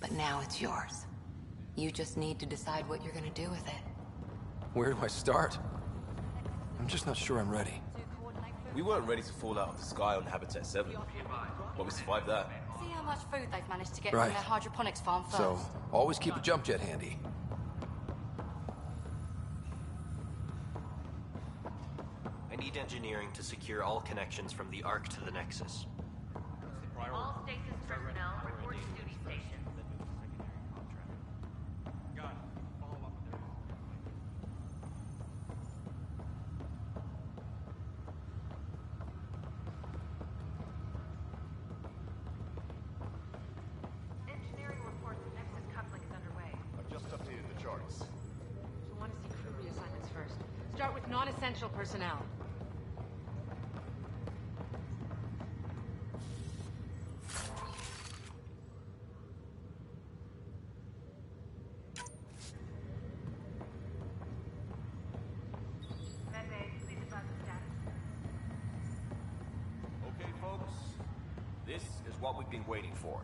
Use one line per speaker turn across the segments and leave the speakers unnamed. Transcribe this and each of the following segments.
But now it's yours. You just need to decide what you're gonna do with it.
Where do I start? I'm just not sure I'm ready.
We weren't ready to fall out of the sky on Habitat 7, but we survived that.
See how much food they've managed to get
Right.
from their hydroponics farm first.
So, always keep a jump jet handy.
I need engineering to secure all connections from the Ark to the Nexus.
All stasis personnel report to duty station. Engineering reports the Nexus coupling is underway.
I've just updated the charts.
You'll want to see crew reassignments first. Start with non-essential personnel. Please advise the status.
Okay, folks. This is what we've been waiting for.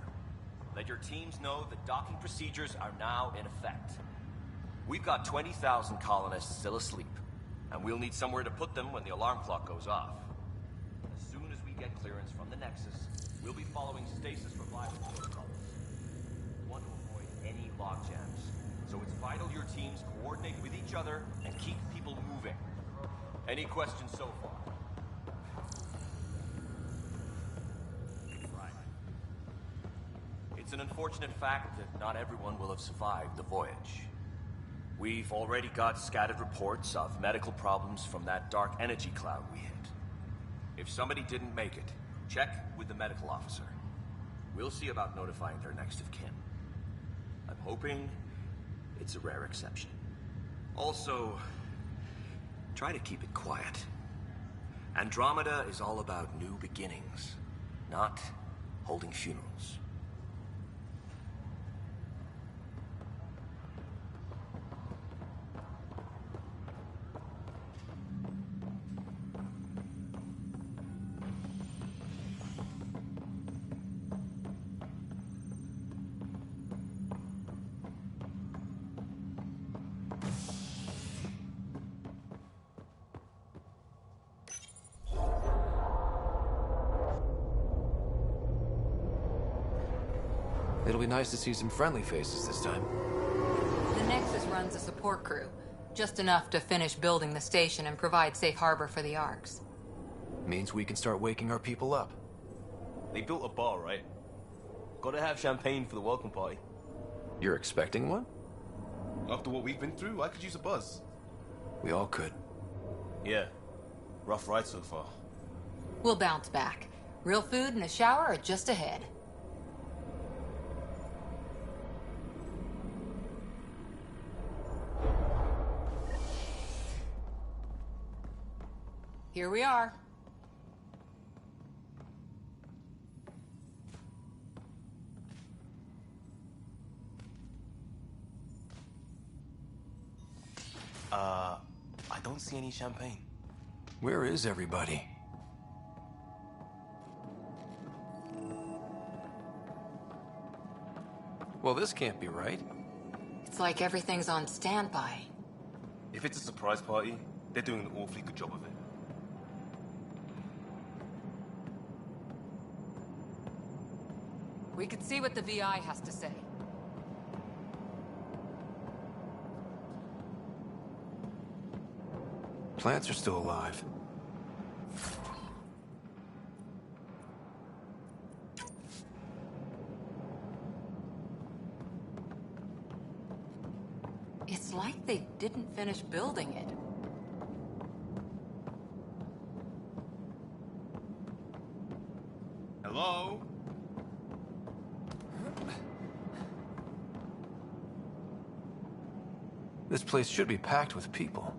Let your teams know that docking procedures are now in effect. We've got 20,000 colonists still asleep, and we'll need somewhere to put them when the alarm clock goes off. As soon as we get clearance from the Nexus, we'll be following stasis revival protocols. We want to avoid any logjams, so it's vital your teams coordinate with each other and keep people moving. Any questions so far? Right. It's an unfortunate fact that not everyone will have survived the voyage. We've already got scattered reports of medical problems from that dark energy cloud we hit. If somebody didn't make it, check with the medical officer. We'll see about notifying their next of kin. I'm hoping it's a rare exception. Also, try to keep it quiet. Andromeda is all about new beginnings, not holding funerals.
It'll be nice to see some friendly faces this time.
The Nexus runs a support crew. Just enough to finish building the station and provide safe harbor for the Arks.
Means we can start waking our people up.
They built a bar, right? Gotta have champagne for the welcome party.
You're expecting one?
After what we've been through, I could use a buzz.
We all could.
Yeah. Rough ride so far.
We'll bounce back. Real food and a shower are just ahead. Here we are.
I don't see any champagne.
Where is everybody? Well, this can't be right.
It's like everything's on standby.
If it's a surprise party, they're doing an awfully good job of it.
We could see what the VI has to say.
Plants are still alive.
It's like they didn't finish building it.
Hello?
This place should be packed with people.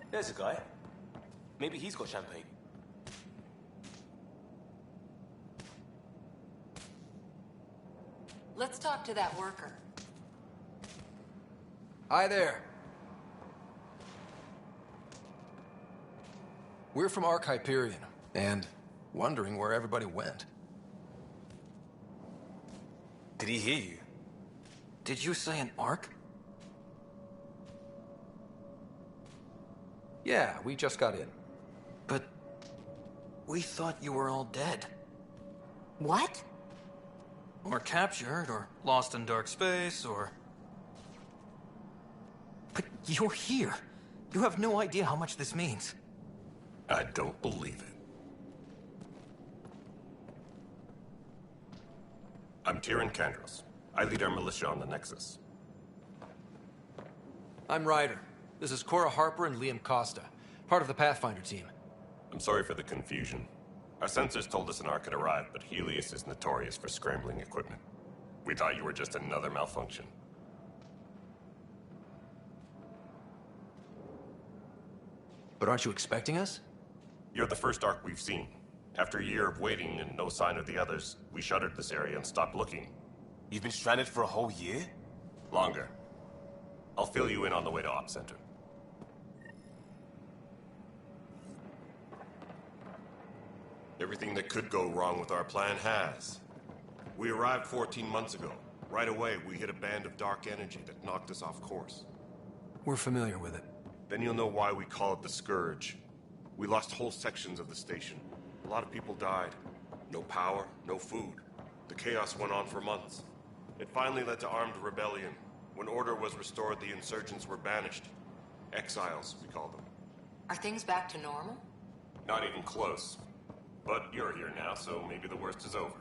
There's a guy. Maybe he's got champagne.
Let's talk to that worker.
Hi there. We're from Ark Hyperion, and wondering where everybody went.
Did he hear you?
Did you say an Ark? Yeah, we just got in. But we thought you were all dead.
What?
Or captured, or lost in dark space, or...
But you're here. You have no idea how much this means.
I don't believe it. I'm Tyrion Kandros. I lead our militia on the Nexus.
I'm Ryder. This is Cora Harper and Liam Costa, part of the Pathfinder team.
I'm sorry for the confusion. Our sensors told us an Ark had arrived, but Helios is notorious for scrambling equipment. We thought you were just another malfunction.
But aren't you expecting us?
You're the first Ark we've seen. After a year of waiting and no sign of the others, we shuttered this area and stopped looking.
You've been stranded for a whole year?
Longer. I'll fill you in on the way to Op Center. Everything that could go wrong with our plan has. We arrived 14 months ago. Right away, we hit a band of dark energy that knocked us off course.
We're familiar with it.
Then you'll know why we call it the Scourge. We lost whole sections of the station. A lot of people died. No power, no food. The chaos went on for months. It finally led to armed rebellion. When order was restored, the insurgents were banished. Exiles, we call them.
Are things back to normal?
Not even close. But you're here now, so maybe the worst is over.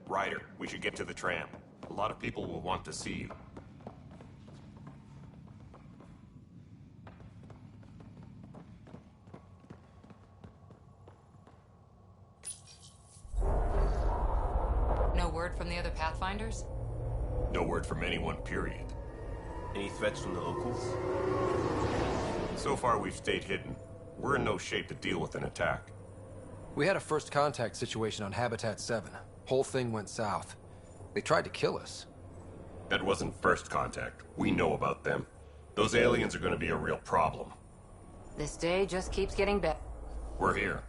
Ryder, we should get to the tram. A lot of people will want to see you.
No word from the other Pathfinders?
No word from anyone, period.
Any threats from the locals?
So far, we've stayed hidden. We're in no shape to deal with an attack.
We had a first contact situation on Habitat 7. Whole thing went south. They tried to kill us.
That wasn't first contact. We know about them. Those aliens are going to be a real problem.
This day just keeps getting better.
We're here.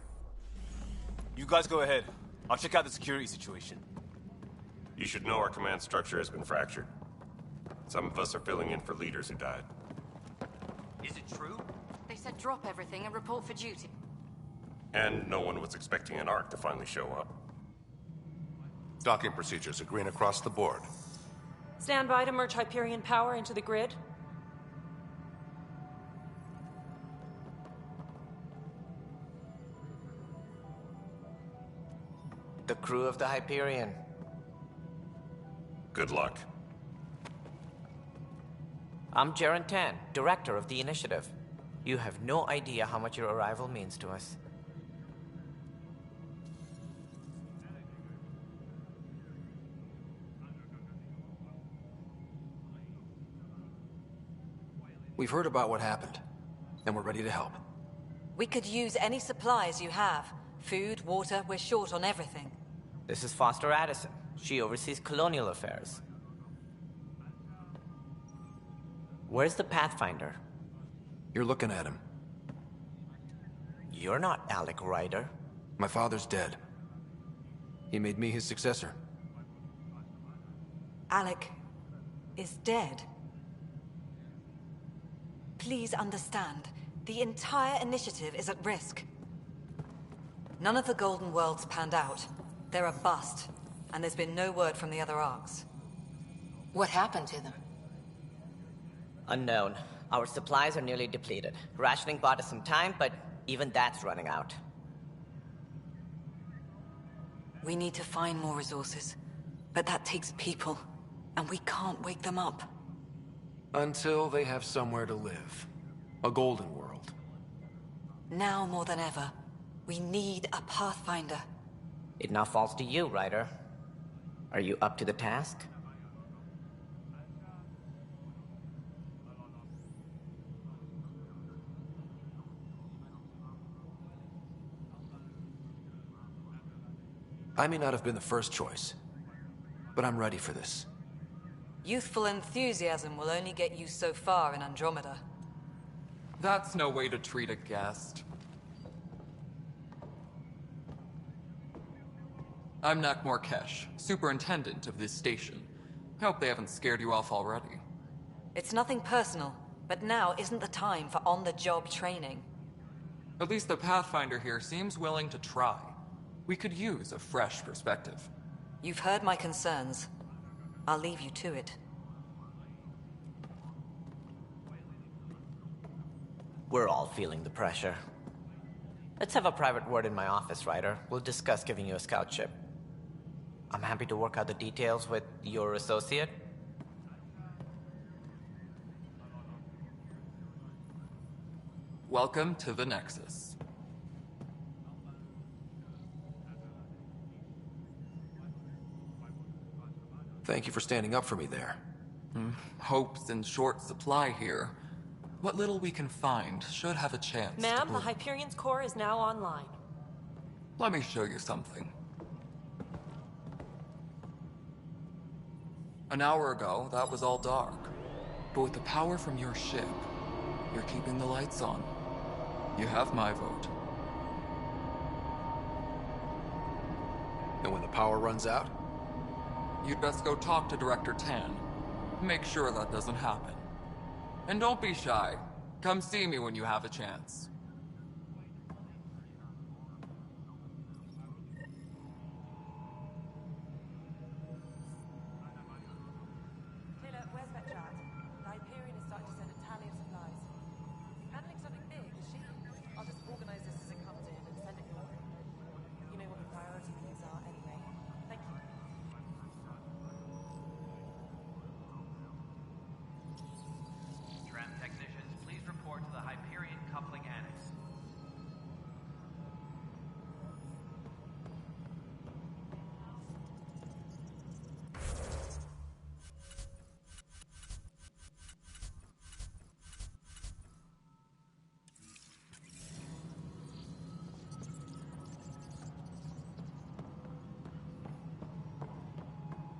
You guys go ahead. I'll check out the security situation.
You should know our command structure has been fractured. Some of us are filling in for leaders who died.
Is it true?
They said drop everything and report for duty.
And no one was expecting an Ark to finally show up.
Docking procedures are green across the board.
Stand by to merge Hyperion power into the grid.
The crew of the Hyperion.
Good luck.
I'm Jaren Tan, director of the initiative. You have no idea how much your arrival means to us.
We've heard about what happened, and we're ready to help.
We could use any supplies you have. Food, water, we're short on everything.
This is Foster Addison. She oversees colonial affairs. Where's the Pathfinder?
You're looking at him.
You're not Alec Ryder.
My father's dead. He made me his successor.
Alec is dead. Please understand, the entire initiative is at risk. None of the Golden Worlds panned out. They're a bust, and there's been no word from the other Arks.
What happened to them?
Unknown. Our supplies are nearly depleted. Rationing bought us some time, but even that's running out.
We need to find more resources, but that takes people, and we can't wake them up.
Until they have somewhere to live. A golden world.
Now more than ever, we need a Pathfinder.
It now falls to you, Ryder. Are you up to the task?
I may not have been the first choice, but I'm ready for this.
Youthful enthusiasm will only get you so far in Andromeda.
That's no way to treat a guest. I'm Nak Morkesh, superintendent of this station. I hope they haven't scared you off already.
It's nothing personal, but now isn't the time for on-the-job training.
At least the Pathfinder here seems willing to try. We could use a fresh perspective.
You've heard my concerns. I'll leave you to it.
We're all feeling the pressure. Let's have a private word in my office, Ryder. We'll discuss giving you a scout ship. I'm happy to work out the details with your associate.
Welcome to the Nexus.
Thank you for standing up for me there.
Hope's in short supply here. What little we can find should have a chance.
Ma'am, the Hyperion's core is now online.
Let me show you something. An hour ago, that was all dark. But with the power from your ship, you're keeping the lights on. You have my vote.
And when the power runs out?
You'd best go talk to Director Tan. Make sure that doesn't happen. And don't be shy. Come see me when you have a chance.
Taylor, where's Vetrat? The Hyperion is starting to send a tally of supplies. Handling something big, is she? I'll just organize this as it comes in and send it your way. You know what the priority things are anyway. Thank you.
Tram technicians, please report to the Hyperion coupling annex.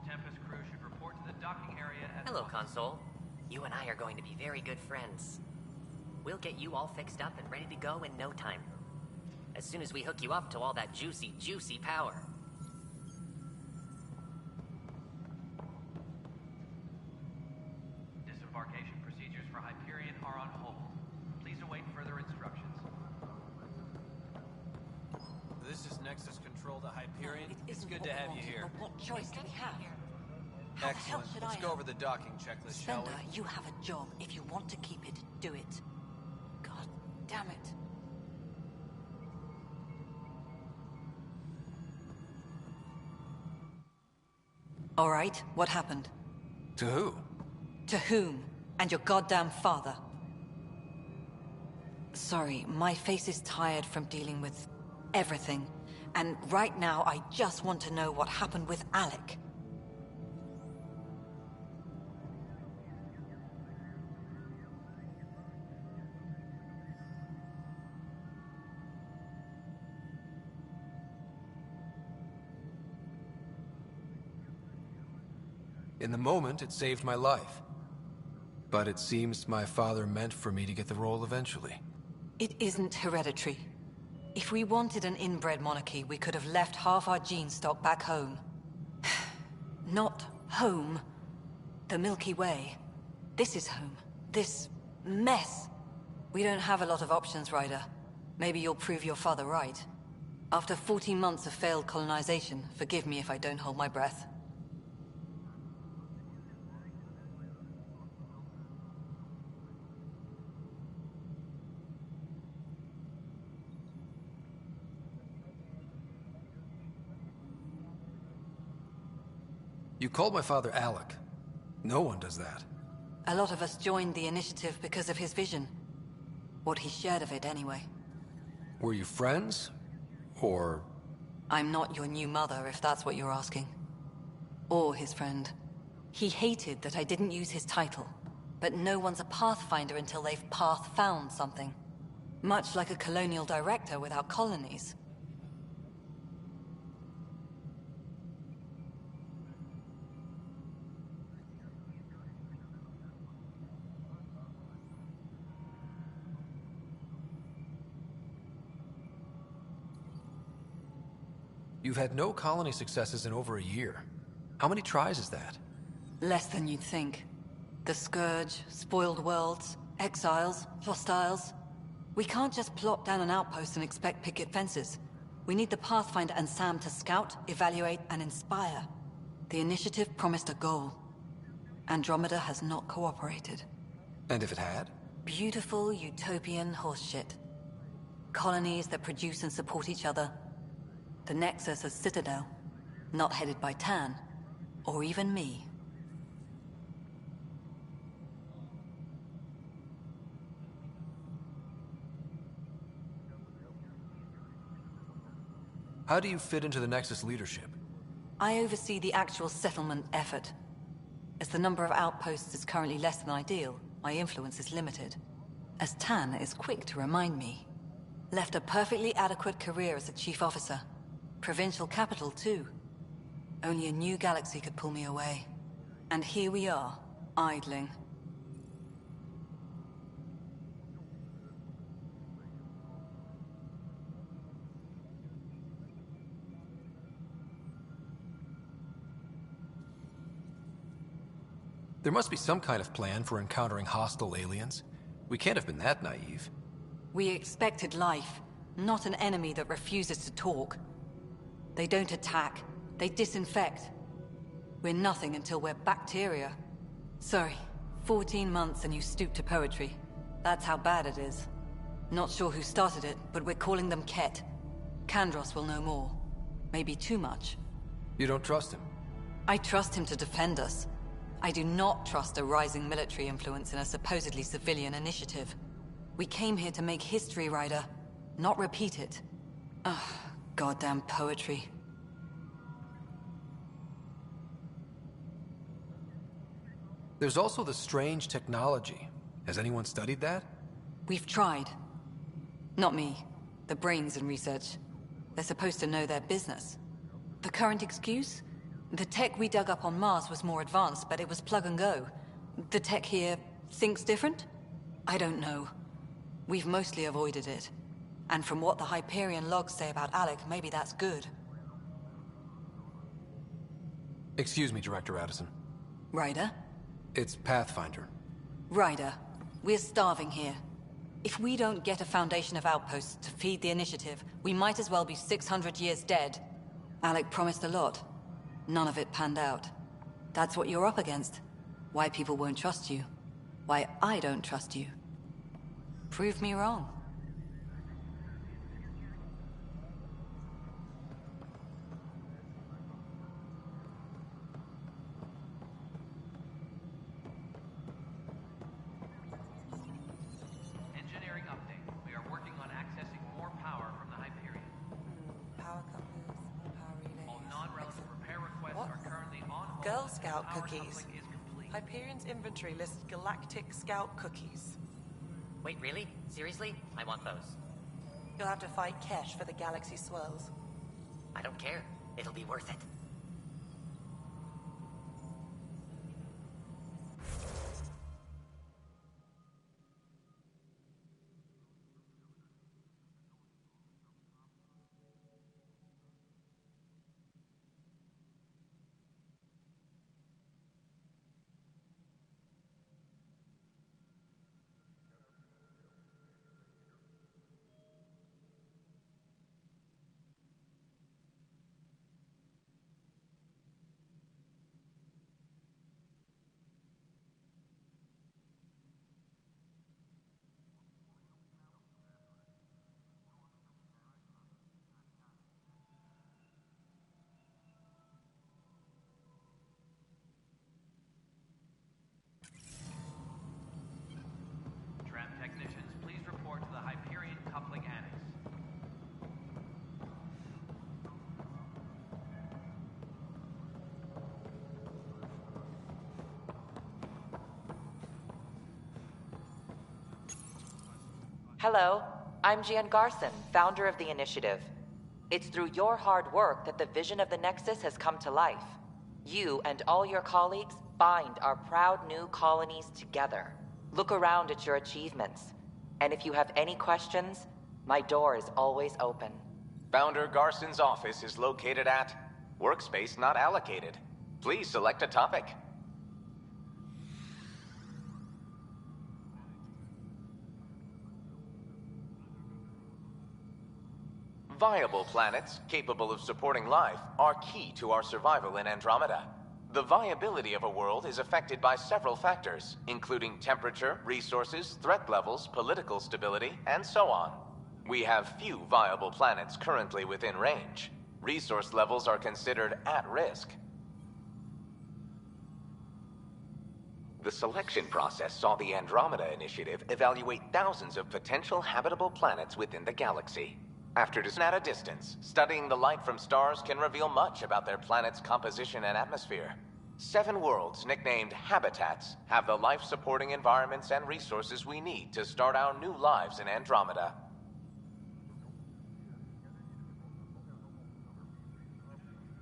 Tempest crew should report to the docking area at
Hello, Console. You and I are going to be very good friends. We'll get you all fixed up and ready to go in no time. As soon as we hook you up to all that juicy, juicy power.
Disembarkation procedures for Hyperion are on hold. Please await further instructions.
This is Nexus Control to Hyperion. It's good to have you here.
What choice do we have? How the hell
Excellent.
should
Let's
I
go
know?
over the docking checklist, shall
Spender,
we?
you have a job. If you want to keep it, do it. God damn it. All right, what happened?
To who?
To whom? And your goddamn father. Sorry, my face is tired from dealing with everything. And right now, I just want to know what happened with Alec.
In the moment, it saved my life. But it seems my father meant for me to get the role eventually.
It isn't hereditary. If we wanted an inbred monarchy, we could have left half our gene stock back home. Not home. The Milky Way. This is home. This mess. We don't have a lot of options, Ryder. Maybe you'll prove your father right. After 14 months of failed colonization, forgive me if I don't hold my breath.
You called my father Alec. No one does that.
A lot of us joined the initiative because of his vision. What he shared of it, anyway.
Were you friends? Or...
I'm not your new mother, if that's what you're asking. Or his friend. He hated that I didn't use his title. But no one's a Pathfinder until they've path-found something. Much like a colonial director without colonies.
You've had no colony successes in over a year. How many tries is that?
Less than you'd think. The Scourge, spoiled worlds, exiles, hostiles. We can't just plop down an outpost and expect picket fences. We need the Pathfinder and Sam to scout, evaluate, and inspire. The initiative promised a goal. Andromeda has not cooperated.
And if it had?
Beautiful utopian horseshit. Colonies that produce and support each other. The Nexus as Citadel, not headed by Tan, or even me.
How do you fit into the Nexus leadership?
I oversee the actual settlement effort. As the number of outposts is currently less than ideal, my influence is limited. As Tan is quick to remind me. Left a perfectly adequate career as a chief officer. Provincial capital, too. Only a new galaxy could pull me away. And here we are, idling.
There must be some kind of plan for encountering hostile aliens. We can't have been that naive.
We expected life, not an enemy that refuses to talk. They don't attack, they disinfect. We're nothing until we're bacteria. Sorry, 14 months and you stoop to poetry. That's how bad it is. Not sure who started it, but we're calling them Ket. Kandros will know more. Maybe too much.
You don't trust him?
I trust him to defend us. I do not trust a rising military influence in a supposedly civilian initiative. We came here to make history, Ryder, not repeat it. Ugh, goddamn poetry.
There's also the strange technology. Has anyone studied that?
We've tried. Not me. The brains in research. They're supposed to know their business. The current excuse? The tech we dug up on Mars was more advanced, but it was plug and go. The tech here thinks different? I don't know. We've mostly avoided it. And from what the Hyperion logs say about Alec, maybe that's good.
Excuse me, Director Addison.
Ryder?
It's Pathfinder.
Ryder, we're starving here. If we don't get a foundation of outposts to feed the initiative, we might as well be 600 years dead. Alec promised a lot. None of it panned out. That's what you're up against. Why people won't trust you. Why I don't trust you. Prove me wrong.
Engineering update. We are working on accessing more power from the Hyperion.
Power couplers, more power relays.
All non-relevant repair requests are currently on hold.
Girl
and
Scout
power
cookies.
coupling is complete.
Hyperion's inventory lists Galactic Scout cookies.
Wait, really? Seriously? I want those.
You'll have to fight Kesh for the galaxy swirls.
I don't care. It'll be worth it.
Tram technicians, please report to the Hyperion coupling annex.
Hello, I'm Jan Garson, founder of the initiative. It's through your hard work that the vision of the Nexus has come to life. You and all your colleagues bind our proud new colonies together. Look around at your achievements. And if you have any questions, my door is always open.
Founder Garson's office is located at Workspace Not Allocated. Please select a topic. Viable planets capable of supporting life are key to our survival in Andromeda. The viability of a world is affected by several factors, including temperature, resources, threat levels, political stability, and so on. We have few viable planets currently within range. Resource levels are considered at risk. The selection process saw the Andromeda Initiative evaluate thousands of potential habitable planets within the galaxy. After at a distance, studying the light from stars can reveal much about their planet's composition and atmosphere. 7 worlds, nicknamed habitats, have the life-supporting environments and resources we need to start our new lives in Andromeda.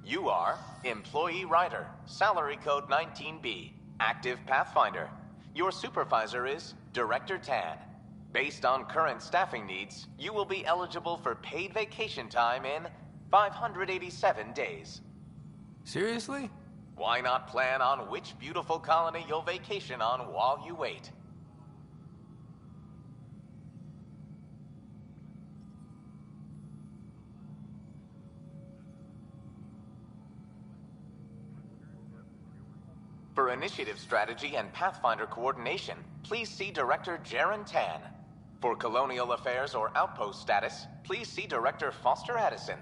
You are Employee Writer, Salary Code 19B, Active Pathfinder. Your supervisor is Director Tan. Based on current staffing needs, you will be eligible for paid vacation time in 587 days.
Seriously?
Why not plan on which beautiful colony you'll vacation on while you wait? For initiative strategy and Pathfinder coordination, please see Director Jaren Tan. For colonial affairs or outpost status, please see Director Foster Addison.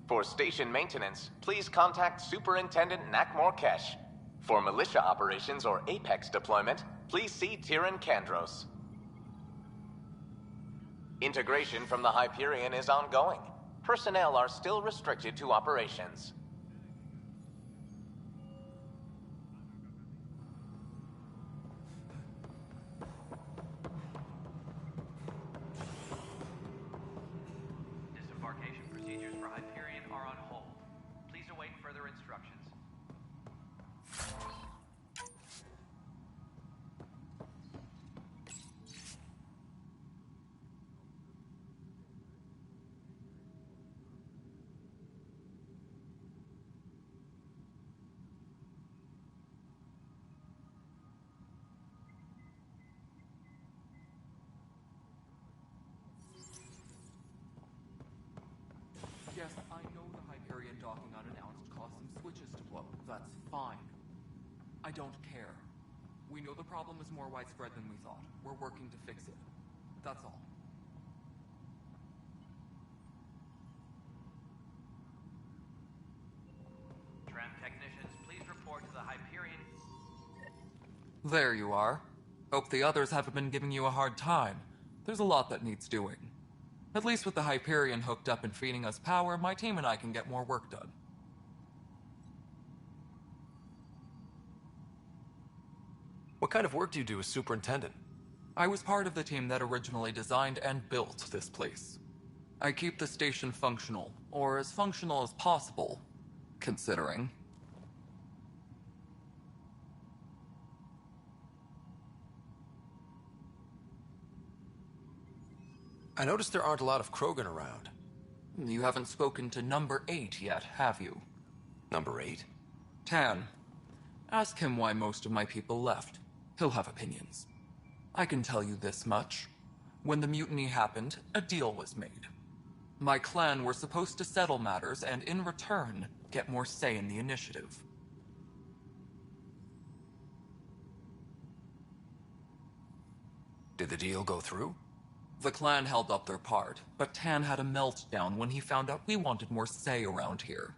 For station maintenance, please contact Superintendent Nakmor Kesh. For militia operations or Apex deployment, please see Tyran Kandros. Integration from the Hyperion is ongoing. Personnel are still restricted to operations.
Disembarkation procedures for Hyperion are on hold. Please await further instructions.
Yes, I know the Hyperion docking unannounced caused some switches to blow. That's fine. I don't care. We know the problem is more widespread than we thought. We're working to fix it. That's all.
Tram technicians, please report to the Hyperion.
There you are. Hope the others haven't been giving you a hard time. There's a lot that needs doing. At least with the Hyperion hooked up and feeding us power, my team and I can get more work done.
What kind of work do you do as superintendent?
I was part of the team that originally designed and built this place. I keep the station functional, or as functional as possible, considering.
I noticed there aren't a lot of Krogan around.
You haven't spoken to number 8 yet, have you?
Number 8?
Tan. Ask him why most of my people left. He'll have opinions. I can tell you this much. When the mutiny happened, a deal was made. My clan were supposed to settle matters and, in return, get more say in the initiative.
Did the deal go through?
The clan held up their part, but Tan had a meltdown when he found out we wanted more say around here.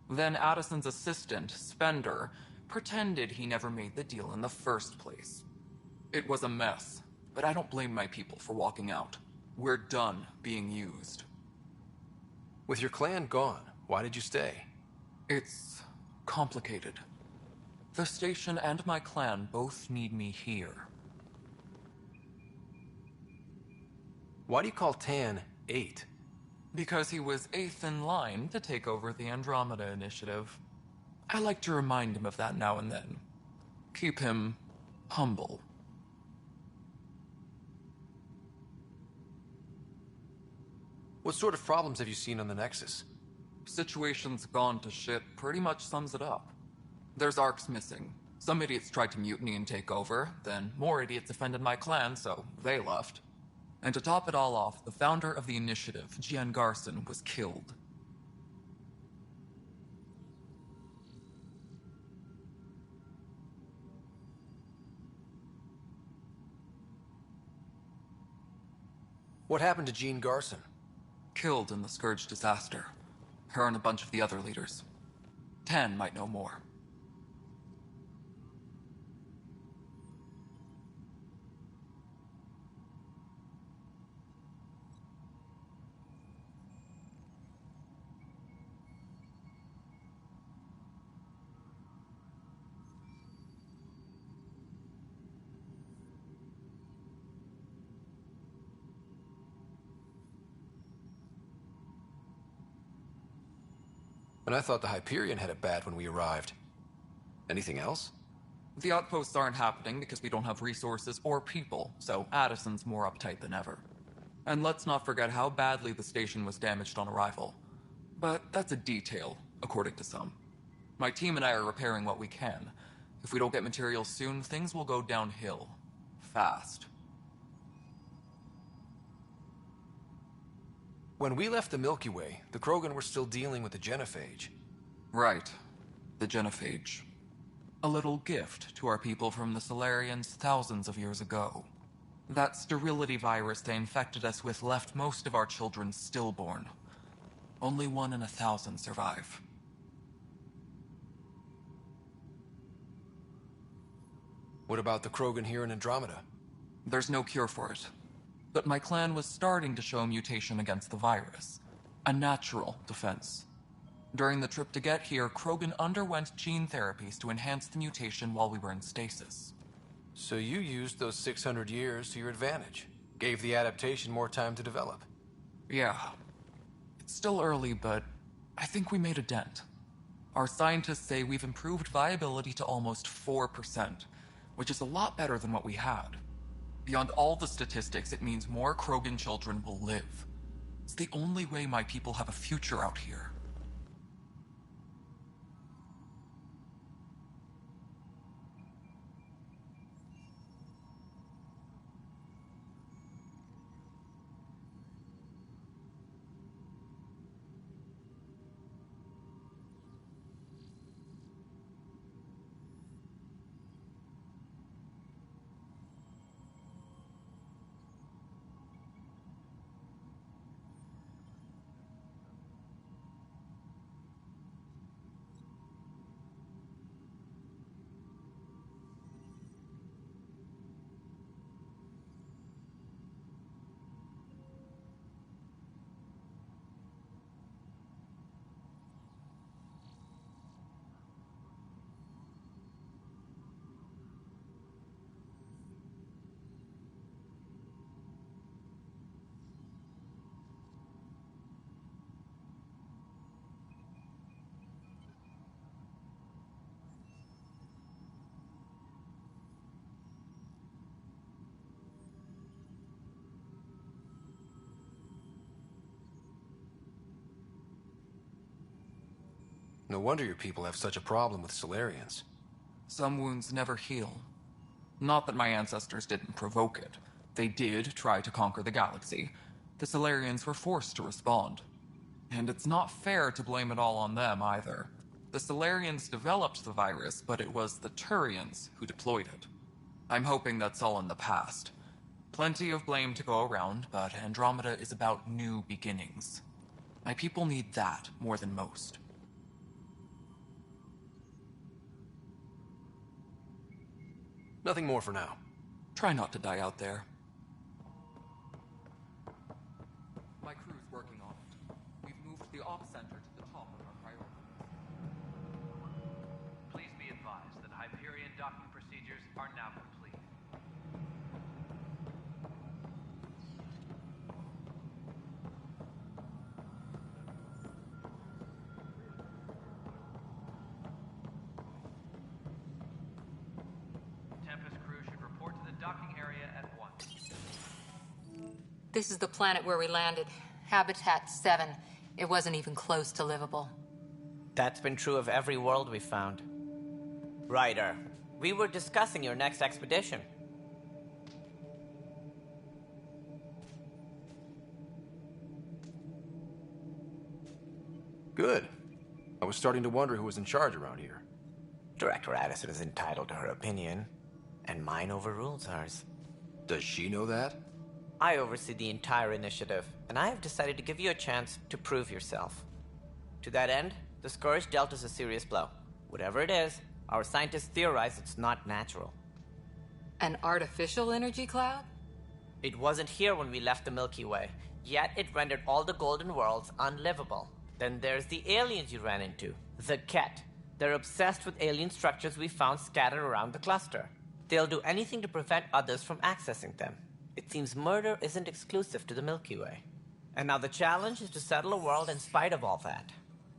Then Addison's assistant, Spender, pretended he never made the deal in the first place. It was a mess, but I don't blame my people for walking out. We're done being used.
With your clan gone, why did you stay?
It's complicated. The station and my clan both need me here.
Why do you call Tan 8?
Because he was 8th in line to take over the Andromeda Initiative. I like to remind him of that now and then. Keep him humble.
What sort of problems have you seen on the Nexus?
Situation's gone to shit pretty much sums it up. There's arcs missing. Some idiots tried to mutiny and take over, then more idiots offended my clan, so they left. And to top it all off, the founder of the initiative, Gian Garson, was killed.
What happened to Jean Garson?
Killed in the Scourge disaster. Her and a bunch of the other leaders. Tan might know more.
And I thought the Hyperion had it bad when we arrived. Anything else?
The outposts aren't happening because we don't have resources or people, so Addison's more uptight than ever. And let's not forget how badly the station was damaged on arrival. But that's a detail, according to some. My team and I are repairing what we can. If we don't get materials soon, things will go downhill. Fast.
When we left the Milky Way, the Krogan were still dealing with the genophage.
Right. The genophage. A little gift to our people from the Solarians thousands of years ago. That sterility virus they infected us with left most of our children stillborn. Only 1 in 1,000 survive.
What about the Krogan here in Andromeda?
There's no cure for it. But my clan was starting to show a mutation against the virus. A natural defense. During the trip to get here, Krogan underwent gene therapies to enhance the mutation while we were in stasis.
So you used those 600 years to your advantage. Gave the adaptation more time to develop.
Yeah. It's still early, but I think we made a dent. Our scientists say we've improved viability to almost 4%, which is a lot better than what we had. Beyond all the statistics, it means more Krogan children will live. It's the only way my people have a future out here.
No wonder your people have such a problem with Solarians.
Some wounds never heal. Not that my ancestors didn't provoke it. They did try to conquer the galaxy. The Solarians were forced to respond. And it's not fair to blame it all on them, either. The Solarians developed the virus, but it was the Turians who deployed it. I'm hoping that's all in the past. Plenty of blame to go around, but Andromeda is about new beginnings. My people need that more than most.
Nothing more for now.
Try not to die out there. My crew's working on it. We've moved the op center to the top of our priority.
Please be advised that Hyperion docking procedures are now complete. Tempest crew should report to the docking area at once.
This is the planet where we landed. Habitat 7, it wasn't even close to livable.
That's been true of every world we've found. Ryder, we were discussing your next expedition.
Good. I was starting to wonder who was in charge around here.
Director Addison is entitled to her opinion, and mine overrules hers.
Does she know that?
I oversee the entire initiative, and I have decided to give you a chance to prove yourself. To that end, the Scourge dealt us a serious blow. Whatever it is, our scientists theorize it's not natural.
An artificial energy cloud?
It wasn't here when we left the Milky Way, yet it rendered all the Golden Worlds unlivable. Then there's the aliens you ran into, the Ket. They're obsessed with alien structures we found scattered around the cluster. They'll do anything to prevent others from accessing them. It seems murder isn't exclusive to the Milky Way. And now the challenge is to settle a world in spite of all that.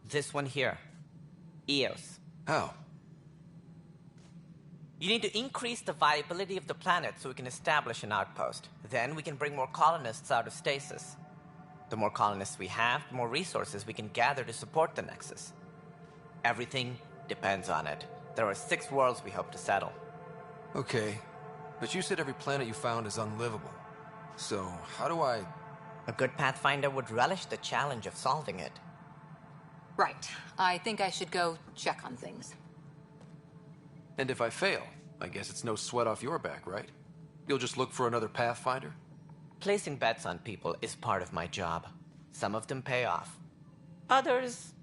This one here. Eos.
How?
You need to increase the viability of the planet so we can establish an outpost. Then we can bring more colonists out of stasis. The more colonists we have, the more resources we can gather to support the Nexus. Everything depends on it. There are 6 worlds we hope to settle.
Okay, but you said every planet you found is unlivable. So, how do I...
A good Pathfinder would relish the challenge of solving it.
Right. I think I should go check on things.
And if I fail, I guess it's no sweat off your back, right? You'll just look for another Pathfinder?
Placing bets on people is part of my job. Some of them pay off. Others...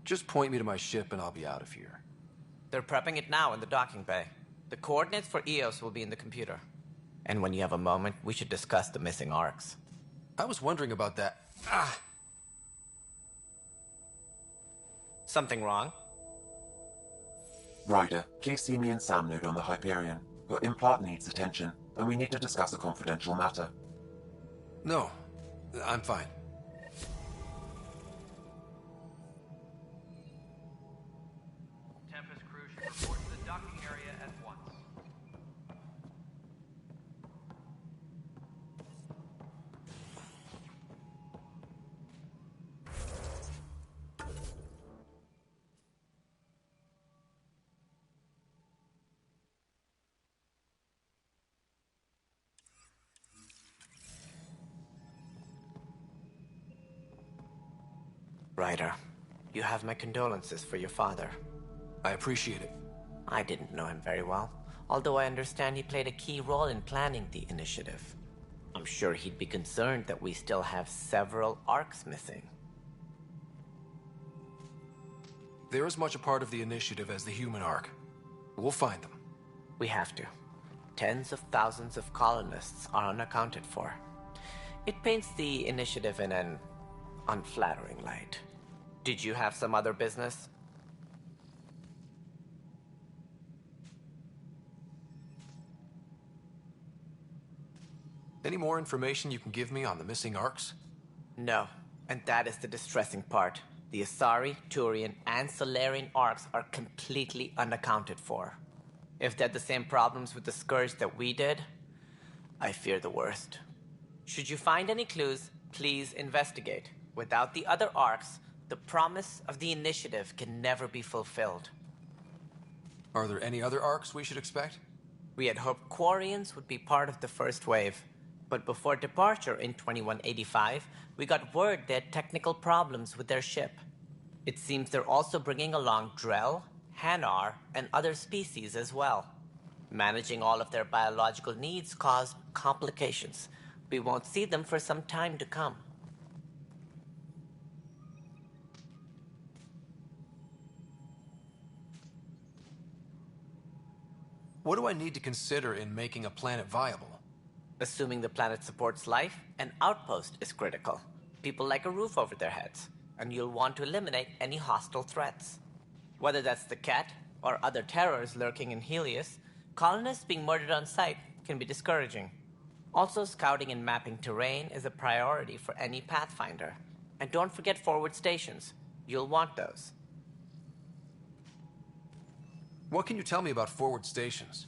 Just point me to my ship and I'll be out of here.
They're prepping it now in the docking bay. The coordinates for Eos will be in the computer. And when you have a moment, we should discuss the missing arcs.
I was wondering about that.
Something wrong?
Ryder, please see me and Sam Node on the Hyperion. Your implant needs attention, and we need to discuss a confidential matter.
No, I'm fine.
Tempest crew should report to the docking area at once.
Ryder, you have my condolences for your father.
I appreciate it.
I didn't know him very well, although I understand he played a key role in planning the initiative. I'm sure he'd be concerned that we still have several arcs missing.
They're as much a part of the initiative as the human arc. We'll find them.
We have to. Tens of thousands of colonists are unaccounted for. It paints the initiative in an unflattering light. Did you have some other business?
Any more information you can give me on the missing arcs?
No, and that is the distressing part. The Asari, Turian, and Solarian arcs are completely unaccounted for. If they had the same problems with the Scourge that we did, I fear the worst. Should you find any clues, please investigate. Without the other arcs, the promise of the initiative can never be fulfilled.
Are there any other arcs we should expect?
We had hoped Quarians would be part of the first wave, but before departure in 2185, we got word they had technical problems with their ship. It seems they're also bringing along Drell, Hanar, and other species as well. Managing all of their biological needs caused complications. We won't see them for some time to come.
What do I need to consider in making a planet viable?
Assuming the planet supports life, an outpost is critical. People like a roof over their heads, and you'll want to eliminate any hostile threats. Whether that's the Ket or other terrors lurking in Helios, colonists being murdered on sight can be discouraging. Also, scouting and mapping terrain is a priority for any Pathfinder. And don't forget forward stations. You'll want those.
What can you tell me about forward stations?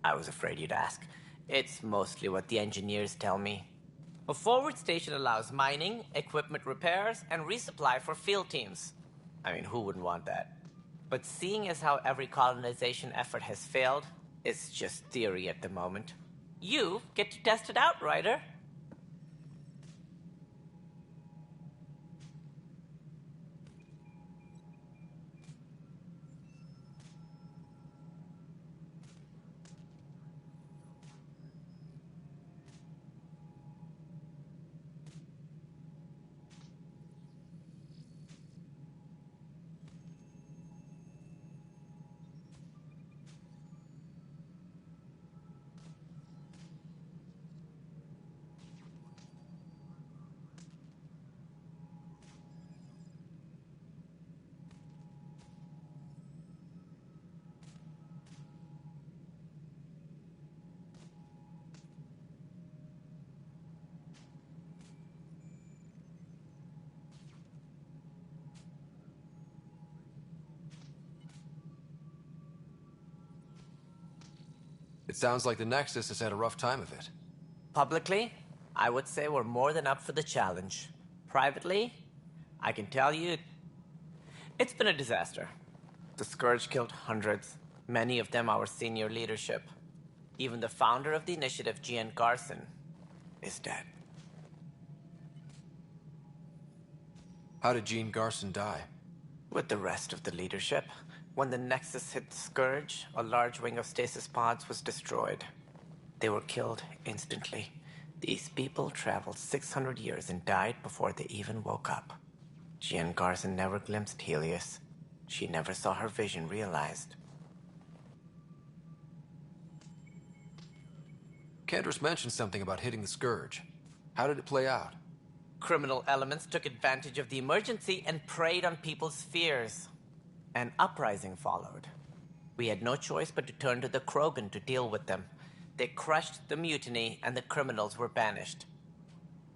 I was afraid you'd ask. It's mostly what the engineers tell me. A forward station allows mining, equipment repairs, and resupply for field teams. I mean, who wouldn't want that? But seeing as how every colonization effort has failed, it's just theory at the moment. You get to test it out, Ryder.
It sounds like the Nexus has had a rough time of it.
Publicly, I would say we're more than up for the challenge. Privately, I can tell you, it's been a disaster. The Scourge killed hundreds, many of them our senior leadership. Even the founder of the initiative, Gian Garson, is dead.
How did Jean Garson die?
With the rest of the leadership, when the Nexus hit the Scourge, a large wing of stasis pods was destroyed. They were killed instantly. These people traveled 600 years and died before they even woke up. Jean Garson never glimpsed Helios. She never saw her vision realized.
Candra's mentioned something about hitting the Scourge. How did it play out?
Criminal elements took advantage of the emergency and preyed on people's fears. An uprising followed. We had no choice but to turn to the Krogan to deal with them. They crushed the mutiny and the criminals were banished.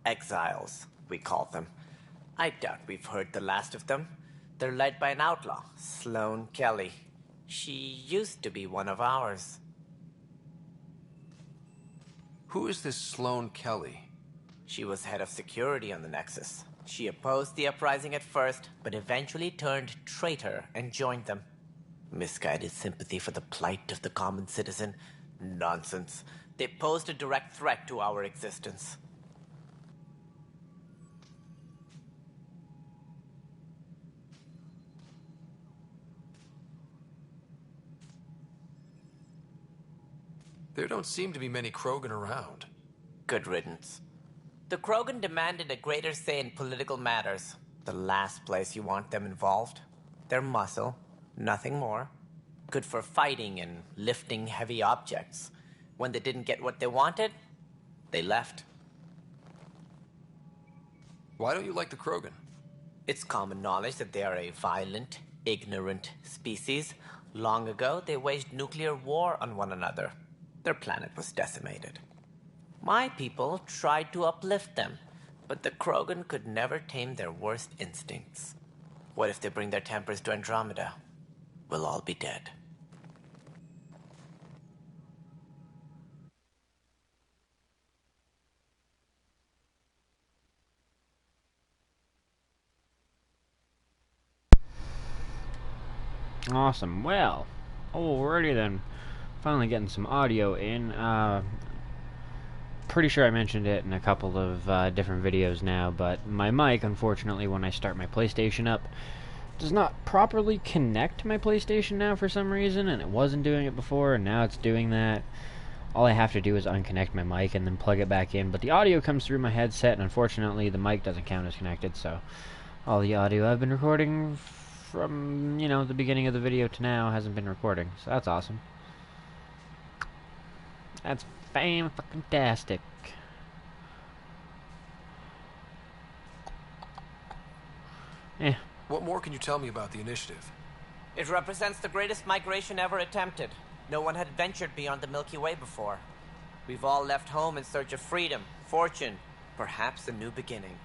Exiles, we call them. I doubt we've heard the last of them. They're led by an outlaw, Sloane Kelly. She used to be one of ours.
Who is this Sloane Kelly?
She was head of security on the Nexus. She opposed the uprising at first, but eventually turned traitor and joined them. Misguided sympathy for the plight of the common citizen? Nonsense. They posed a direct threat to our existence.
There don't seem to be many Krogan around.
Good riddance. The Krogan demanded a greater say in political matters. The last place you want them involved. They're muscle, nothing more. Good for fighting and lifting heavy objects. When they didn't get what they wanted, they left.
Why don't you like the Krogan?
It's common knowledge that they are a violent, ignorant species. Long ago, they waged nuclear war on one another. Their planet was decimated. My people tried to uplift them, but the Krogan could never tame their worst instincts. What if they bring their tempers to Andromeda? We'll all be dead.
Awesome. Well, alrighty then. Finally getting some audio in. Pretty sure I mentioned it in a couple of different videos now, but my mic, unfortunately, when I start my PlayStation up, does not properly connect to my PlayStation now for some reason, and it wasn't doing it before, and now it's doing that. All I have to do is unconnect my mic and then plug it back in, but the audio comes through my headset, and unfortunately the mic doesn't count as connected, so all the audio I've been recording from, you know, the beginning of the video to now hasn't been recording, so that's awesome. That's fan-fucking-tastic.
What more can you tell me about the initiative?
It represents the greatest migration ever attempted. No one had ventured beyond the Milky Way before. We've all left home in search of freedom, fortune, perhaps a new beginning.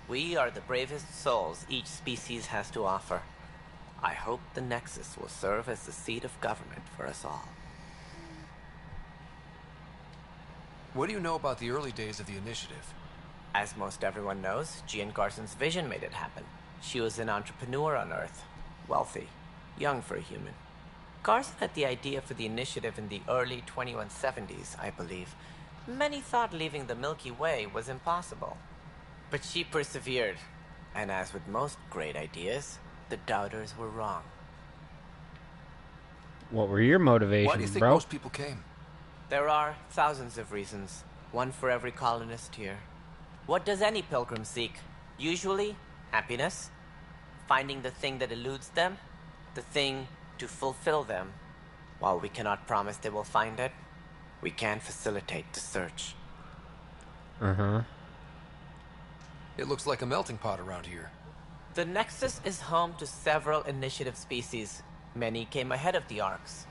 We are the bravest souls each species has to offer. I hope the Nexus will serve as the seat of government for us all.
What do you know about the early days of the initiative?
As most everyone knows, Jean Garson's vision made it happen. She was an entrepreneur on Earth. Wealthy. Young for a human. Garson had the idea for the initiative in the early 2170s, I believe. Many thought leaving the Milky Way was impossible. But she persevered. And as with most great ideas, the doubters were wrong.
What were your motivations,
Why do you think
bro?
most people came?
There are thousands of reasons. One for every colonist here. What does any pilgrim seek? Usually, happiness. Finding the thing that eludes them. The thing to fulfill them. While we cannot promise they will find it, we can facilitate the search.
Uh-huh.
It looks like a melting pot around here.
The Nexus is home to several initiative species. Many came ahead of the Arks.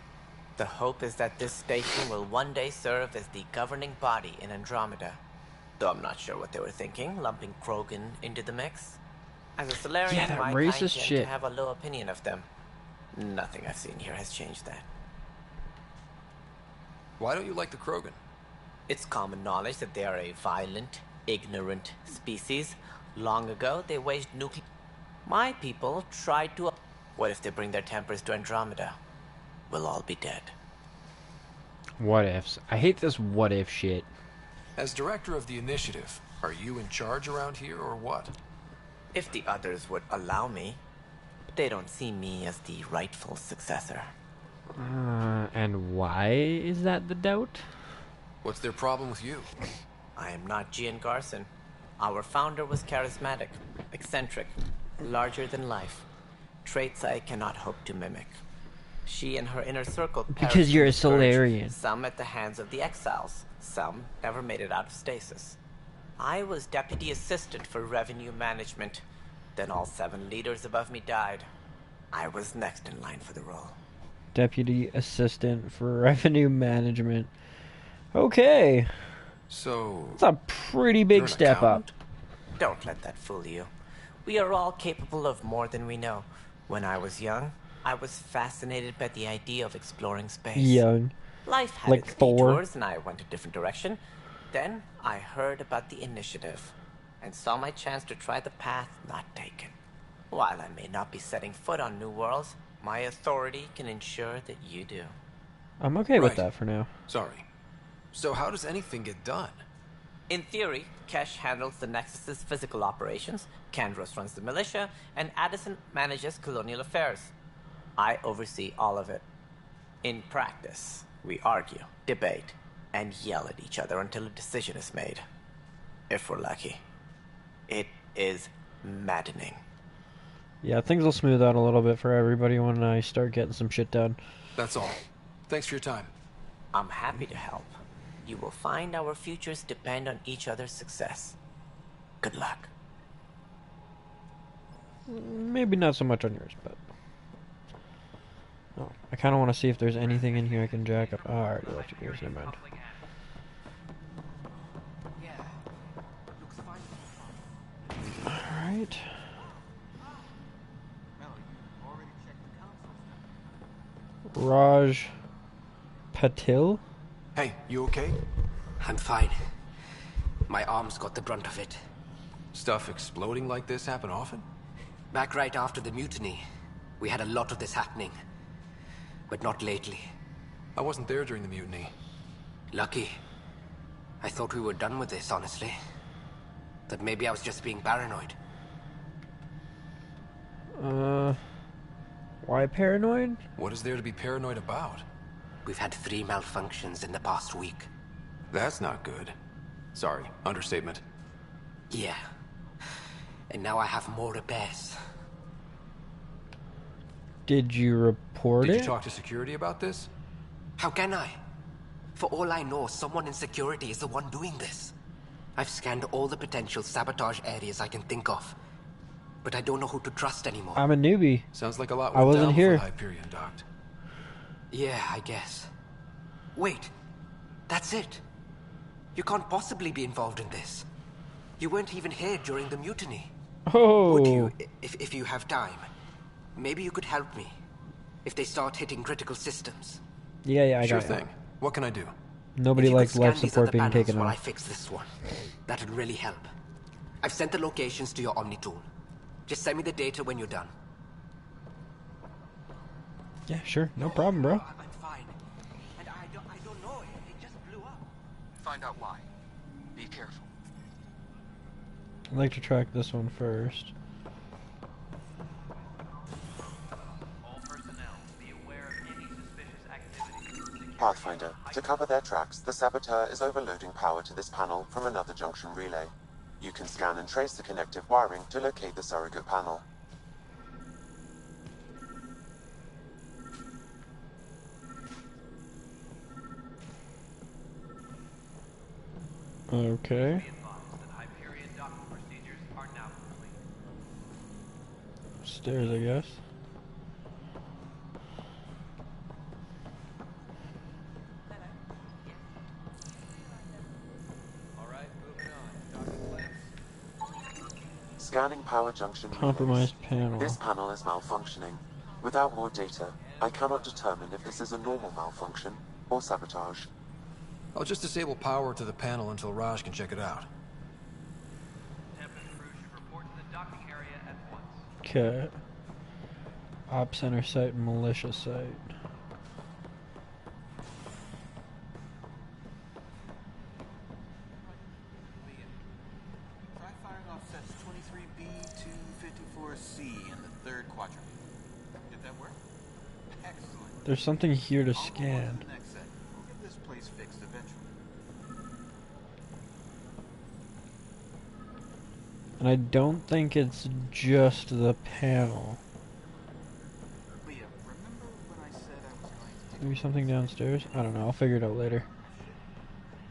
The hope is that this station will one day serve as the governing body in Andromeda. Though I'm not sure what they were thinking, lumping Krogan into the mix. As a Solarian,
Yeah, that
my
racist
kind tend
shit.
to have a low opinion of them. Nothing I've seen here has changed that.
Why don't you like the Krogan?
It's common knowledge that they are a violent, ignorant species. Long ago, they waged nuclear... My people tried to... What if they bring their tempers to Andromeda? We'll all be dead.
What ifs. I hate this what if shit.
As director of the initiative, are you in charge around here or what?
If the others would allow me, they don't see me as the rightful successor.
And why is that the doubt?
What's their problem with you?
I am not Jean Garson. Our founder was charismatic, eccentric, larger than life. Traits I cannot hope to mimic. She and her inner circle perished
Because you're a
in the Scourge,
Solarian.
some at the hands of the exiles, some never made it out of stasis. I was deputy assistant for revenue management. Then all 7 leaders above me died. I was next in line for the role.
Deputy Assistant for Revenue Management. Okay.
So...
That's a pretty big step up.
Don't let that fool you. We are all capable of more than we know. When I was young, I was fascinated by the idea of exploring space.
Young.
Life had
Like
its
Thor.
detours and I went a different direction. Then I heard about the initiative and saw my chance to try the path not taken. While I may not be setting foot on new worlds, my authority can ensure that you do.
I'm okay with
Right.
that for now.
Sorry. So how does anything get done?
In theory, Kesh handles the Nexus's physical operations, Kandros runs the militia, and Addison manages colonial affairs. I oversee all of it. In practice, we argue, debate, and yell at each other until a decision is made. If we're lucky. It is maddening.
Yeah, things will smooth out a little bit for everybody when I start getting some shit done.
That's all. Thanks for your time.
I'm happy to help. You will find our futures depend on each other's success. Good luck.
Maybe not so much on yours, but... Oh, I kind of want to see if there's anything in here I can jack up. Oh, I already looked at yours, never mind. Alright. Raj Patil?
Hey, you okay? I'm fine. My arms got the brunt of it.
Stuff exploding like this happen often?
Back right after the mutiny, we had a lot of this happening. But not lately.
I wasn't there during the mutiny.
Lucky. I thought we were done with this, honestly. That maybe I was just being paranoid.
Why paranoid?
What is there to be paranoid about?
We've had 3 malfunctions in the past week.
That's not good. Sorry, understatement.
Yeah. And now I have more repairs.
Did you report
Did
it?
you talk to security about this?
How can I? For all I know, someone in security is the one doing this. I've scanned all the potential sabotage areas I can think of. But I don't know who to trust anymore.
I'm a newbie.
Sounds like a lot
I
went
wasn't
down
here.
before Hyperion docked.
Yeah, I guess. Wait. That's it. You can't possibly be involved in this. You weren't even here during the mutiny.
Oh.
Would you, if you have time, maybe you could help me. If they start hitting critical systems.
Yeah, I
Sure
got
thing.
it.
What can I do?
Nobody
If you could
likes life
scan these
support
other
being
panels
taken
while I
off.
fix this one. That'd really help. I've sent the locations to your Omni tool. Just send me the data when you're done.
Yeah, sure. No problem, bro.
I'm fine. And I don't know. It just blew up.
Find out why. Be careful.
I'd like to track this one first.
All personnel, be aware of any suspicious activity.
Pathfinder, to cover their tracks, the saboteur is overloading power to this panel from another junction relay. You can scan and trace the connective wiring to locate the surrogate panel.
Okay. Stairs, I guess.
Scanning power junction relays.
Compromised panel.
This panel is malfunctioning. Without more data, I cannot determine if this is a normal malfunction or sabotage.
I'll just disable power to the panel until Raj can check it out.
Okay. Op center site and militia site.
Try firing off sets 23B to 54C in the third quadrant. Did that work? Excellent.
There's something here to scan.
Next set. We'll get this place fixed eventually.
And I don't think it's just the panel.
Leah, remember when I said I was going to
Maybe something downstairs? I don't know. I'll figure it out later.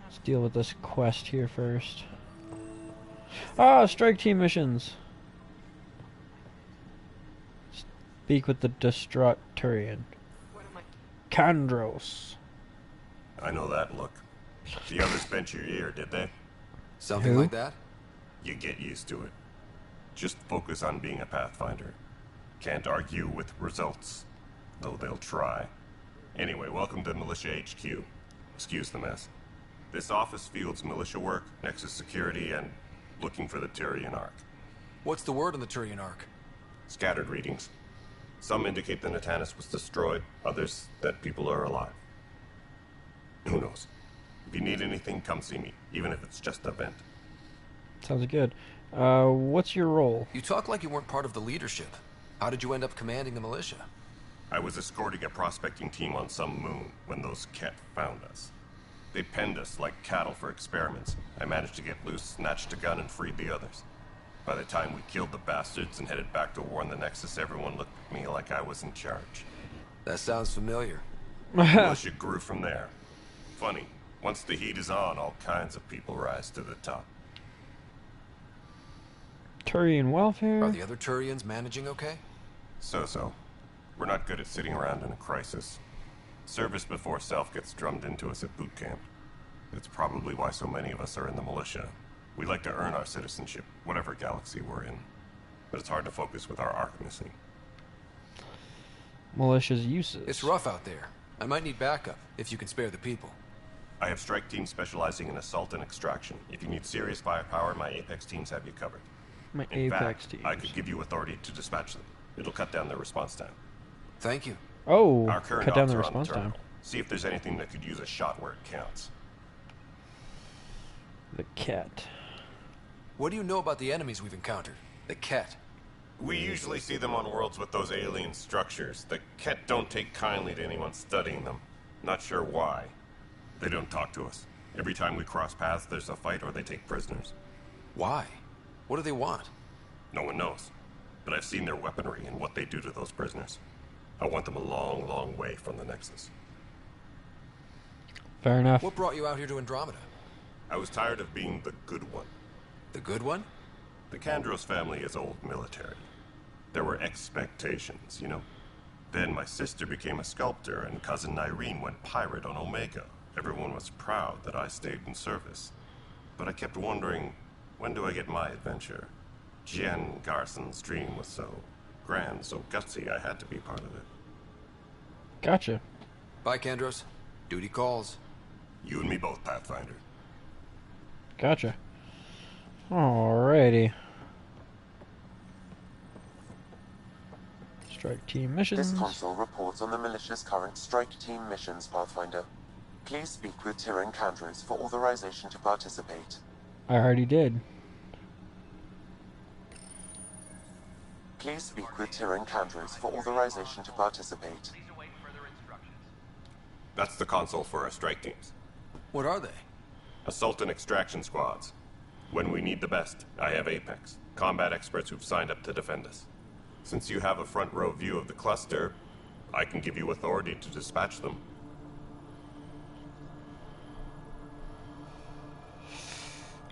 Let's deal with this quest here first. Ah, strike team missions. Speak with the distraught Turian. Kandros.
I know that look. The others bent your ear, did they?
Something like that?
You get used to it. Just focus on being a Pathfinder. Can't argue with results, though they'll try. Anyway, welcome to Militia HQ. Excuse the mess. This office fields militia work, Nexus security, and looking for the Turian Ark.
What's the word on the Turian Ark?
Scattered readings. Some indicate the Natanus was destroyed, others that people are alive. Who knows? If you need anything, come see me, even if it's just a vent.
Sounds good. What's your role?
You talk like you weren't part of the leadership. How did you end up commanding the militia?
I was escorting a prospecting team on some moon when those Ket found us. They penned us like cattle for experiments. I managed to get loose, snatched a gun, and freed the others. By the time we killed the bastards and headed back to warn the Nexus, everyone looked at me like I was in charge.
That sounds familiar.
The militia grew from there. Funny, once the heat is on, all kinds of people rise to the top.
Turian welfare?
Are the other Turians managing okay?
So-so. We're not good at sitting around in a crisis. Service before self gets drummed into us at boot camp. It's probably why so many of us are in the militia. We like to earn our citizenship, whatever galaxy we're in. But it's hard to focus with our arc missing.
Militia's uses.
It's rough out there. I might need backup, if you can spare the people.
I have strike teams specializing in assault and extraction. If you need serious firepower, my Apex teams have you covered.
My
In
Apex
fact,
teams.
I could give you authority to dispatch them. It'll cut down their response time.
Thank you.
Oh,
Our current
cut down
ops
the
are on
response
terminal.
time.
See if there's anything that could use a shot where it counts.
The cat.
What do you know about the enemies we've encountered? The Ket.
We usually see them on worlds with those alien structures. The Ket don't take kindly to anyone studying them. Not sure why. They don't talk to us. Every time we cross paths, there's a fight or they take prisoners.
Why? What do they want?
No one knows. But I've seen their weaponry and what they do to those prisoners. I want them a long, long way from the Nexus.
Fair enough.
What brought you out here to Andromeda?
I was tired of being the good one.
The good one?
The Kandros family is old military. There were expectations, you know. Then my sister became a sculptor and cousin Irene went pirate on Omega. Everyone was proud that I stayed in service. But I kept wondering, when do I get my adventure? Jen Garson's dream was so grand, so gutsy I had to be part of it.
Gotcha.
Bye, Kandros. Duty calls.
You and me both, Pathfinder.
Gotcha. Alrighty. Strike team missions.
This console reports on the militia's current strike team missions, Pathfinder. Please speak with Tyrion Kandros for authorization to participate.
I already did.
Please speak with Tyrion Kandros for authorization to participate.
That's the console for our strike teams.
What are they?
Assault and extraction squads. When we need the best, I have Apex, combat experts who've signed up to defend us. Since you have a front row view of the cluster, I can give you authority to dispatch them.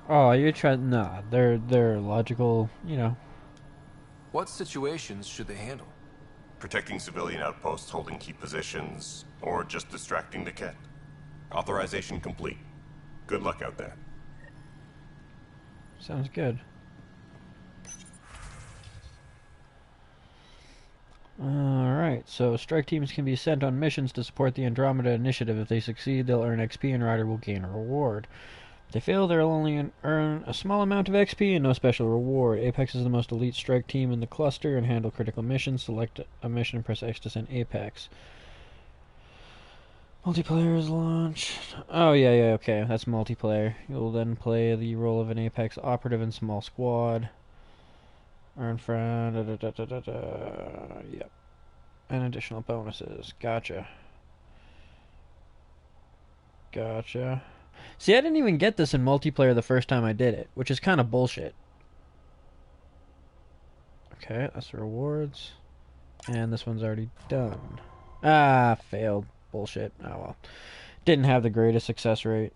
Oh, you're trying... Nah, they're logical, you know.
What situations should they handle?
Protecting civilian outposts holding key positions, or just distracting the Ket. Authorization complete. Good luck out there.
Sounds good. Alright, so strike teams can be sent on missions to support the Andromeda initiative. If they succeed, they'll earn XP and Ryder will gain a reward. If they fail, they'll only earn a small amount of XP and no special reward. Apex is the most elite strike team in the cluster and handle critical missions. Select a mission and press X to send Apex. Multiplayer is launched. Oh, yeah, okay. That's multiplayer. You'll then play the role of an Apex operative in small squad. Earn friend. Yep. And additional bonuses. Gotcha. Gotcha. See, I didn't even get this in multiplayer the first time I did it, which is kind of bullshit. Okay, that's the rewards. And this one's already done. Ah, failed. Bullshit. Oh well. Didn't have the greatest success rate.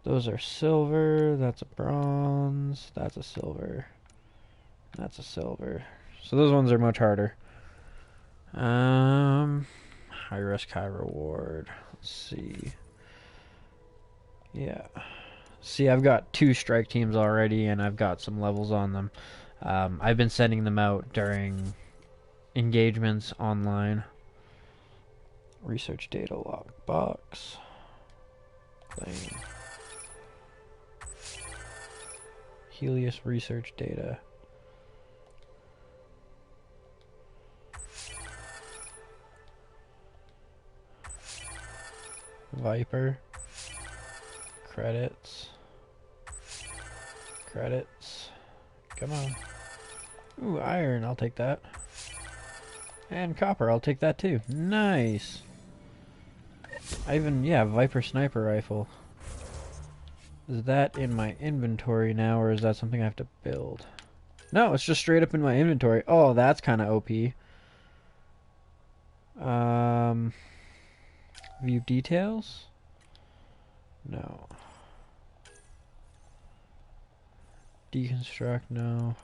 Those are silver. That's a bronze. That's a silver. That's a silver. So those ones are much harder. High risk, high reward. Let's see. Yeah. See, I've got 2 strike teams already, and I've got some levels on them. I've been sending them out during engagements online. Research data log box. Claim. Helios research data. Viper. Credits. Credits. Come on. Ooh, iron, I'll take that. And copper, I'll take that too. Nice. Yeah, Viper sniper rifle. Is that in my inventory now, or is that something I have to build? No, it's just straight up in my inventory. Oh, that's kind of OP. View details? No. Deconstruct, no.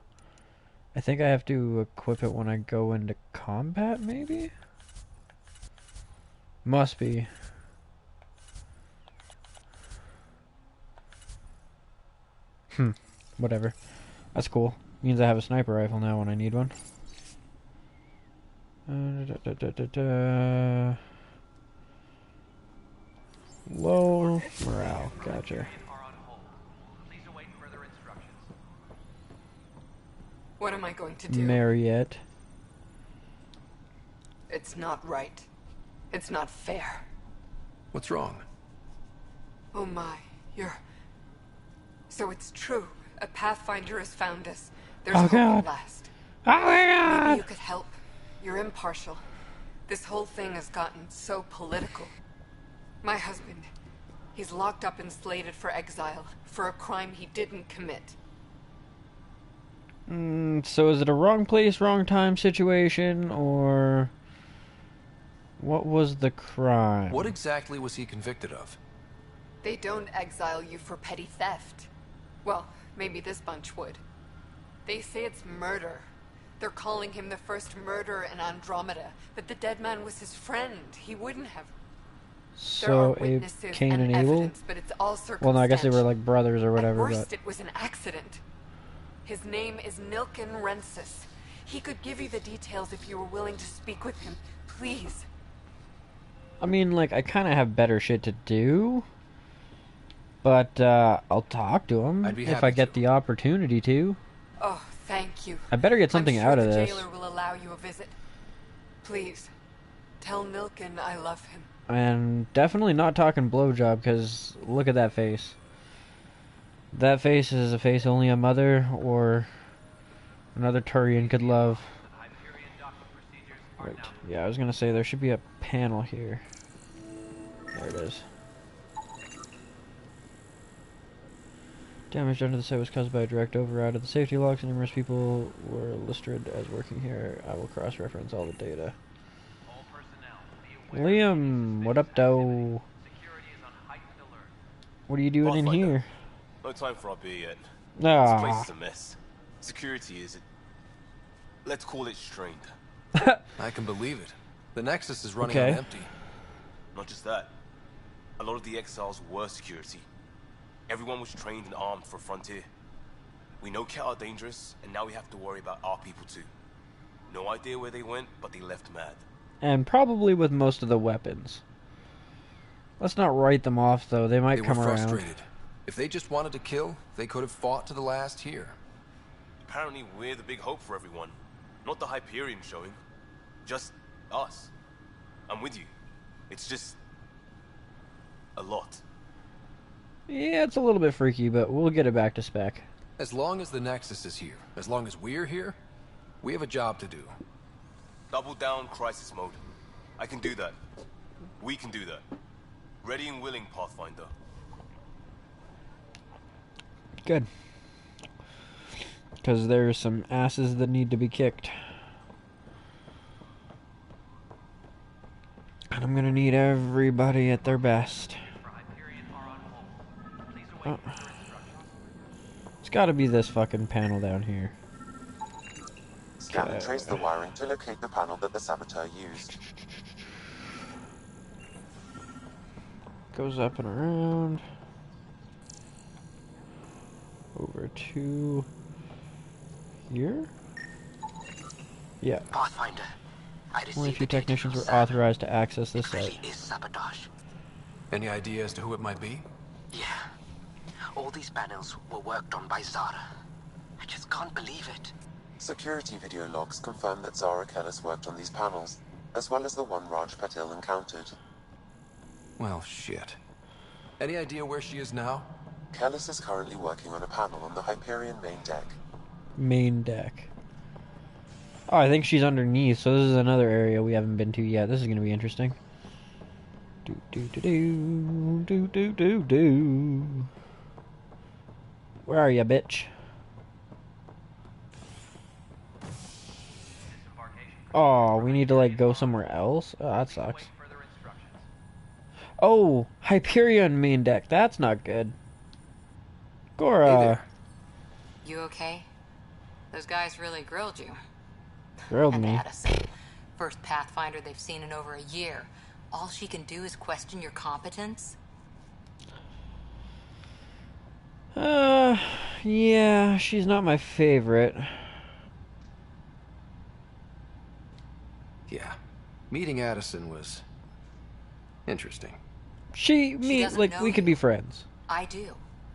I think I have to equip it when I go into combat, maybe? Must be. Whatever. That's cool. Means I have a sniper rifle now when I need one. Low morale. Gotcha.
What am I going to do?
Marriott.
It's not right. It's not fair.
What's wrong?
Oh my, So it's true. A Pathfinder has found us. There's hope at last.
Oh my god!
Maybe you could help. You're impartial. This whole thing has gotten so political. My husband, he's locked up and slated for exile for a crime he didn't commit.
So is it a wrong place, wrong time situation, or what was the crime?
What exactly was he convicted of?
They don't exile you for petty theft. Well, maybe this bunch would. They say it's murder. They're calling him the first murderer in Andromeda, but the dead man was his friend. He wouldn't have.
So Cain and Abel?
But it's all
Well, no, I guess they were like brothers or whatever.
At worst,
but
it was an accident. His name is Nilken Rensis. He could give you the details if you were willing to speak with him. Please.
I mean, like, I kind of have better shit to do. But, I'll talk to him if I get the opportunity to.
Oh, thank you.
I better get something out of this.
The jailer will allow you a visit. Please, tell Nilken I love him.
And definitely not talking blowjob, because look at that face. That face is a face only a mother or another Turian could love. Right. Yeah, I was going to say there should be a panel here. There it is. Damage done to the site was caused by a direct override of the safety locks, and numerous people were listed as working here. I will cross-reference all the data. Liam, what up, though? What are you doing in here?
No time for our beer yet.
Ah.
This place is a mess. Security is, let's call it strained.
I can believe it. The Nexus is running on empty.
Not just that. A lot of the exiles were security. Everyone was trained and armed for Frontier. We know Ket are dangerous, and now we have to worry about our people too. No idea where they went, but they left mad.
And probably with most of the weapons. Let's not write them off, though. They might come around. They were frustrated.
If they just wanted to kill, they could have fought to the last here.
Apparently we're the big hope for everyone. Not the Hyperion showing. Just us. I'm with you. It's just a lot.
Yeah, it's a little bit freaky, but we'll get it back to spec.
As long as the Nexus is here, as long as we're here, we have a job to do.
Double down crisis mode. I can do that. We can do that. Ready and willing, Pathfinder.
Good. Because there's some asses that need to be kicked. And I'm gonna need everybody at their best. Oh. It's gotta be this fucking panel down here.
Scan and trace the wiring to locate the panel that the saboteur used.
Goes up and around. Over to here? Yeah.
Pathfinder, I
only a few technicians were authorized to access this site.
Is sabotage.
Any idea as to who it might be?
Yeah. All these panels were worked on by Zara. I just can't believe it.
Security video logs confirm that Zara Kellis worked on these panels, as well as the one Raj Patil encountered.
Well, shit. Any idea where she is now?
Kellis is currently working on a panel on the Hyperion main deck.
Main deck. Oh, I think she's underneath, so this is another area we haven't been to yet. This is going to be interesting. Where are ya, bitch? Oh, we need to, like, go somewhere else? Oh, that sucks. Oh, Hyperion main deck. That's not good. Gora.
Hey there. You okay? Those guys really grilled you.
Grilled me.
Addison, first Pathfinder they've seen in over a year. All she can do is question your competence?
Yeah, she's not my favorite.
Yeah. Meeting Addison was interesting.
Like, we could be friends.
I do.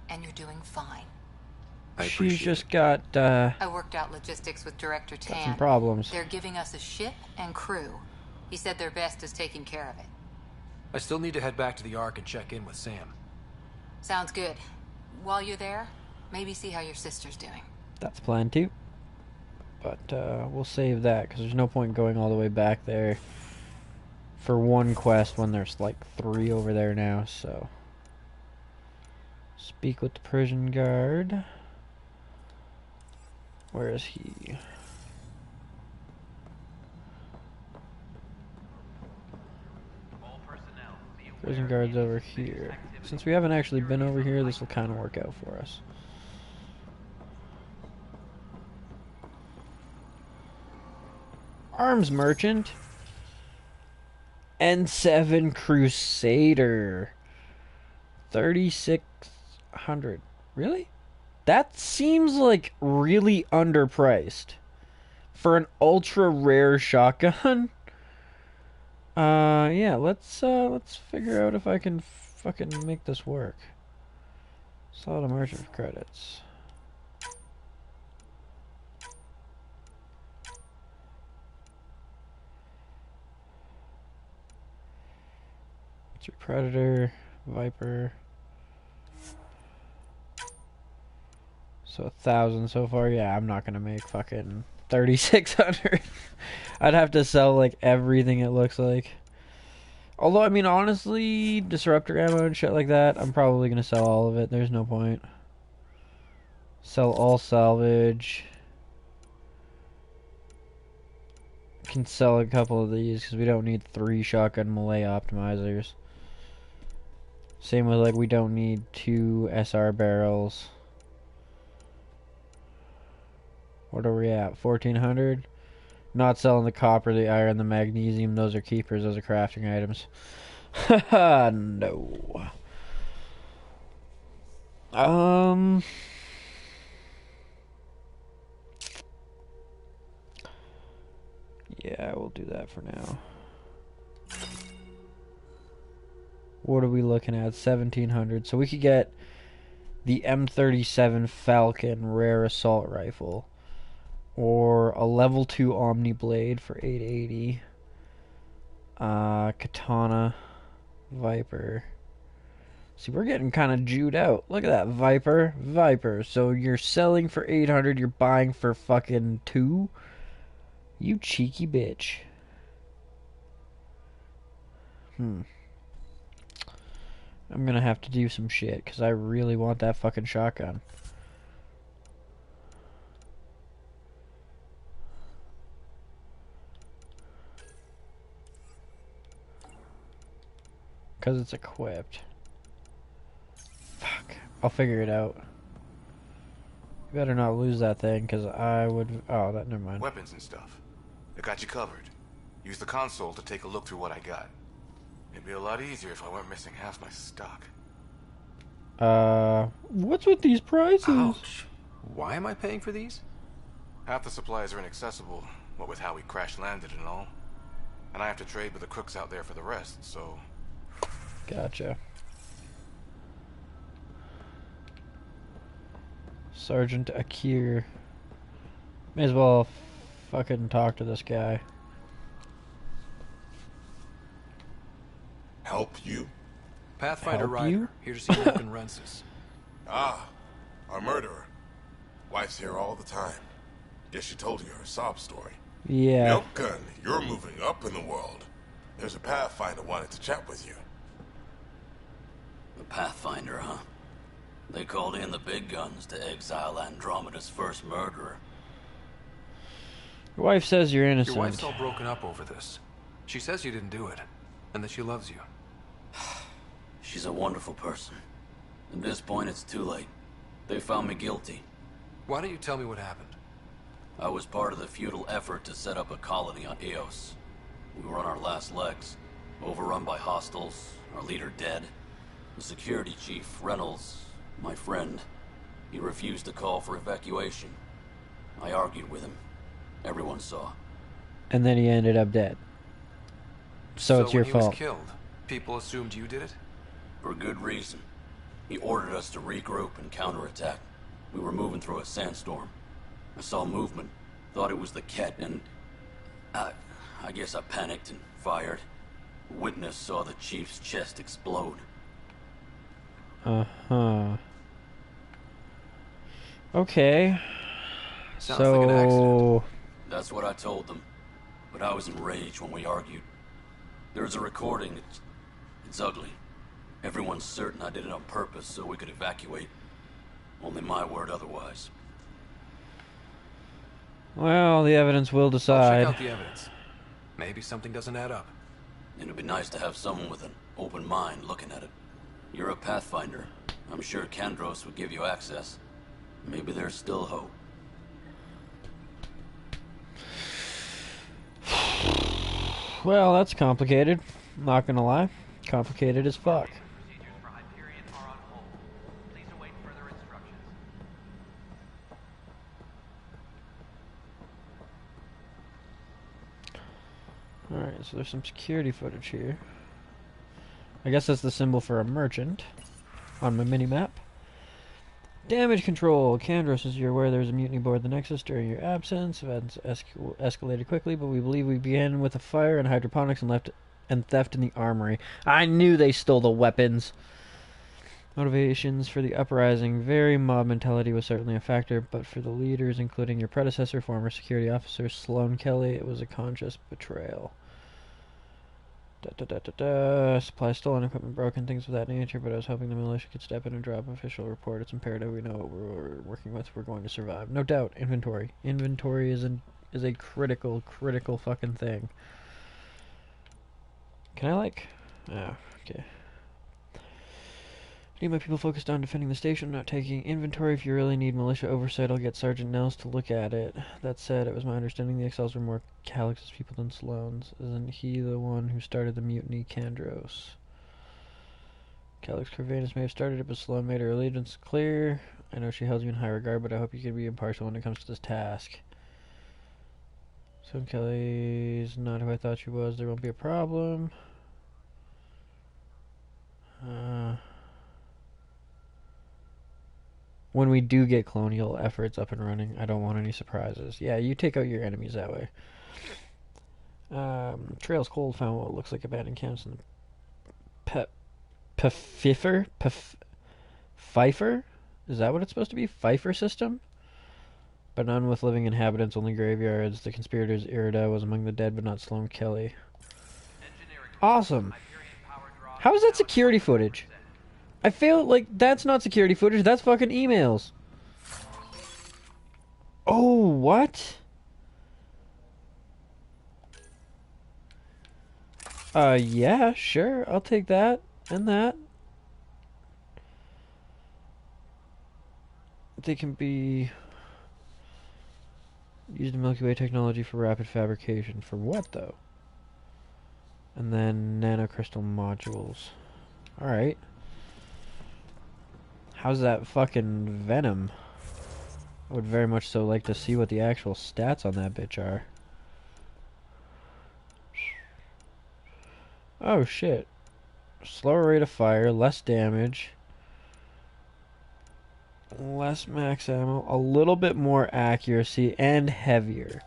And you're doing fine.
She's just got,
I worked out logistics with Director Tan.
some problems.
They're giving us a ship and crew. He said their best is taking care of it.
I still need to head back to the Ark and check in with Sam.
Sounds good. While you're there, maybe see how your sister's doing.
That's plan too. But we'll save that, because there's no point going all the way back there for one quest when there's like 3 over there now, so. Speak with the prison guard. Where is he? Prison guard's over here. Since we haven't actually been over here, this will kind of work out for us. Arms merchant. N7 Crusader. 3600. Really? That seems like really underpriced for an ultra rare shotgun. Yeah, let's figure out if I can fucking make this work. Solid immersive credits. What's your Predator, Viper? So 1,000 so far. Yeah, I'm not gonna make fucking 3,600. I'd have to sell like everything it looks like. Although, I mean, honestly, disruptor ammo and shit like that, I'm probably gonna sell all of it. There's no point. Sell all salvage. Can sell a couple of these because we don't need 3 shotgun melee optimizers. Same with, like, we don't need 2 SR barrels. What are we at? 1,400? Not selling the copper, the iron, the magnesium. Those are keepers. Those are crafting items. Haha, no. Yeah, we'll do that for now. What are we looking at? 1,700. So we could get the M37 Falcon rare assault rifle, or a level 2 Omni Blade for 880. Katana, Viper. See, we're getting kind of Jewed out. Look at that, Viper. So you're selling for 800, you're buying for fucking 2? You cheeky bitch. I'm gonna have to do some shit, because I really want that fucking shotgun. Because it's equipped. Fuck. I'll figure it out. Better not lose that thing, because I would... Oh, that, never mind.
Weapons and stuff. I got you covered. Use the console to take a look through what I got. It'd be a lot easier if I weren't missing half my stock.
What's with these prices?
Ouch. Why am I paying for these?
Half the supplies are inaccessible, what with how we crash-landed and all. And I have to trade with the crooks out there for the rest, so...
Gotcha. Sergeant Akir. May as well fucking talk to this guy.
Help you?
Pathfinder
Help
Ryder,
you?
here to see Logan Rensis.
Ah, our murderer. Wife's here all the time. Guess she told you her sob story.
Yeah.
Milk Gun, you're moving up in the world. There's a Pathfinder wanted to chat with you.
The Pathfinder, huh? They called in the big guns to exile Andromeda's first murderer.
Your wife says you're innocent.
Your wife's all broken up over this. She says you didn't do it, and that she loves you.
She's a wonderful person. At this point, it's too late. They found me guilty.
Why don't you tell me what happened?
I was part of the futile effort to set up a colony on Eos. We were on our last legs, overrun by hostiles, our leader dead. The security chief, Reynolds, my friend, he refused to call for evacuation. I argued with him. Everyone saw.
And then he ended up dead. So it's your
when he
fault.
Was killed, people assumed you did it?
For good reason. He ordered us to regroup and counterattack. We were moving through a sandstorm. I saw movement, thought it was the Ket, and I guess I panicked and fired. A witness saw the chief's chest explode.
Uh-huh. Okay.
Sounds like an accident.
That's what I told them. But I was enraged when we argued. There's a recording. It's ugly. Everyone's certain I did it on purpose so we could evacuate. Only my word otherwise.
Well, the evidence will decide.
I'll check out the evidence. Maybe something doesn't add up.
It'd be nice to have someone with an open mind looking at it. You're a Pathfinder. I'm sure Kandros would give you access. Maybe there's still hope.
Well, that's complicated. Not gonna lie. Complicated as fuck. Alright, so there's some security footage here. I guess that's the symbol for a merchant on my mini-map. Damage control. Kandros, as you're aware, there was a mutiny aboard the Nexus during your absence. Events escalated quickly, but we believe we began with a fire and hydroponics and theft in the armory. I knew they stole the weapons. Motivations for the uprising. Very mob mentality was certainly a factor, but for the leaders, including your predecessor, former security officer Sloan Kelly, it was a conscious betrayal. Supply stolen, equipment broken, things of that nature, but I was hoping the militia could step in and drop an official report. It's imperative we know what we're working with. We're going to survive. No doubt. Inventory. Inventory is a critical fucking thing. Can I, like... Oh, okay. I need my people focused on defending the station, not taking inventory. If you really need militia oversight, I'll get Sergeant Nels to look at it. That said, it was my understanding the Exiles were more Calix's people than Sloane's. Isn't he the one who started the mutiny, Kandros? Calix Corvinus may have started it, but Sloane made her allegiance clear. I know she held you in high regard, but I hope you can be impartial when it comes to this task. Sloane Kelly's not who I thought she was. There won't be a problem. When we do get colonial efforts up and running, I don't want any surprises. Yeah, you take out your enemies that way. Trails Cold found what looks like abandoned camps in the Pfeiffer? Is that what it's supposed to be? Pfeiffer system? But none with living inhabitants, only graveyards. The conspirators Irida was among the dead, but not Sloane Kelly. Awesome. How is that security footage? I feel like that's not security footage, that's fucking emails. Oh, what? Yeah, sure, I'll take that, and that. They can be used in Milky Way technology for rapid fabrication. For what, though? And then nanocrystal modules. Alright. How's that fucking venom? I would very much so like to see what the actual stats on that bitch are. Oh shit. Slower rate of fire, less damage, less max ammo, a little bit more accuracy, and heavier.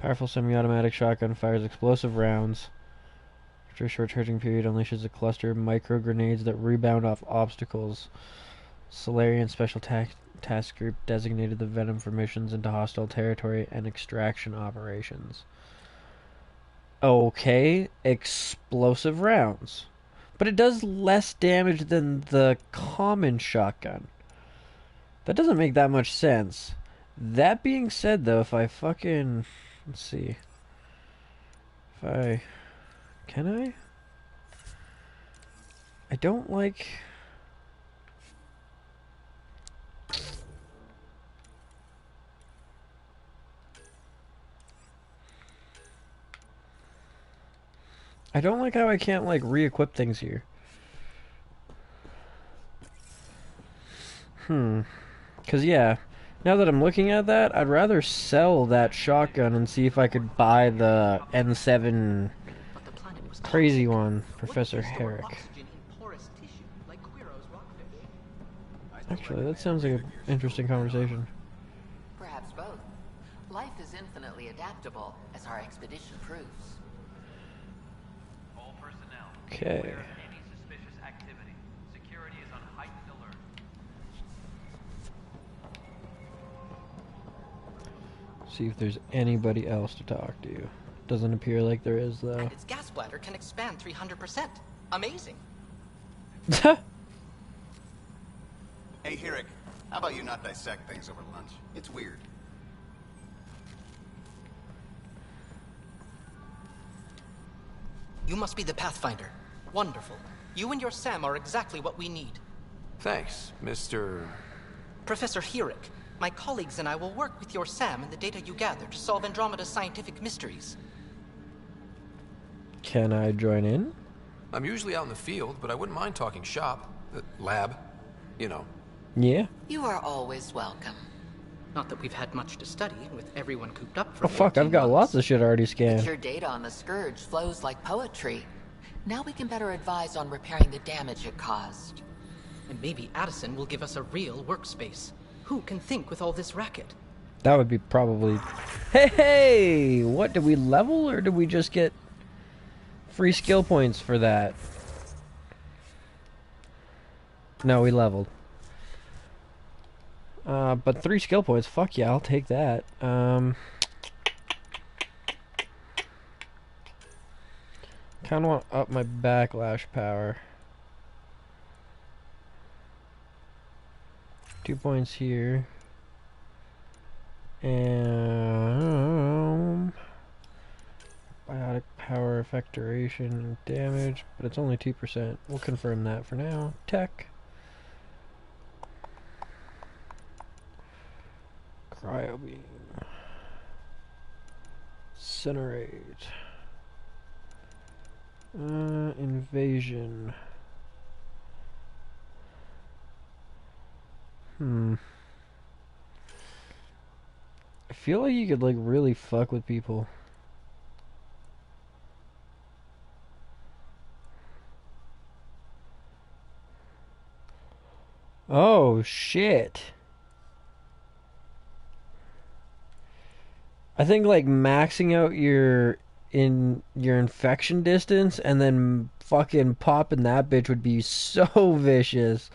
Powerful semi-automatic shotgun fires explosive rounds. After a short charging period, unleashes a cluster of micro grenades that rebound off obstacles. Solarian Special Task Group designated the Venom for missions into hostile territory and extraction operations. Okay, explosive rounds. But it does less damage than the common shotgun. That doesn't make that much sense. That being said, though, if I fucking... Let's see. If I... Can I? I don't like... I don't like how I can't, like, re-equip things here. Because, yeah, now that I'm looking at that, I'd rather sell that shotgun and see if I could buy the N7 crazy one, Professor Herrick. Actually, that sounds like an interesting conversation.
Perhaps both. Life is infinitely adaptable, as our expedition proves.
All personnel,
Okay.
aware of any suspicious activity. Security is on heightened alert.
See if there's anybody else to talk to. Doesn't appear like there is, though.
Its gas bladder can expand 300%. Amazing.
Hey, Herrick, how about you not dissect things over lunch? It's weird.
You must be the Pathfinder. Wonderful. You and your Sam are exactly what we need.
Thanks, Mr...
Professor Herrick, my colleagues and I will work with your Sam and the data you gather to solve Andromeda's scientific mysteries.
Can I join in?
I'm usually out in the field, but I wouldn't mind talking shop. Lab. You know.
Yeah.
You are always welcome.
Not that we've had much to study, with everyone cooped up for
Oh fuck,
18
I've got
months.
lots of shit already
But
scanned.
your data on the Scourge flows like poetry. Now we can better advise on repairing the damage it caused.
And maybe Addison will give us a real workspace. Who can think with all this racket?
That would be probably... Hey! What, did we level, or did we just get free skill points for that? No, we leveled. But 3 skill points, fuck yeah, I'll take that. Kinda want to up my backlash power. 2 points here. And biotic power, effect duration, and damage, but it's only 2%. We'll confirm that for now. Tech. Cryo beam. Incinerate. Invasion. I feel like you could like really fuck with people. Oh shit. I think like maxing out your infection distance and then fucking popping that bitch would be so vicious.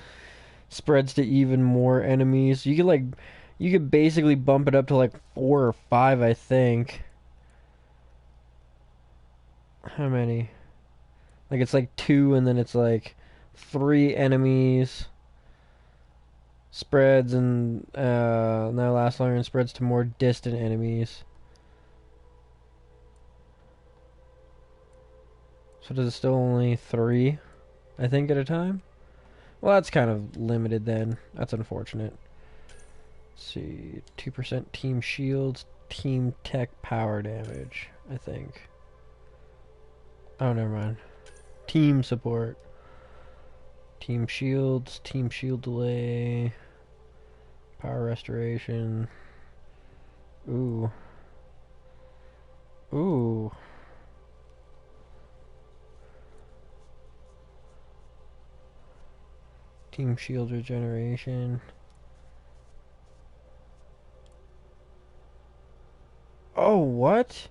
Spreads to even more enemies. You could basically bump it up to like 4 or 5, I think. How many? Like it's like 2 and then it's like 3 enemies. Spreads and now lasts longer and spreads to more distant enemies. So does it still only 3, I think, at a time? Well, that's kind of limited then. That's unfortunate. Let's see, 2% team shields, team tech power damage, I think. Oh, never mind. Team support. Team shields, team shield delay, power restoration. Ooh. Ooh. Team shield regeneration. Oh, what?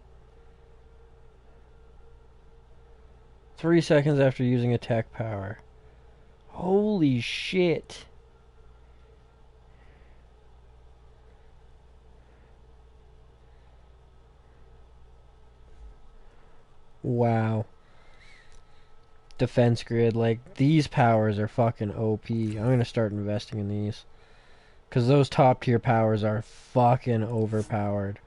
3 seconds after using attack power. Holy shit. Wow. Defense grid, like, these powers are fucking OP. I'm gonna start investing in these. Because those top tier powers are fucking overpowered.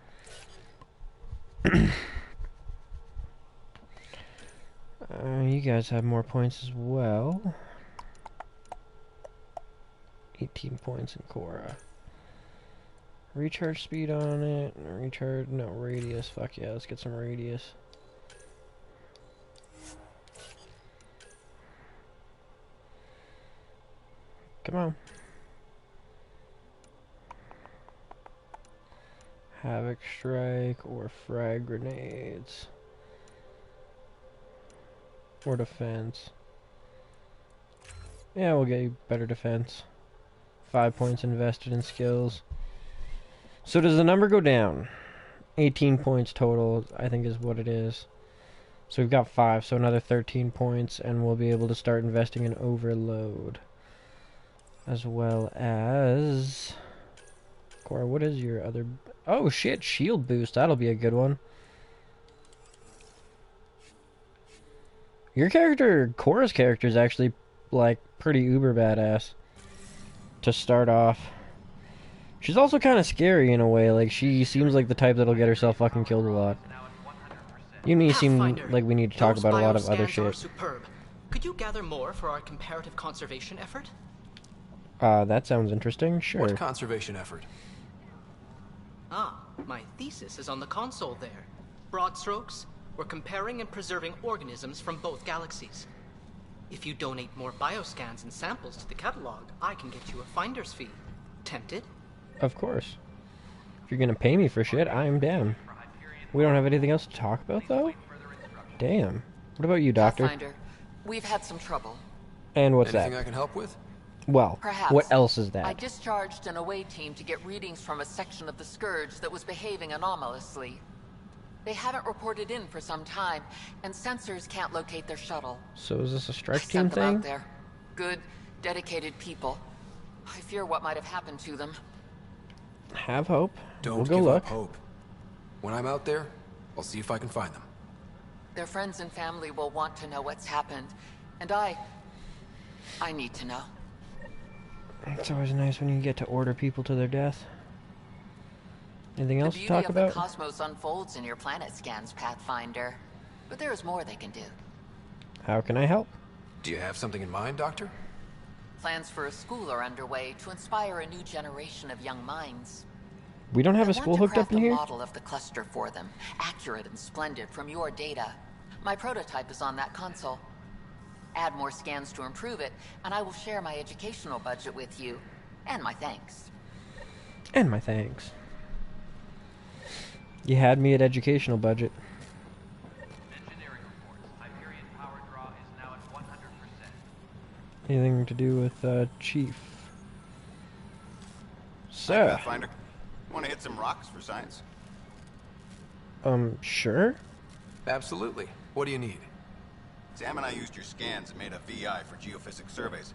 You guys have more points as well. 18 points in Korra. Recharge speed on it. Recharge, no, radius. Fuck yeah, let's get some radius. Come on. Havoc strike or frag grenades. Or defense. Yeah, we'll get you better defense. 5 points invested in skills. So does the number go down? 18 points total, I think is what it is. So we've got 5, so another 13 points, and we'll be able to start investing in overload. As well as... Cora, what is your other... Oh shit, shield boost, that'll be a good one. Your character, Cora's character, is actually, like, pretty uber badass. To start off. She's also kind of scary in a way, like, she seems like the type that'll get herself fucking killed a lot. You and me seem like we need to talk about a lot of other shit.
Superb. Could you gather more for our comparative conservation effort?
That sounds interesting, sure.
What conservation effort?
Ah, my thesis is on the console there. Broad strokes, we're comparing and preserving organisms from both galaxies. If you donate more bioscans and samples to the catalog, I can get you a finder's fee. Tempted?
Of course. If you're gonna pay me for shit, I'm down. We don't have anything else to talk about, though? Damn. What about you, Doctor?
Pathfinder, we've had some trouble.
And what's
Anything
that?
I can help with?
Well,
Perhaps.
what else is that?
I discharged an away team to get readings from a section of the Scourge that was behaving anomalously. They haven't reported in for some time, and sensors can't locate their shuttle.
So is this a strike
I
team
sent them
thing?
out there. Good, dedicated people. I fear what might have happened to them.
Have hope.
Don't
we'll go
give
look.
up hope. When I'm out there, I'll see if I can find them.
Their friends and family will want to know what's happened, and I need to know.
It's always nice when you get to order people to their death. Anything else to talk
The beauty
about?
of the cosmos unfolds in your planet scans, Pathfinder. But there is more they can do.
How can I help?
Do you have something in mind, Doctor?
Plans for a school are underway to inspire a new generation of young minds.
We don't have a school hooked up in
I
here?
want to craft a model of the cluster for them, accurate and splendid from your data. My prototype is on that console. Add more scans to improve it, and I will share my educational budget with you. And my thanks.
And my thanks. You had me at educational budget.
Engineering reports. Hyperion power draw is now at 100%.
Anything to do with, Chief?
Hi,
Sir.
Pathfinder. Want to hit some rocks for science?
Sure?
Absolutely. What do you need?
Sam and I used your scans and made a VI for geophysics surveys.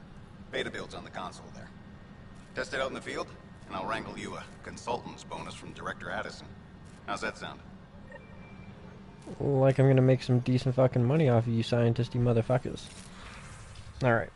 Beta builds on the console there. Test it out in the field, and I'll wrangle you a consultant's bonus from Director Addison. How's that sound?
Like I'm gonna make some decent fucking money off of you scientisty motherfuckers. Alright.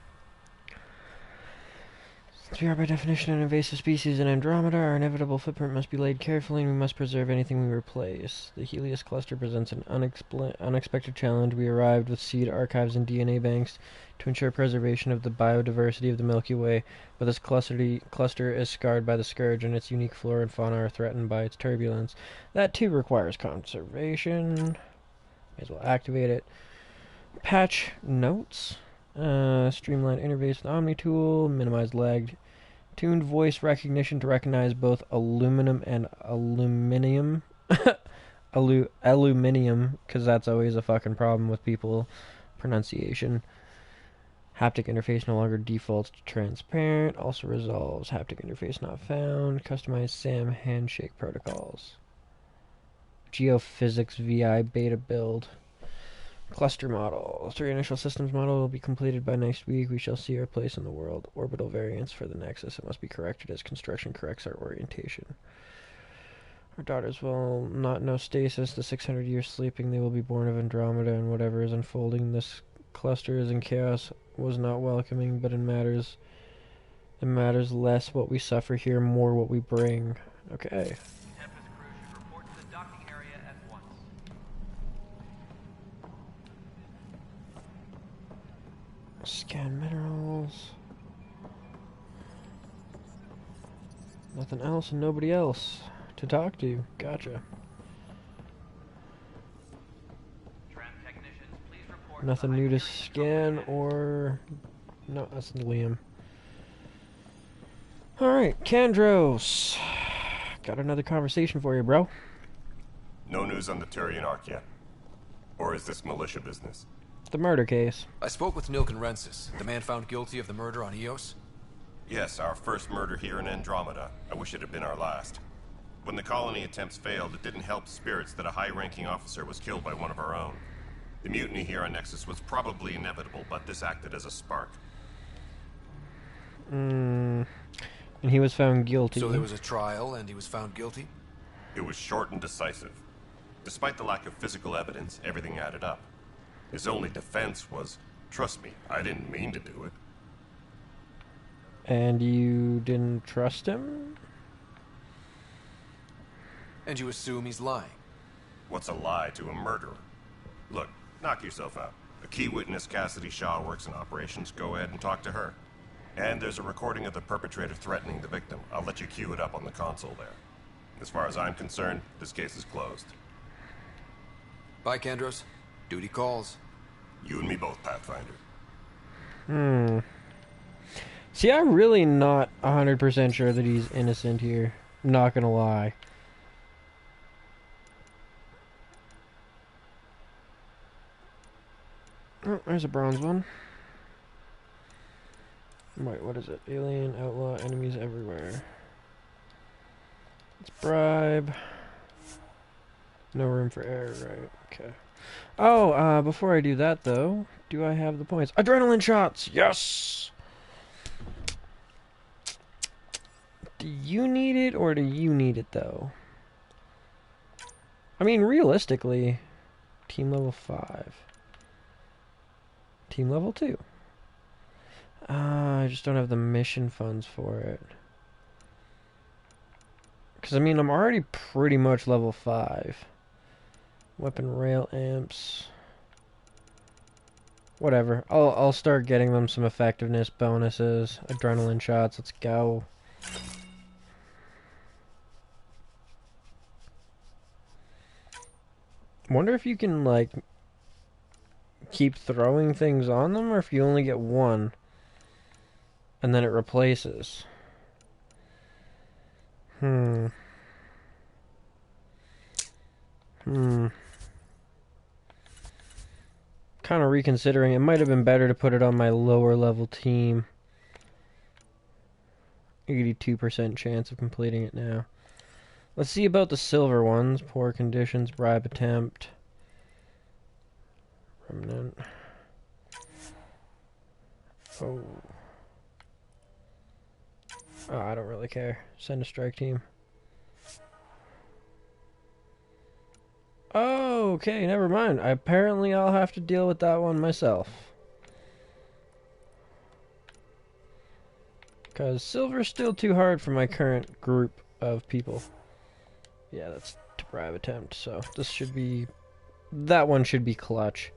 Since we are by definition an invasive species in Andromeda, our inevitable footprint must be laid carefully and we must preserve anything we replace. The Helios cluster presents an unexpected challenge. We arrived with seed archives and DNA banks to ensure preservation of the biodiversity of the Milky Way, but this cluster is scarred by the Scourge and its unique flora and fauna are threatened by its turbulence. That too requires conservation. May as well activate it. Patch notes. Streamline interface with Omni tool. Minimize lag. Tuned voice recognition to recognize both aluminum and aluminium. Aluminium, because that's always a fucking problem with people pronunciation. Haptic interface no longer defaults to transparent. Also resolves haptic interface not found. Customize SAM handshake protocols. Geophysics VI beta build. Cluster model. 3 initial systems model will be completed by next week. We shall see our place in the world. Orbital variance for the Nexus. It must be corrected as construction corrects our orientation. Our daughters will not know stasis. The 600 years sleeping, they will be born of Andromeda, and whatever is unfolding this cluster is in chaos was not welcoming, but it matters less what we suffer here, more what we bring. Okay.
Tempest crew should report to the docking area at once.
Scan minerals. Nothing else and nobody else to talk to. Gotcha. Nothing new to scan or... No, that's Liam. Alright, Kandros. Got another conversation for you, bro.
No news on the Turian Ark yet? Or is this militia business?
The murder case.
I spoke with Nilkenrensis, the man found guilty of the murder on Eos.
Yes, our first murder here in Andromeda. I wish it had been our last. When the colony attempts failed, it didn't help spirits that a high-ranking officer was killed by one of our own. The mutiny here on Nexus was probably inevitable, but this acted as a spark.
And he was found guilty.
So there was a trial, and he was found guilty?
It was short and decisive. Despite the lack of physical evidence, everything added up. His only defense was, trust me, I didn't mean to do it.
And you didn't trust him?
And you assume he's lying?
What's a lie to a murderer? Look, knock yourself out. A key witness, Cassidy Shaw, works in operations. Go ahead and talk to her. And there's a recording of the perpetrator threatening the victim. I'll let you cue it up on the console there. As far as I'm concerned, this case is closed.
Bye, Kandros. Duty calls.
You and me both, Pathfinder.
See, I'm really not 100% sure that he's innocent here. Not gonna lie. Oh, there's a bronze one. Wait, what is it? Alien, outlaw, enemies everywhere. Let's bribe. No room for error, right? Okay. Oh, before I do that, though, do I have the points? Adrenaline shots! Yes! Do you need it, or do you need it, though? I mean, realistically, team level 5. Team level 2. I just don't have the mission funds for it. Because, I mean, I'm already pretty much level 5. Weapon rail amps. Whatever. I'll start getting them some effectiveness bonuses. Adrenaline shots. Let's go. Wonder if you can, like, keep throwing things on them, or if you only get one and then it replaces. Kind of reconsidering. It might have been better to put it on my lower level team. 82% chance of completing it now. Let's see about the silver ones. Poor conditions, bribe attempt. Remnant. Oh. Oh, I don't really care. Send a strike team. Oh, okay, never mind. Apparently I'll have to deal with that one myself. Because silver's still too hard for my current group of people. Yeah, that's to bribe attempt, so this should be... That one should be clutch.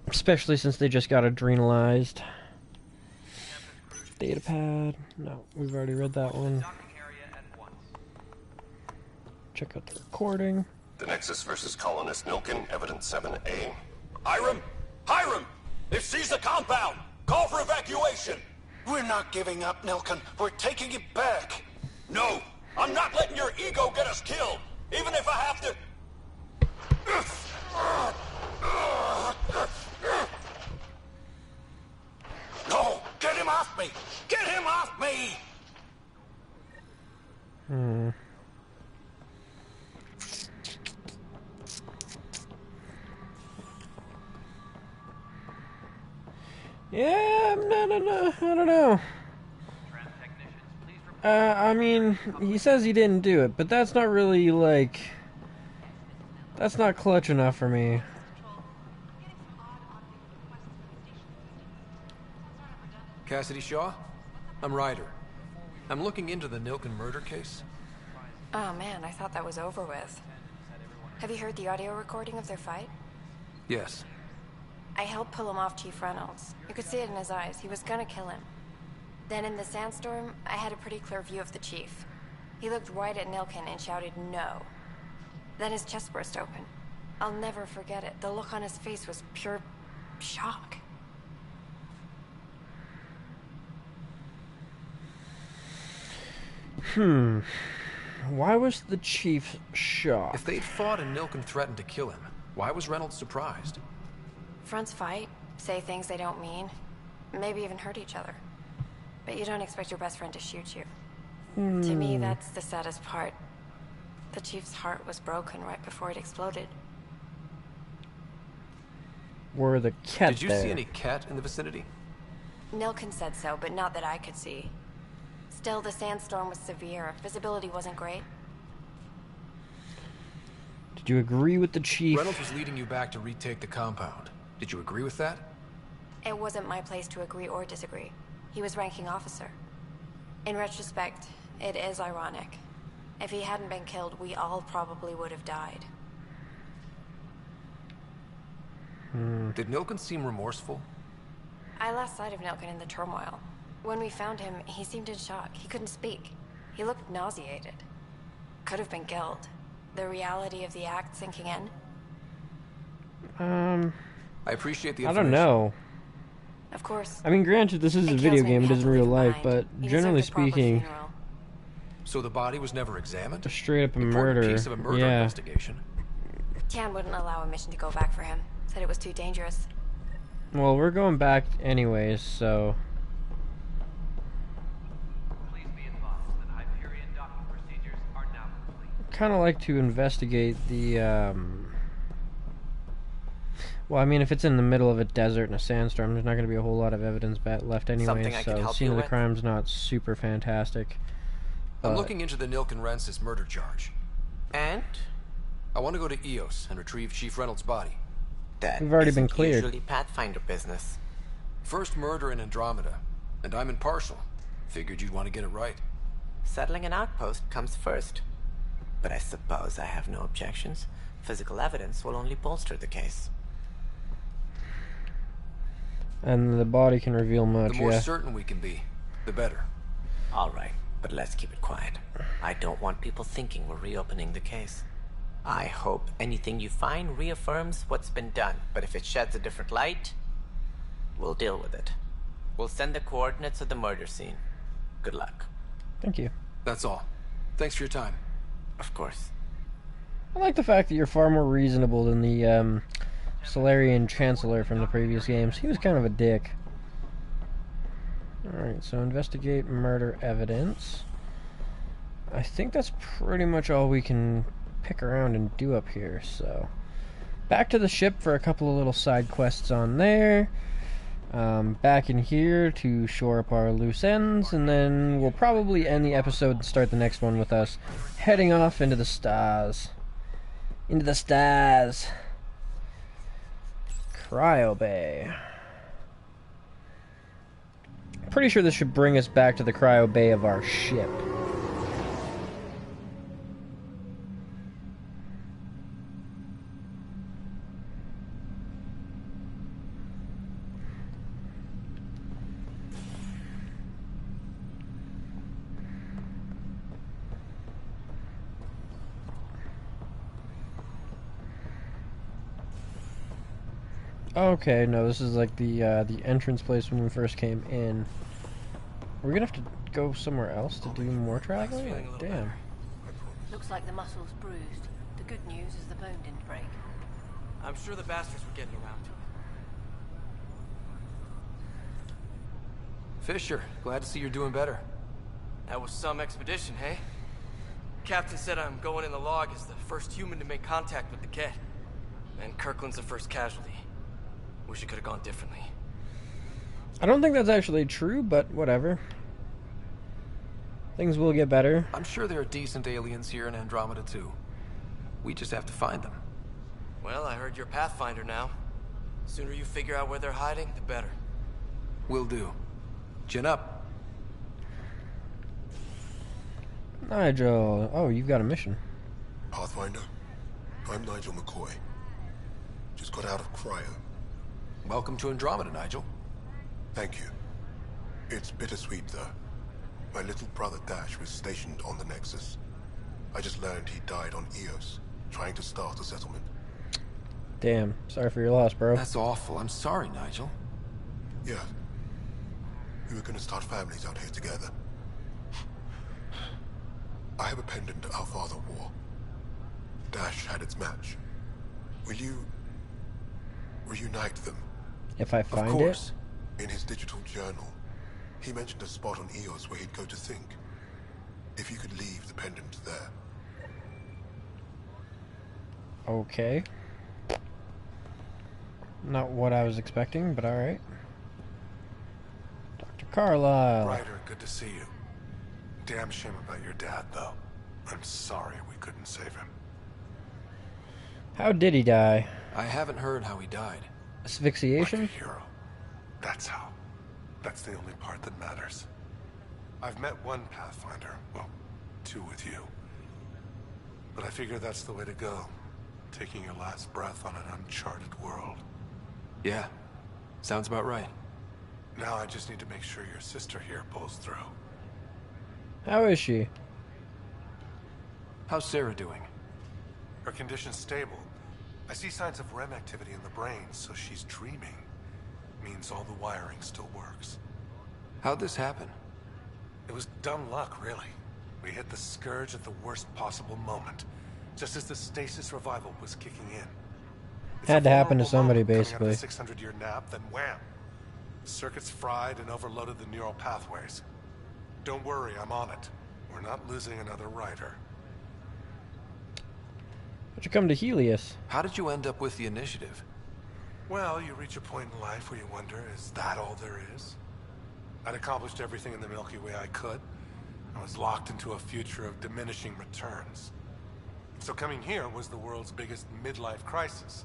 Especially since they just got adrenalized. Datapad. No, we've already read that one. Check out the recording.
The Nexus versus Colonist Nilkin, Evidence 7A. Hiram! Hiram! They've seized the compound! Call for evacuation!
We're not giving up, Nilkin. We're taking it back.
No! I'm not letting your ego get us killed! Even if I have to...
No! Get him off me! Get him off me!
Yeah, no, I don't know. I mean, he says he didn't do it, but that's not really, like... That's not clutch enough for me.
Cassidy Shaw? I'm Ryder. I'm looking into the Nilkin murder case.
Oh man, I thought that was over with. Have you heard the audio recording of their fight?
Yes.
I helped pull him off Chief Reynolds. You could see it in his eyes. He was gonna kill him. Then in the sandstorm, I had a pretty clear view of the Chief. He looked right at Nilkin and shouted, "No." Then his chest burst open. I'll never forget it. The look on his face was pure shock.
Why was the Chief shocked?
If they'd fought and Nilkin threatened to kill him, why was Reynolds surprised?
Fronts fight, say things they don't mean, maybe even hurt each other. But you don't expect your best friend to shoot you. To me, that's the saddest part. The Chief's heart was broken right before it exploded.
Were the cat
Did you
there?
see any cat in the vicinity?
Nilkin said so, but not that I could see. Still, the sandstorm was severe. Visibility wasn't great.
Did you agree with the Chief?
Reynolds was leading you back to retake the compound. Did you agree with that?
It wasn't my place to agree or disagree. He was ranking officer. In retrospect, it is ironic. If he hadn't been killed, we all probably would have died.
Did Nilkin seem remorseful?
I lost sight of Nilkin in the turmoil. When we found him, he seemed in shock. He couldn't speak. He looked nauseated. Could have been killed. The reality of the act sinking in.
I appreciate the
I
information.
don't know.
Of course.
I mean, granted, this is a video game, it isn't real life, but generally speaking,
so the body was never examined?
A straight up
Important
murder.
piece of a murder
Yeah.
investigation.
Tian wouldn't allow a mission to go back for him. Said it was too dangerous.
Well, we're going back anyways, so... Kind of like to investigate the, Well, I mean, if it's in the middle of a desert and a sandstorm, there's not going to be a whole lot of evidence left anyway,
Something I can
so
help
scene
you
of the
with?
crime's not super fantastic.
I'm looking into the Nilken Rensis murder charge.
And?
I want to go to EOS and retrieve Chief Reynolds' body.
That
We've already been
isn't
cleared.
Usually Pathfinder business.
First murder in Andromeda, and I'm impartial. Figured you'd want to get it right.
Settling an outpost comes first. But I suppose I have no objections. Physical evidence will only bolster the case.
And the body can reveal much,
The more
yeah.
certain we can be, the better.
All right, but let's keep it quiet. I don't want people thinking we're reopening the case. I hope anything you find reaffirms what's been done, but if it sheds a different light, we'll deal with it. We'll send the coordinates of the murder scene. Good luck.
Thank you.
That's all. Thanks for your time.
Of course.
I like the fact that you're far more reasonable than the, Solarian Chancellor from the previous games. He was kind of a dick. Alright, so investigate murder evidence. I think that's pretty much all we can pick around and do up here, so... Back to the ship for a couple of little side quests on there. Back in here to shore up our loose ends, and then we'll probably end the episode and start the next one with us heading off into the stars. Into the stars. Cryo Bay. Pretty sure this should bring us back to the cryo bay of our ship. Okay, no, this is like the entrance place when we first came in. We're gonna have to go somewhere else to do more traveling? Like, damn.
Looks like the muscle's bruised. The good news is the bone didn't break.
I'm sure the bastards were getting around to it.
Fisher, glad to see you're doing better.
That was some expedition, hey? Captain said I'm going in the log as the first human to make contact with the Ket. And Kirkland's the first casualty. Wish it could have gone differently.
I don't think that's actually true, but whatever. Things will get better.
I'm sure there are decent aliens here in Andromeda too. We just have to find them.
Well, I heard you're Pathfinder now. Sooner you figure out where they're hiding, the better.
Will do. Chin up.
Nigel. Oh, you've got a mission.
Pathfinder, I'm Nigel McCoy. Just got out of cryo.
Welcome to Andromeda, Nigel.
Thank you. It's bittersweet, though. My little brother Dash was stationed on the Nexus. I just learned he died on Eos, trying to start a settlement.
Damn. Sorry for your loss, bro.
That's awful. I'm sorry, Nigel.
Yeah. We were gonna start families out here together. I have a pendant our father wore. Dash had its match. Will you reunite them?
If I find
of course.
In his digital journal, he mentioned a spot on Eos where he'd go to think. If you could leave the pendant there.
Okay. Not what I was expecting, but alright. Dr. Carlisle.
Ryder, good to see you. Damn shame about your dad, though. I'm sorry we couldn't save him.
How did he die?
I haven't heard how he died.
Asphyxiation?
Like a hero. That's how. That's the only part that matters. I've met one Pathfinder. Well, two with you. But I figure that's the way to go. Taking your last breath on an uncharted world.
Yeah. Sounds about right.
Now I just need to make sure your sister here pulls through.
How is she?
How's Sarah doing?
Her condition's stable. I see signs of REM activity in the brain, so she's dreaming. means all the wiring still works.
How'd this happen?
It was dumb luck, really. We hit the Scourge at the worst possible moment, just as the stasis revival was kicking in. It's
Had
a
to happen to
vulnerable
somebody,
moment coming out of
basically.
the 600-year nap, then wham! The circuits fried and overloaded the neural pathways. Don't worry, I'm on it. We're not losing another rider.
Why'd you come to Helios?
How did you end up with the initiative?
Well, you reach a point in life where you wonder, is that all there is? I'd accomplished everything in the Milky Way I could. I was locked into a future of diminishing returns. So coming here was the world's biggest midlife crisis.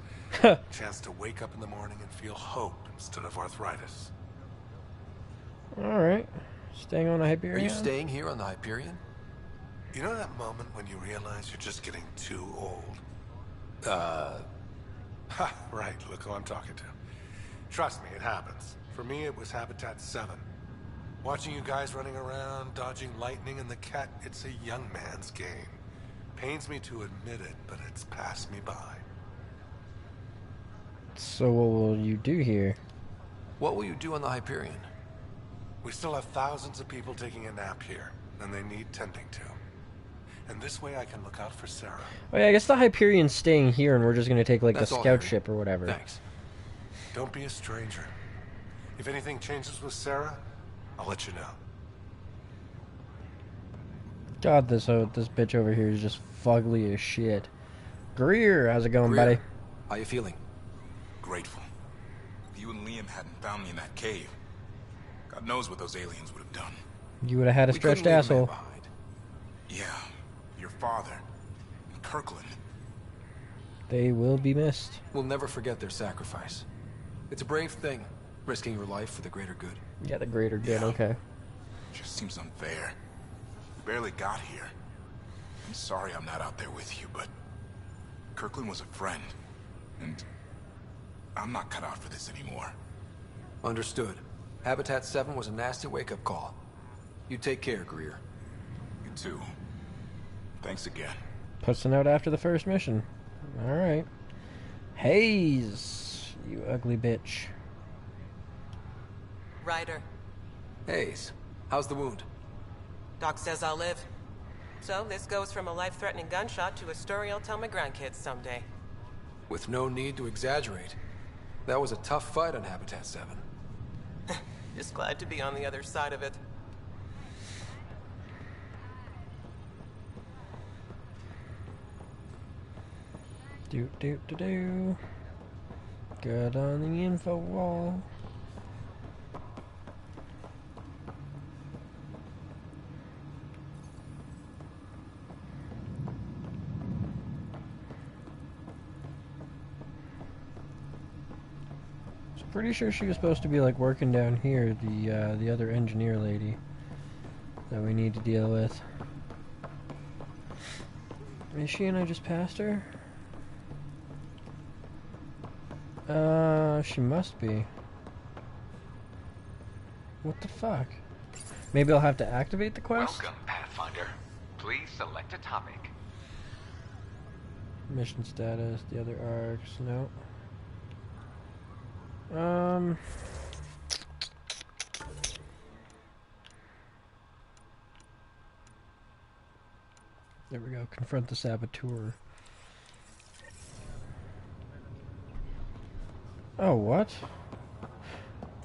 Chance to wake up in the morning and feel hope instead of arthritis.
Alright. Staying on the Hyperion?
Are you staying here on the Hyperion?
You know that moment when you realize you're just getting too old? Ha, right, look who I'm talking to. Trust me, it happens. For me, it was Habitat 7. Watching you guys running around, dodging lightning and the cat, it's a young man's game. Pains me to admit it, but it's passed me by.
So what will you do here?
What will you do on the Hyperion?
We still have thousands of people taking a nap here, and they need tending to. And this way I can look out for Sarah.
Oh yeah, I guess the Hyperion's staying here and we're just gonna take like
That's
the
all,
scout
Harry.
ship or whatever.
Thanks.
Don't be a stranger. If anything changes with Sarah, I'll let you know.
God, this bitch over here is just fugly as shit. Greer, how's it going,
Greer,
buddy?
how you feeling?
Grateful. If you and Liam hadn't found me in that cave, God knows what those aliens would have done.
You would have had a stretched asshole.
Yeah, your father, and Kirkland.
They will be missed.
We'll never forget their sacrifice. It's a brave thing, risking your life for the greater good.
Yeah, the greater good, okay.
Just seems unfair. We barely got here. I'm sorry I'm not out there with you, but Kirkland was a friend, and I'm not cut out for this anymore.
Understood. Habitat 7 was a nasty wake-up call. You take care, Greer.
You too. Thanks again.
Puts a note after the first mission. Alright. Hayes, you ugly bitch.
Ryder.
Hayes, how's the wound?
Doc says I'll live. So this goes from a life-threatening gunshot to a story I'll tell my grandkids someday.
With no need to exaggerate. That was a tough fight on Habitat 7.
Just glad to be on the other side of it.
Do. Good on the info wall. Pretty sure she was supposed to be like working down here, the other engineer lady that we need to deal with. Is she and I just passed her? She must be. What the fuck? Maybe I'll have to activate the quest?
Welcome, Pathfinder. Please select a topic.
Mission status, the other arcs, no. There we go. Confront the saboteur. Oh, what?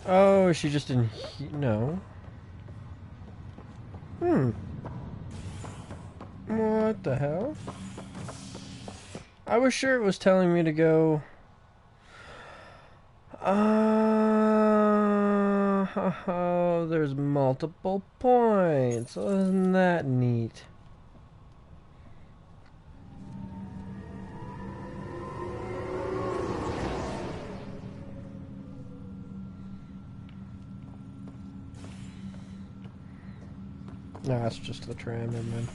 Oh, she just didn't. No. What the hell? I was sure it was telling me to go. Oh, there's multiple points. Isn't that neat? No, that's just the tram, never mind.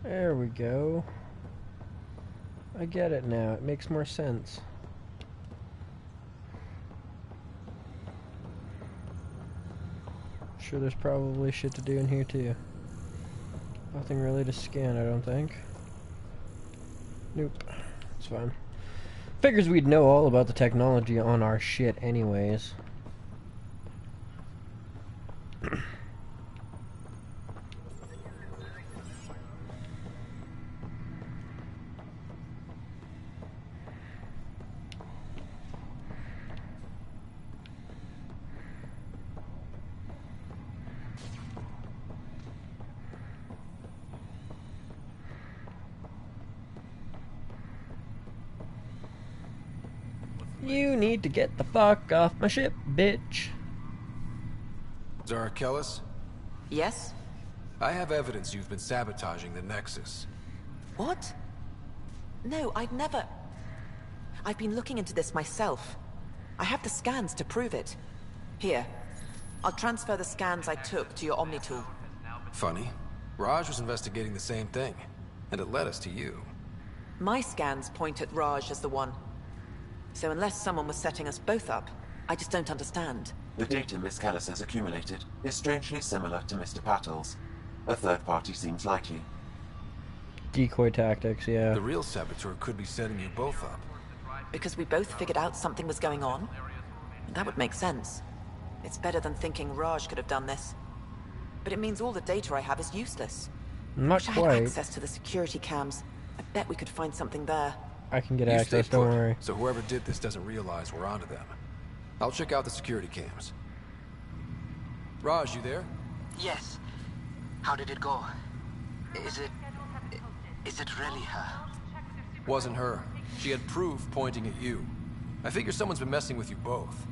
There we go. I get it now. It makes more sense. Sure, there's probably shit to do in here too. Nothing really to scan, I don't think. Nope. It's fine. Figures we'd know all about the technology on our shit anyways. You need to get the fuck off my ship, bitch.
Zara Kellis?
Yes?
I have evidence you've been sabotaging the Nexus.
What? No, I'd never... I've been looking into this myself. I have the scans to prove it. Here. I'll transfer the scans I took to your Omni tool.
Funny. Raj was investigating the same thing, and it led us to you.
My scans point at Raj as the one. So unless someone was setting us both up, I just don't understand.
The data Miss Kellis has accumulated is strangely similar to Mr. Patel's. A third party seems likely.
Decoy tactics, yeah.
The real saboteur could be setting you both up.
Because we both figured out something was going on? That would make sense. It's better than thinking Raj could have done this. But it means all the data I have is useless.
Not
Wish I had
quite.
access to the security cams. I bet we could find something there.
I can get
You
access,
stay
don't
put,
worry.
so whoever did this doesn't realize we're onto them. I'll check out the security cams. Raj, you there?
Yes. How did it go? Is it really her?
Wasn't her. She had proof pointing at you. I figure someone's been messing with you both.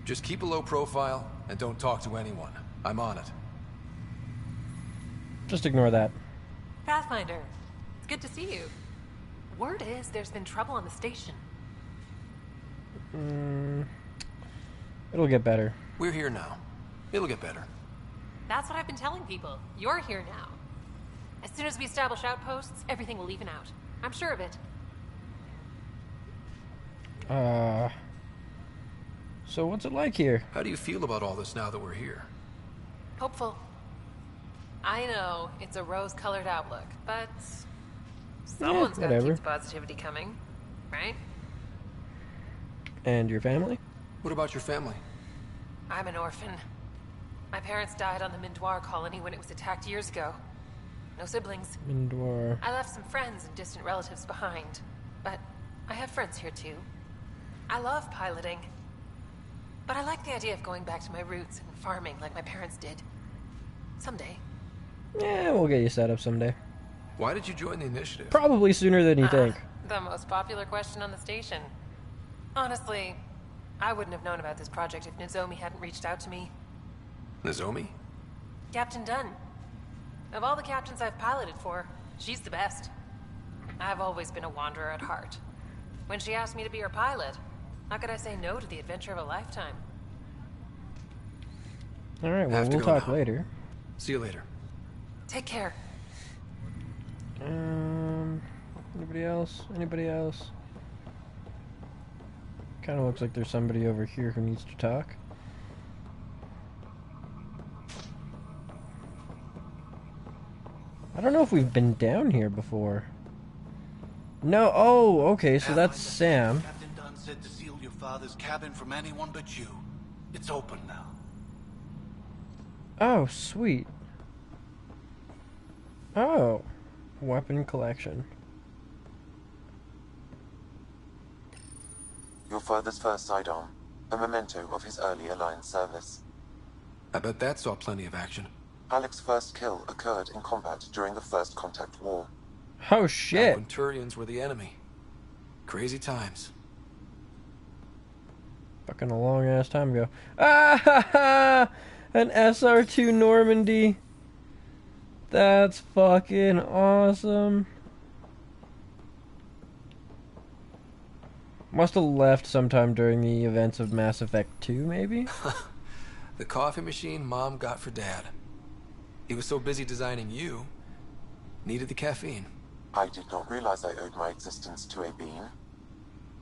Just keep a low profile and don't talk to anyone. I'm on it.
Just ignore that.
Pathfinder, it's good to see you. Word is there's been trouble on the station.
It'll get better.
We're here now. It'll get better.
That's what I've been telling people. You're here now. As soon as we establish outposts, everything will even out. I'm sure of it.
So what's it like here?
How do you feel about all this now that we're here?
Hopeful. I know it's a rose-colored outlook, but someone's got to keep the positivity coming, right?
And your family?
What about your family?
I'm an orphan. My parents died on the Mindoir colony when it was attacked years ago. No siblings.
Mindoir.
I left some friends and distant relatives behind, but I have friends here too. I love piloting, but I like the idea of going back to my roots and farming like my parents did. Someday.
Yeah, we'll get you set up someday.
Why did you join the initiative?
Probably sooner than you think.
The most popular question on the station. Honestly, I wouldn't have known about this project if Nozomi hadn't reached out to me.
Nozomi?
Captain Dunn. Of all the captains I've piloted for, she's the best. I've always been a wanderer at heart. When she asked me to be her pilot, how could I say no to the adventure of a lifetime?
Alright, well, we'll talk later.
See you later.
Take care.
Anybody else? Anybody else? Kind of looks like there's somebody over here who needs to talk. I don't know if we've been down here before. No, oh, okay, so that's Sam.
Captain Dunn said to seal your father's cabin from anyone but you. It's open now.
Oh, sweet. Oh, weapon collection.
Your father's first sidearm, a memento of his early Alliance service.
I bet that saw plenty of action.
Alec's first kill occurred in combat during the First Contact War.
Oh shit!
Back when Turians were the enemy. Crazy times.
Fucking a long ass time ago. Ah ha ha! An SR2 Normandy. That's fucking awesome. Must have left sometime during the events of Mass Effect 2, maybe?
The coffee machine Mom got for Dad. He was so busy designing you, needed the caffeine.
I did not realize I owed my existence to a bean.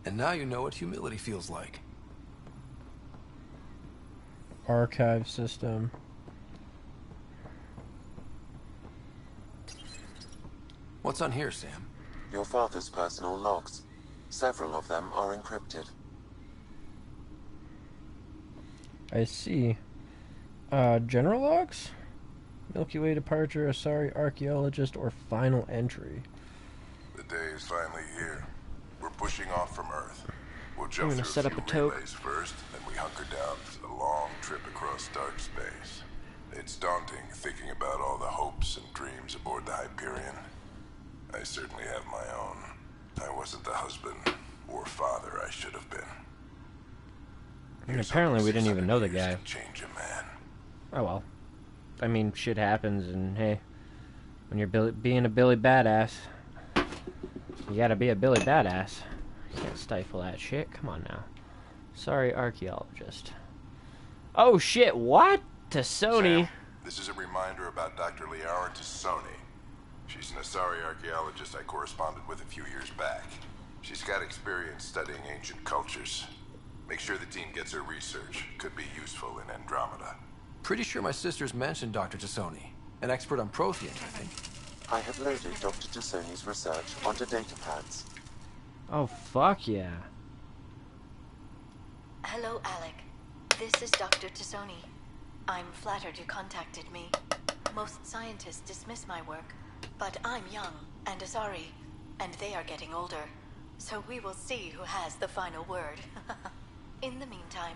And now you know what humility feels like.
Archive system.
What's on here, Sam?
Your father's personal logs. Several of them are encrypted.
I see. General logs? Milky Way departure, Asari archaeologist, or final entry?
The day is finally here. We're pushing off from Earth. We'll jump
I'm gonna
through
set
a
up
few
a toke.
relays first, then we hunker down for the long trip across dark space. It's daunting thinking about all the hopes and dreams aboard the Hyperion. I certainly have my own. I wasn't the husband or father I should have been.
And apparently we didn't even know the guy.
Change a man.
Oh well. I mean, shit happens, and hey, when you're being a Billy Badass, you gotta be a Billy Badass. You can't stifle that shit. Come on now. Sorry, archaeologist. Oh shit, what? To Sony.
Sam, this is a reminder about Dr. Liara Tassoni. She's an Asari archaeologist I corresponded with a few years back. She's got experience studying ancient cultures. Make sure the team gets her research. Could be useful in Andromeda.
Pretty sure my sister's mentioned Dr. Tassoni. An expert on Protheans, I think.
I have loaded Dr. Tassoni's research onto data pads.
Oh, fuck yeah.
Hello, Alec. This is Dr. Tassoni. I'm flattered you contacted me. Most scientists dismiss my work, but I'm young and Asari, and they are getting older. So we will see who has the final word. In the meantime,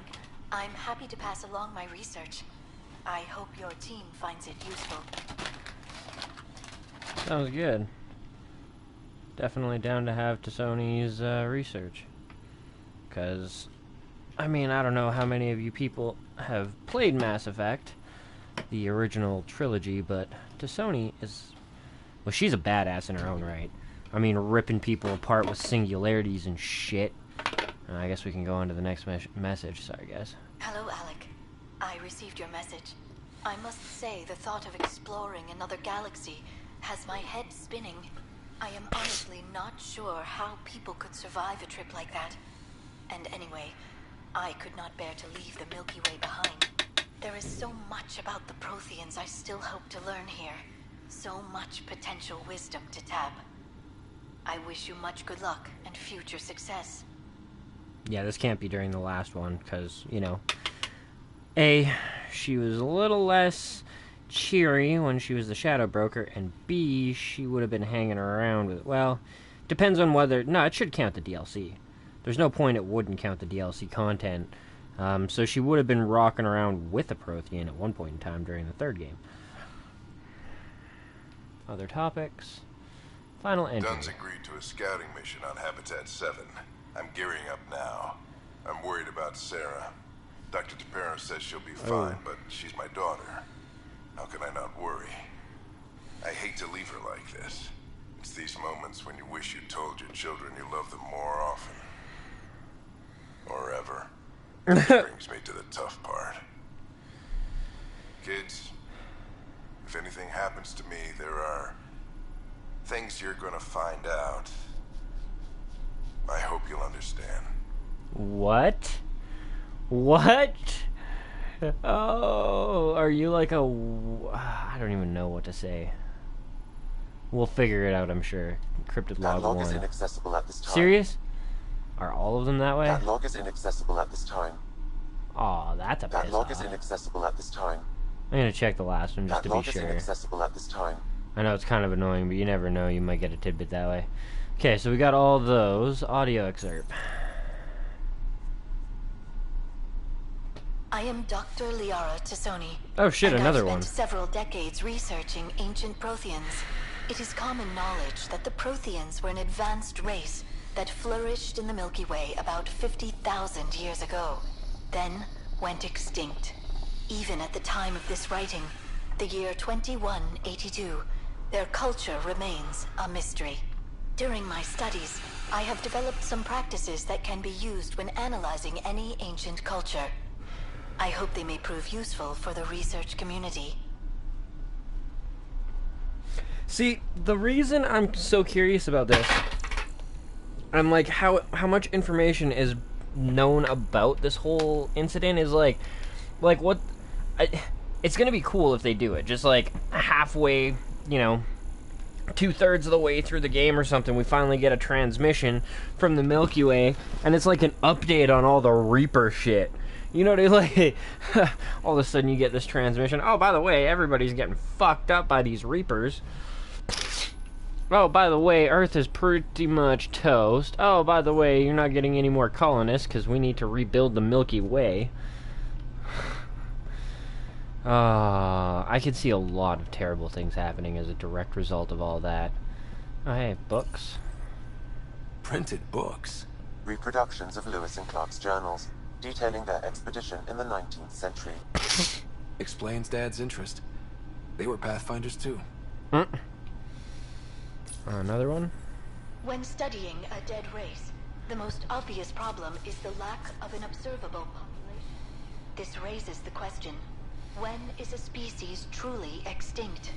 I'm happy to pass along my research. I hope your team finds it useful.
Sounds good. Definitely down to have Tassoni's research. Because, I mean, I don't know how many of you people have played Mass Effect, the original trilogy, but Tassoni is... well, she's a badass in her own right. I mean, ripping people apart with singularities and shit. I guess we can go on to the next message. Sorry, guys.
Hello, Alec. I received your message. I must say, the thought of exploring another galaxy has my head spinning. I am honestly not sure how people could survive a trip like that. And anyway, I could not bear to leave the Milky Way behind. There is so much about the Protheans I still hope to learn here. So much potential wisdom to tap. I wish you much good luck and future success.
Yeah, this can't be during the last one, because, you know, A, she was a little less cheery when she was the Shadow Broker, and B, she would have been hanging around with, well, depends on whether, no, it should count the DLC. There's no point it wouldn't count the DLC content. So she would have been rocking around with a Prothean at one point in time during the third game. Other topics. Final entry.
Dunn's agreed to a scouting mission on Habitat 7. I'm gearing up now. I'm worried about Sarah. Dr. Tapero says she'll be fine, but she's my daughter. How can I not worry? I hate to leave her like this. It's these moments when you wish you told your children you love them more often. Or ever. Which brings me to the tough part. Kids, if anything happens to me, there are things you're gonna find out. I hope you'll understand.
What? What? Oh, are you like a... I don't even know what to say. We'll figure it out, I'm sure. Encrypted log 1.
That log is inaccessible at this time.
Serious? Are all of them that way?
That log is inaccessible at this time.
Aw, that's a piss
That log
off.
is inaccessible at this time.
I'm gonna check the last one just to be
That log
sure.
is inaccessible at this time.
I know it's kind of annoying, but you never know. You might get a tidbit that way. Okay, so we got all those. Audio excerpt.
I am Dr. Liara Tassoni.
Oh shit,
and
another
I've spent
one.
several decades researching ancient Protheans. It is common knowledge that the Protheans were an advanced race that flourished in the Milky Way about 50,000 years ago, then went extinct. Even at the time of this writing, the year 2182, their culture remains a mystery. During my studies, I have developed some practices that can be used when analyzing any ancient culture. I hope they may prove useful for the research community.
See, the reason I'm so curious about this, I'm like, how much information is known about this whole incident is like what... it's gonna be cool if they do it. Just like halfway, you know, 2/3 of the way through the game or something, we finally get a transmission from the Milky Way, and it's like an update on all the Reaper shit. You know, they like all of a sudden you get this transmission. Oh, by the way, everybody's getting fucked up by these Reapers. Oh, by the way, Earth is pretty much toast. Oh, by the way, you're not getting any more colonists because we need to rebuild the Milky Way. I can see a lot of terrible things happening as a direct result of all that. Oh, hey, books.
Printed books?
Reproductions of Lewis and Clark's journals, detailing their expedition in the 19th century.
Explains Dad's interest. They were Pathfinders too.
Another one?
When studying a dead race, the most obvious problem is the lack of an observable population. This raises the question, when is a species truly extinct?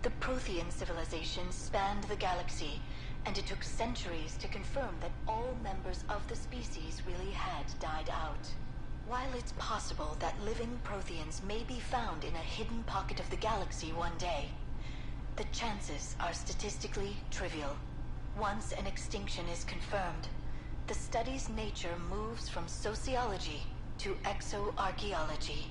The Prothean civilization spanned the galaxy, and it took centuries to confirm that all members of the species really had died out. While it's possible that living Protheans may be found in a hidden pocket of the galaxy one day, the chances are statistically trivial. Once an extinction is confirmed, the study's nature moves from sociology to exoarchaeology.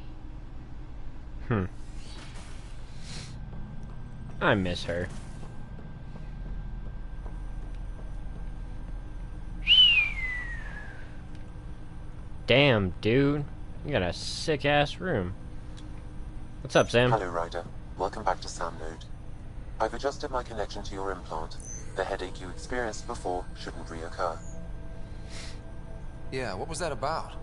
I miss her. Damn, dude. You got a sick-ass room. What's up, Sam?
Hello, Ryder. Welcome back to Sam Node. I've adjusted my connection to your implant. The headache you experienced before shouldn't reoccur.
Yeah, what was that about?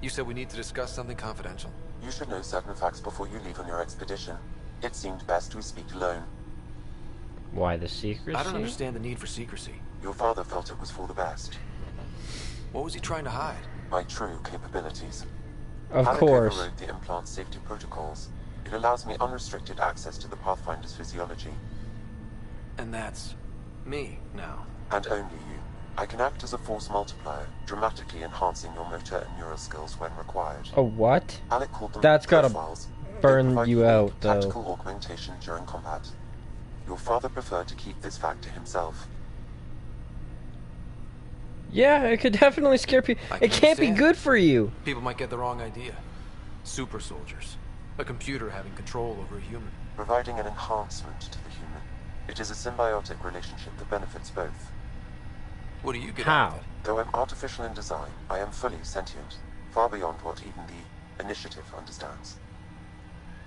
You said we need to discuss something confidential.
You should know certain facts before you leave on your expedition. It seemed best we speak alone.
Why the secrecy?
I don't understand the need for secrecy.
Your father felt it was for the best.
What was he trying to hide?
My true capabilities.
Of
Alec
course.
overrode the implant safety protocols. It allows me unrestricted access to the Pathfinder's physiology.
And that's me now.
And only you. I can act as a force multiplier, dramatically enhancing your motor and neural skills when required.
A what?
Alec called them
That's gotta
profiles.
burn you out, though.
Tactical augmentation during combat. Your father preferred to keep this fact to himself.
Yeah, it could definitely scare people. It can't be good for you.
People might get the wrong idea. Super soldiers. A computer having control over a human.
Providing an enhancement to the human. It is a symbiotic relationship that benefits both.
What do you get
How?
out of it?
Though I'm artificial in design, I am fully sentient, far beyond what even the Initiative understands.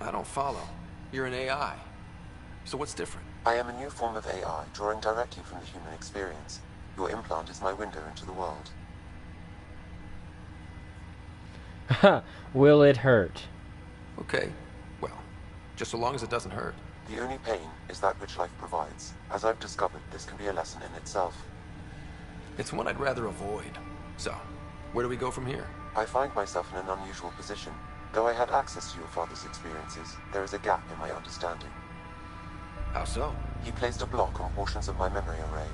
I don't follow. You're an AI. So what's different?
I am a new form of AI, drawing directly from the human experience. Your implant is my window into the world.
Will it hurt?
Okay. Well, just so long as it doesn't hurt.
The only pain is that which life provides. As I've discovered, this can be a lesson in itself.
It's one I'd rather avoid. So, where do we go from here?
I find myself in an unusual position. Though I had access to your father's experiences, there is a gap in my understanding.
How so?
He placed a block on portions of my memory array.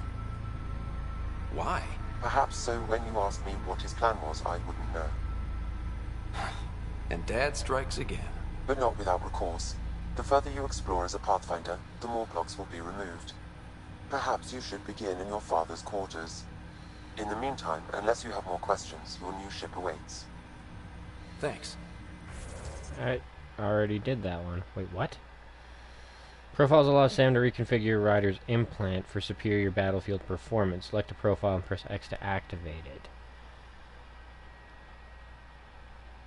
Why?
Perhaps so when you asked me what his plan was, I wouldn't know.
And Dad strikes again.
But not without recourse. The further you explore as a Pathfinder, the more blocks will be removed. Perhaps you should begin in your father's quarters. In the meantime, unless you have more questions, your new ship awaits.
Thanks.
I already did that one. Wait, what? Profiles allow Sam to reconfigure Ryder's implant for superior battlefield performance. Select a profile and press X to activate it.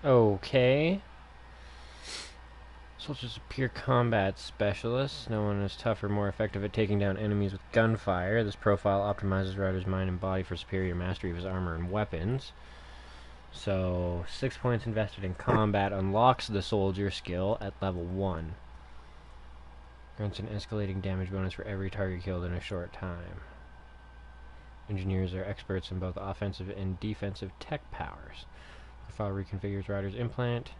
Okay. Soldiers appear combat specialists. No one is tougher, more effective at taking down enemies with gunfire. This profile optimizes Ryder's mind and body for superior mastery of his armor and weapons. So, 6 points invested in combat unlocks the soldier skill at level 1. Grants an escalating damage bonus for every target killed in a short time. Engineers are experts in both offensive and defensive tech powers. Profile reconfigures Ryder's implant,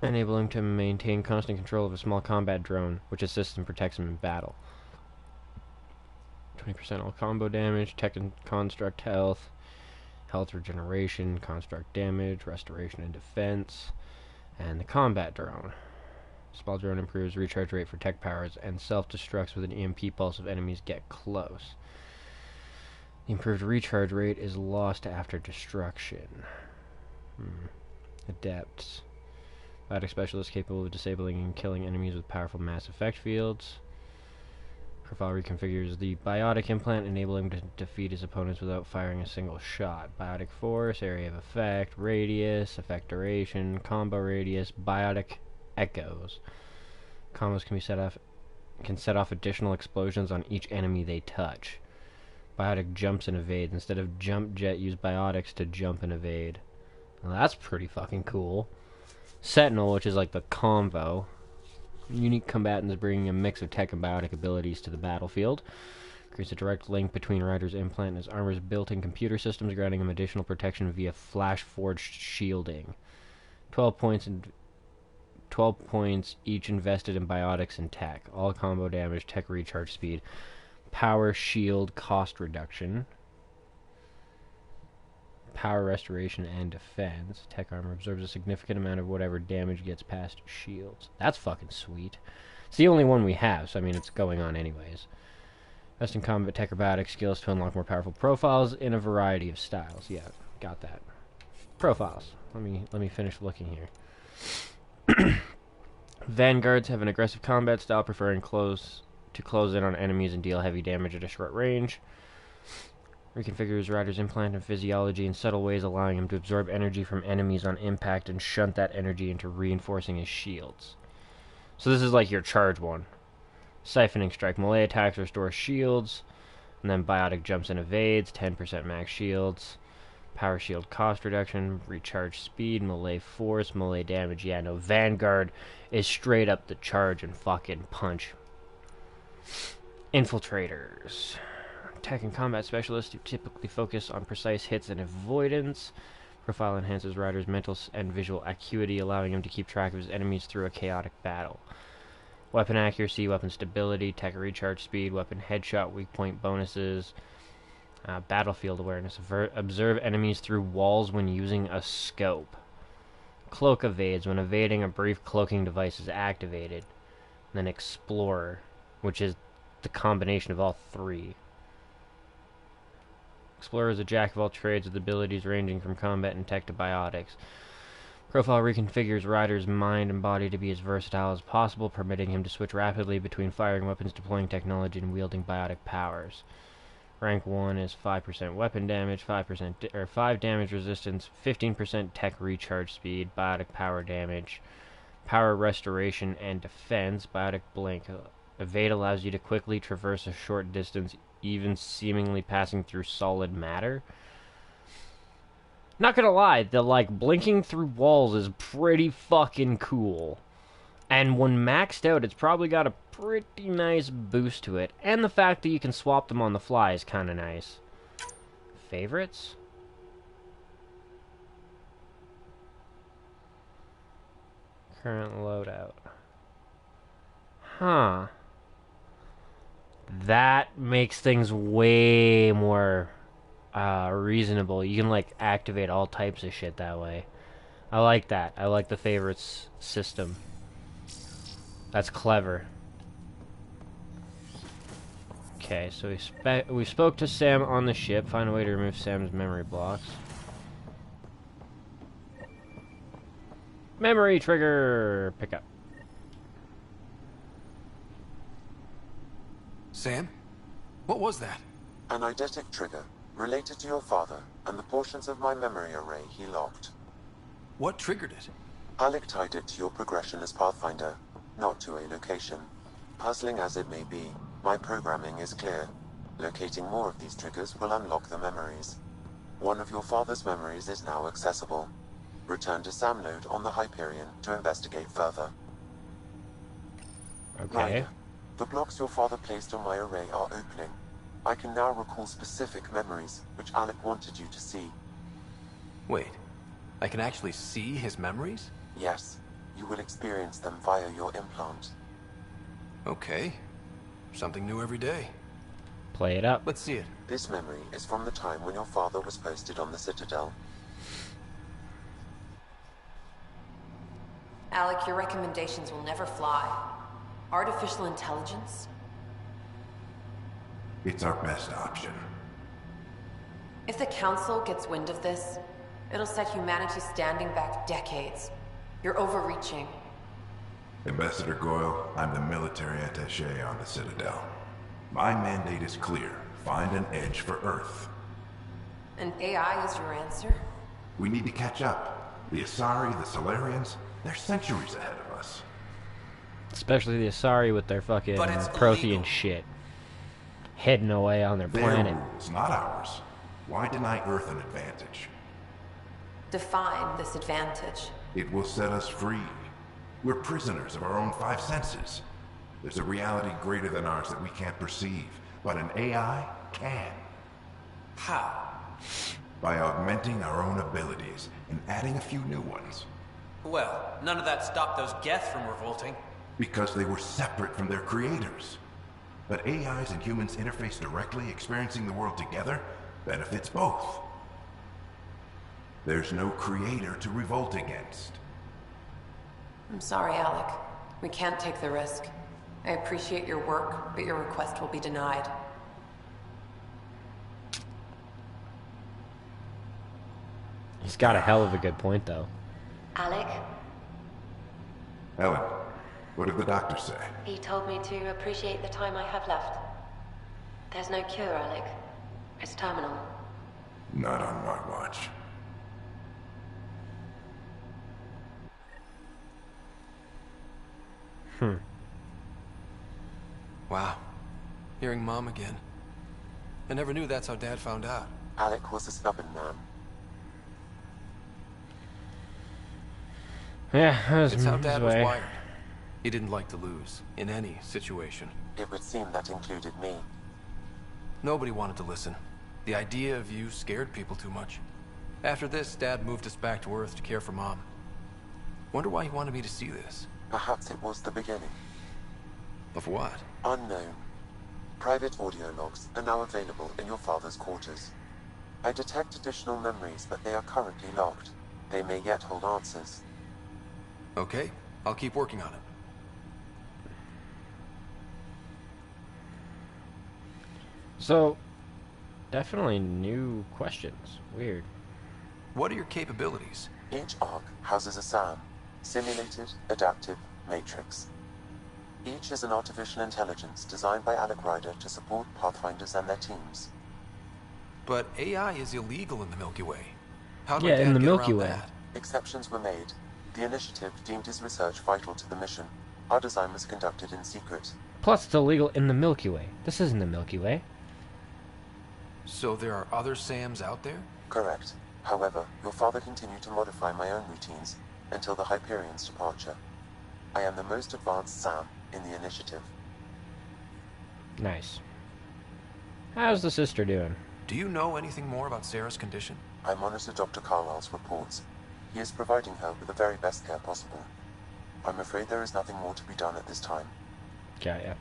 enabling him to maintain constant control of a small combat drone, which assists and protects him in battle. 20% all combo damage, tech and construct health, health regeneration, construct damage, restoration and defense, and the combat drone. Small drone improves recharge rate for tech powers and self-destructs with an EMP pulse if enemies get close. The improved recharge rate is lost after destruction. Adepts. Biotic specialist capable of disabling and killing enemies with powerful mass effect fields. Profile reconfigures the biotic implant, enabling him to defeat his opponents without firing a single shot. Biotic force, area of effect, radius, effect duration, combo radius, biotic echoes. Combos can set off additional explosions on each enemy they touch. Biotic jumps and evades. Instead of jump jet, use biotics to jump and evade. Well, that's pretty fucking cool. Sentinel, which is like the combo. Unique combatants bringing a mix of tech and biotic abilities to the battlefield. Creates a direct link between Ryder's implant and his armor's built-in computer systems, granting him additional protection via flash-forged shielding. 12 points each invested in biotics and tech. All combo damage, tech recharge speed, power shield cost reduction, power restoration and defense. Tech armor absorbs a significant amount of whatever damage gets past shields. That's fucking sweet. It's the only one we have, so I mean it's going on anyways. Best in combat tech or biotic skills to unlock more powerful profiles in a variety of styles. Yeah, got that. Profiles. Let me finish looking here. Vanguards have an aggressive combat style, preferring to close in on enemies and deal heavy damage at a short range. Reconfigures Ryder's implant and physiology in subtle ways, allowing him to absorb energy from enemies on impact and shunt that energy into reinforcing his shields. So this is like your charge one. Siphoning strike. Melee attacks restore shields, and then biotic jumps and evades, 10% max shields. Power shield cost reduction, recharge speed, melee force, melee damage. Yeah, no, Vanguard is straight up the charge and fucking punch. Infiltrators. Tech and combat specialists who typically focus on precise hits and avoidance. Profile enhances Ryder's mental and visual acuity, allowing him to keep track of his enemies through a chaotic battle. Weapon accuracy, weapon stability, tech recharge speed, weapon headshot, weak point bonuses. Battlefield awareness. Observe enemies through walls when using a scope. Cloak evades. When evading, a brief cloaking device is activated. And then Explorer, which is the combination of all three. Explorer is a jack of all trades with abilities ranging from combat and tech to biotics. Profile reconfigures Ryder's mind and body to be as versatile as possible, permitting him to switch rapidly between firing weapons, deploying technology, and wielding biotic powers. Rank 1 is 5% weapon damage, 5 damage resistance, 15% tech recharge speed, biotic power damage, power restoration and defense, biotic blink. Evade allows you to quickly traverse a short distance, even seemingly passing through solid matter. Not gonna lie, the blinking through walls is pretty fucking cool. And when maxed out, it's probably got a pretty nice boost to it. And the fact that you can swap them on the fly is kind of nice. Favorites? Current loadout. Huh. That makes things way more reasonable. You can activate all types of shit that way. I like that. I like the favorites system. That's clever. Okay, so we spoke to Sam on the ship. Find a way to remove Sam's memory blocks. Memory trigger! Pick up.
Sam? What was that?
An eidetic trigger, related to your father, and the portions of my memory array he locked.
What triggered it?
Alec tied it to your progression as Pathfinder, not to a location. Puzzling as it may be, my programming is clear. Locating more of these triggers will unlock the memories. One of your father's memories is now accessible. Return to Sam node on the Hyperion to investigate further.
Okay.
Ryder, the blocks your father placed on my array are opening. I can now recall specific memories, which Alec wanted you to see.
Wait, I can actually see his memories?
Yes, you will experience them via your implant.
Okay. Something new every day.
Play it up.
Let's see it.
This memory is from the time when your father was posted on the Citadel.
Alec, your recommendations will never fly. Artificial intelligence?
It's our best option.
If the Council gets wind of this, it'll set humanity standing back decades. You're overreaching.
Ambassador Goyle, I'm the military attaché on the Citadel. My mandate is clear. Find an edge for Earth.
And AI is your answer?
We need to catch up. The Asari, the Solarians, they're centuries ahead of us.
Especially the Asari with their fucking Prothean shit. Hidden away on their planet.
Their rules, not ours. Why deny Earth an advantage?
Define this advantage.
It will set us free. We're prisoners of our own five senses. There's a reality greater than ours that we can't perceive, but an AI can.
How?
By augmenting our own abilities and adding a few new ones.
Well, none of that stopped those Geth from revolting.
Because they were separate from their creators. But AIs and humans interface directly, experiencing the world together, benefits both. There's no creator to revolt against.
I'm sorry, Alec. We can't take the risk. I appreciate your work, but your request will be denied.
He's got a hell of a good point, though.
Alec?
Ellen, what did the doctor say?
He told me to appreciate the time I have left. There's no cure, Alec. It's terminal.
Not on my watch.
Wow. Hearing Mom again. I never knew that's how Dad found out.
Alec was a stubborn man.
Yeah,
it's how Dad was wired. He didn't like to lose, in any situation.
It would seem that included me.
Nobody wanted to listen. The idea of you scared people too much. After this, Dad moved us back to Earth to care for Mom. Wonder why he wanted me to see this.
Perhaps it was the beginning.
Of what?
Unknown. Private audio logs are now available in your father's quarters. I detect additional memories, but they are currently locked. They may yet hold answers.
Okay, I'll keep working on it.
So, definitely new questions. Weird.
What are your capabilities?
Each arc houses a SAM, Simulated Adaptive Matrix. Each is an artificial intelligence designed by Alec Ryder to support Pathfinders and their teams.
But AI is illegal in the Milky Way. How do
Yeah,
I
in the
get
Milky
around
Way.
that?
Exceptions were made. The initiative deemed his research vital to the mission. Our design was conducted in secret.
Plus, it's illegal in the Milky Way. This isn't the Milky Way.
So there are other SAMs out there?
Correct. However, your father continued to modify my own routines until the Hyperion's departure. I am the most advanced SAM in the initiative.
Nice. How's the sister doing?
Do you know anything more about Sarah's condition?
I monitor Dr. Carlisle's reports. He is providing her with the very best care possible. I'm afraid there is nothing more to be done at this time.
Yeah.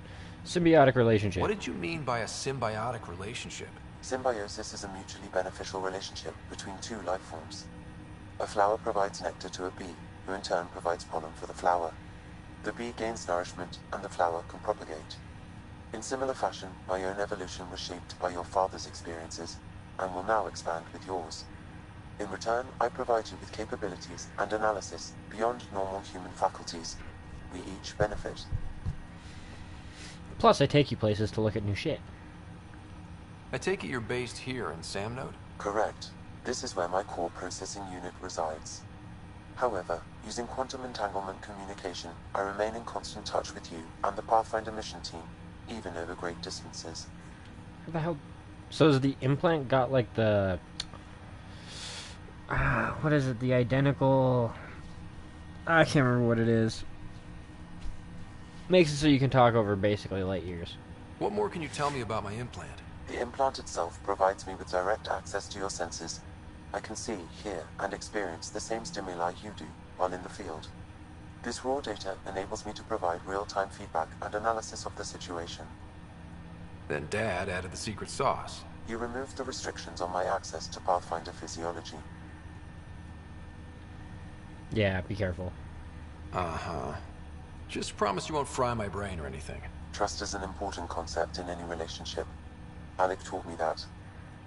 Symbiotic relationship.
What did you mean by a symbiotic relationship?
Symbiosis is a mutually beneficial relationship between two life forms. A flower provides nectar to a bee, who in turn provides pollen for the flower. The bee gains nourishment, and the flower can propagate. In similar fashion, my own evolution was shaped by your father's experiences, and will now expand with yours. In return, I provide you with capabilities and analysis beyond normal human faculties. We each benefit.
Plus, I take you places to look at new shit.
I take it you're based here in Samnode?
Correct. This is where my core processing unit resides. However, using quantum entanglement communication, I remain in constant touch with you and the Pathfinder mission team, even over great distances.
What the hell? So has the implant got like the... what is it? The identical... I can't remember what it is. Makes it so you can talk over basically light years.
What more can you tell me about my implant?
The implant itself provides me with direct access to your senses. I can see, hear, and experience the same stimuli you do while in the field. This raw data enables me to provide real-time feedback and analysis of the situation.
Then Dad added the secret sauce.
You removed the restrictions on my access to Pathfinder physiology.
Yeah, be careful.
Uh-huh. Just promise you won't fry my brain or anything.
Trust is an important concept in any relationship. Alec taught me that.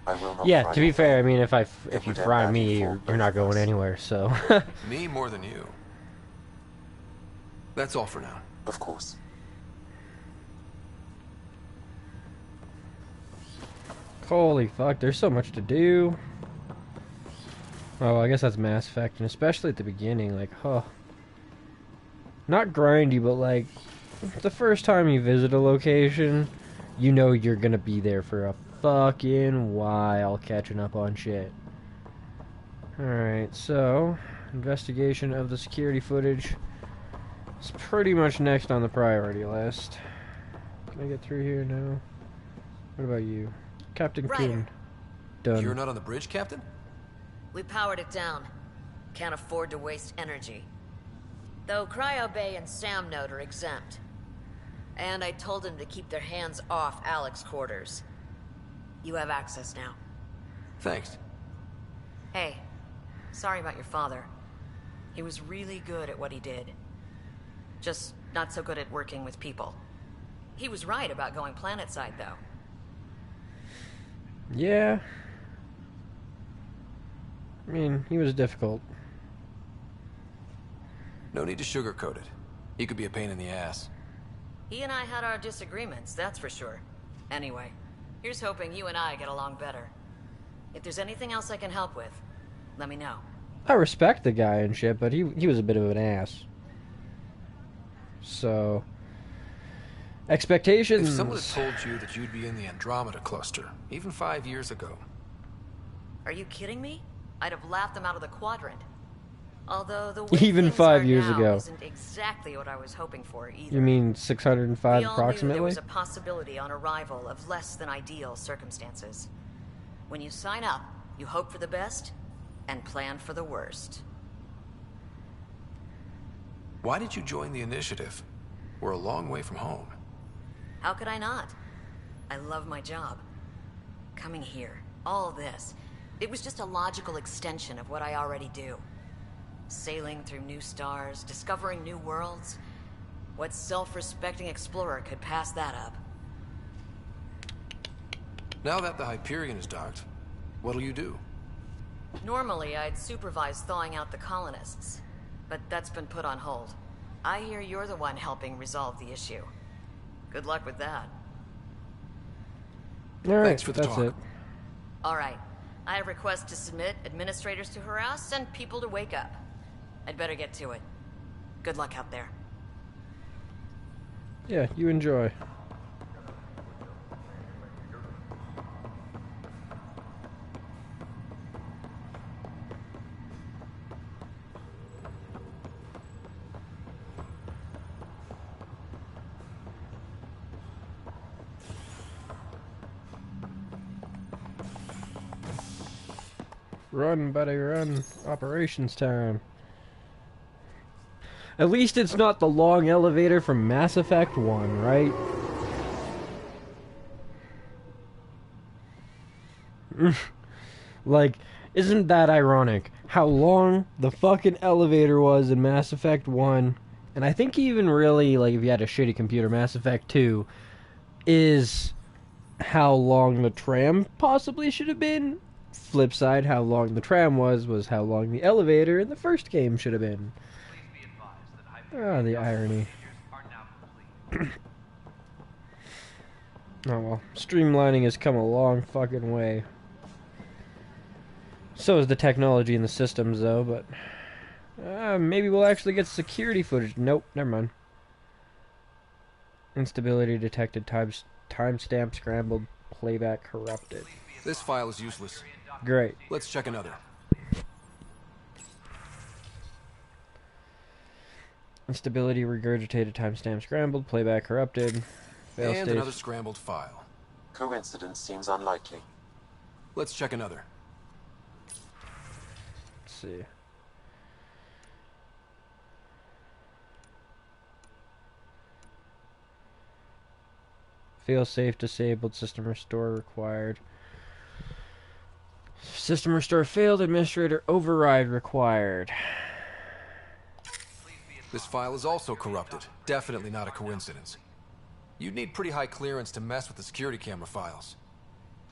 I will not
Yeah,
fry
to be
your
fair, I
brain.
mean, if
It
you
would end
fry
badly
me,
for
you're
both
not
of
going
us.
anywhere, so...
Me more than you. That's all for now.
Of course.
Holy fuck, there's so much to do. Oh, I guess that's Mass Effect, and especially at the beginning, like, huh. Not grindy, but like, the first time you visit a location, you know you're gonna be there for a fucking while catching up on shit. Alright, so, investigation of the security footage is pretty much next on the priority list. Can I get through here now? What about you? Captain Kuhn. Done.
You're not on the bridge, Captain?
We powered it down. Can't afford to waste energy. Though Cryo Bay and Sam Note are exempt. And I told them to keep their hands off Alec's quarters. You have access now.
Thanks.
Hey, sorry about your father. He was really good at what he did. Just not so good at working with people. He was right about going planetside, though.
Yeah. I mean, he was difficult.
No need to sugarcoat it. He could be a pain in the ass.
He and I had our disagreements, that's for sure. Anyway, here's hoping you and I get along better. If there's anything else I can help with, let me know.
I respect the guy and shit, but he was a bit of an ass. So... expectations...
If someone had told you that you'd be in the Andromeda cluster, even 5 years ago...
Are you kidding me? I'd have laughed them out of the quadrant. Although the way
even
things
5
are
years
now
ago.
isn't exactly what I was hoping for either.
You mean 605
we all
approximately?
knew there was a possibility on arrival of less than ideal circumstances. When you sign up, you hope for the best and plan for the worst.
Why did you join the initiative? We're a long way from home.
How could I not? I love my job. Coming here, all this, it was just a logical extension of what I already do. Sailing through new stars, discovering new worlds. What self-respecting explorer could pass that up?
Now that the Hyperion is docked, what'll you do?
Normally, I'd supervise thawing out the colonists, but that's been put on hold. I hear you're the one helping resolve the issue. Good luck with that.
Alright,
Thanks for the
that's
talk.
it.
Alright, I have requests to submit, administrators to harass, and people to wake up. I'd better get to it. Good luck out there.
Yeah, you enjoy. Run, buddy, run. Operations time. At least it's not the long elevator from Mass Effect 1, right? Like, isn't that ironic? How long the fucking elevator was in Mass Effect 1, and I think even really, like, if you had a shitty computer, Mass Effect 2, is how long the tram possibly should have been. Flip side, how long the tram was how long the elevator in the first game should have been. Ah, the irony. Oh well, streamlining has come a long fucking way. So is the technology in the systems, though, but... maybe we'll actually get security footage. Nope, never mind. Instability detected, timestamp scrambled, playback corrupted.
This file is useless.
Great.
Let's check another.
Instability regurgitated, timestamp scrambled, playback corrupted.
And another scrambled file.
Coincidence seems unlikely.
Let's check another.
Let's see. Failsafe disabled, system restore required. System restore failed, administrator override required.
This file is also corrupted. Definitely not a coincidence. You'd need pretty high clearance to mess with the security camera files.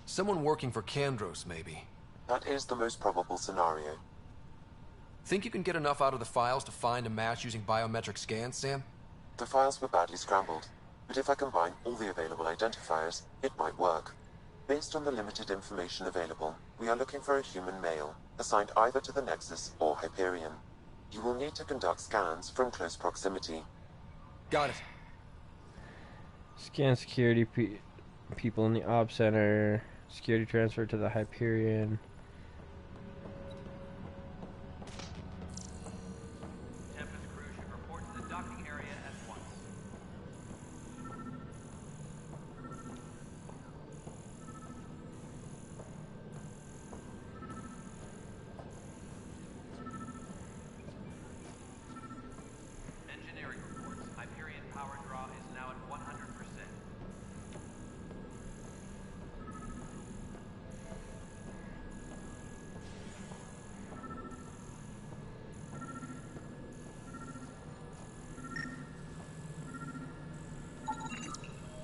Someone working for Kandros, maybe.
That is the most probable scenario.
Think you can get enough out of the files to find a match using biometric scans, Sam?
The files were badly scrambled, but if I combine all the available identifiers, it might work. Based on the limited information available, we are looking for a human male, assigned either to the Nexus or Hyperion. You will need to conduct scans from close proximity.
Got it.
Scan security people in the op center. Security transfer to the Hyperion.
Tempest crew should report to the docking area at once. Engineering reports. Hyperion power draw is now at 100%.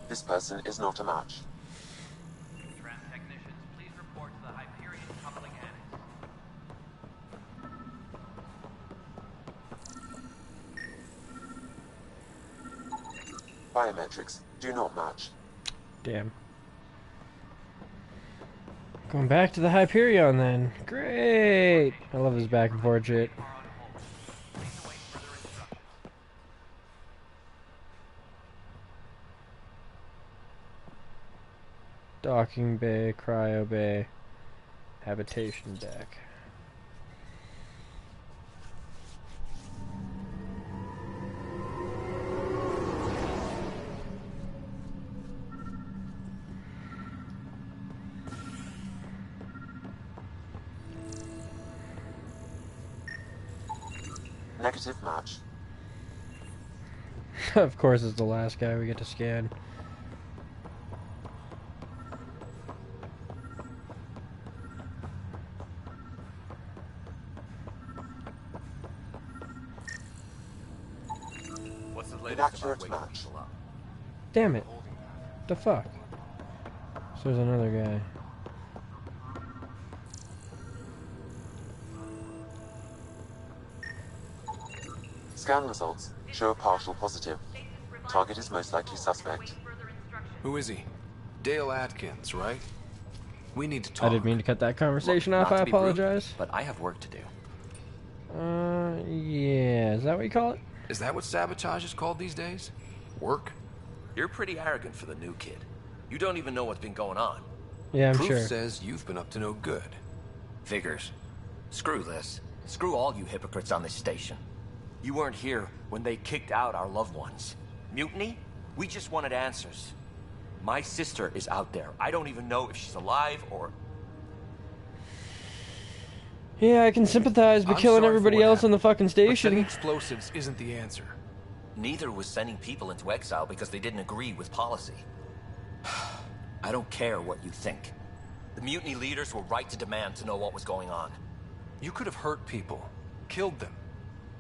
This person is not a match.
Tram technicians, please report to the Hyperion coupling annex.
Biometrics do not match.
Damn. Going back to the Hyperion then. Great! I love this back and forth shit. Docking bay, cryo bay, habitation deck.
Negative match.
Of course it's the last guy we get to scan.
What's the latest
Inaccurate
about waking
match.
people up?
Damn it. The fuck? So there's another guy.
Scan results show a partial positive. Target is most likely suspect.
Who is he? Dale Atkins, right? We need to talk.
I didn't mean to cut that conversation off, I apologize.
But I have work to do.
Yeah, is that what you call it?
Is that what sabotage is called these days? Work?
You're pretty arrogant for the new kid. You don't even know what's been going on.
Yeah, I'm
Proof
sure.
says you've been up to no good.
Figures. Screw this. Screw all you hypocrites on this station. You weren't here when they kicked out our loved ones. Mutiny? We just wanted answers. My sister is out there. I don't even know if she's alive or...
Yeah, I can sympathize, but killing everybody else on the fucking
But setting
station.
explosives isn't the answer.
Neither was sending people into exile because they didn't agree with policy. I don't care what you think. The mutiny leaders were right to demand to know what was going on.
You could have hurt people. Killed them.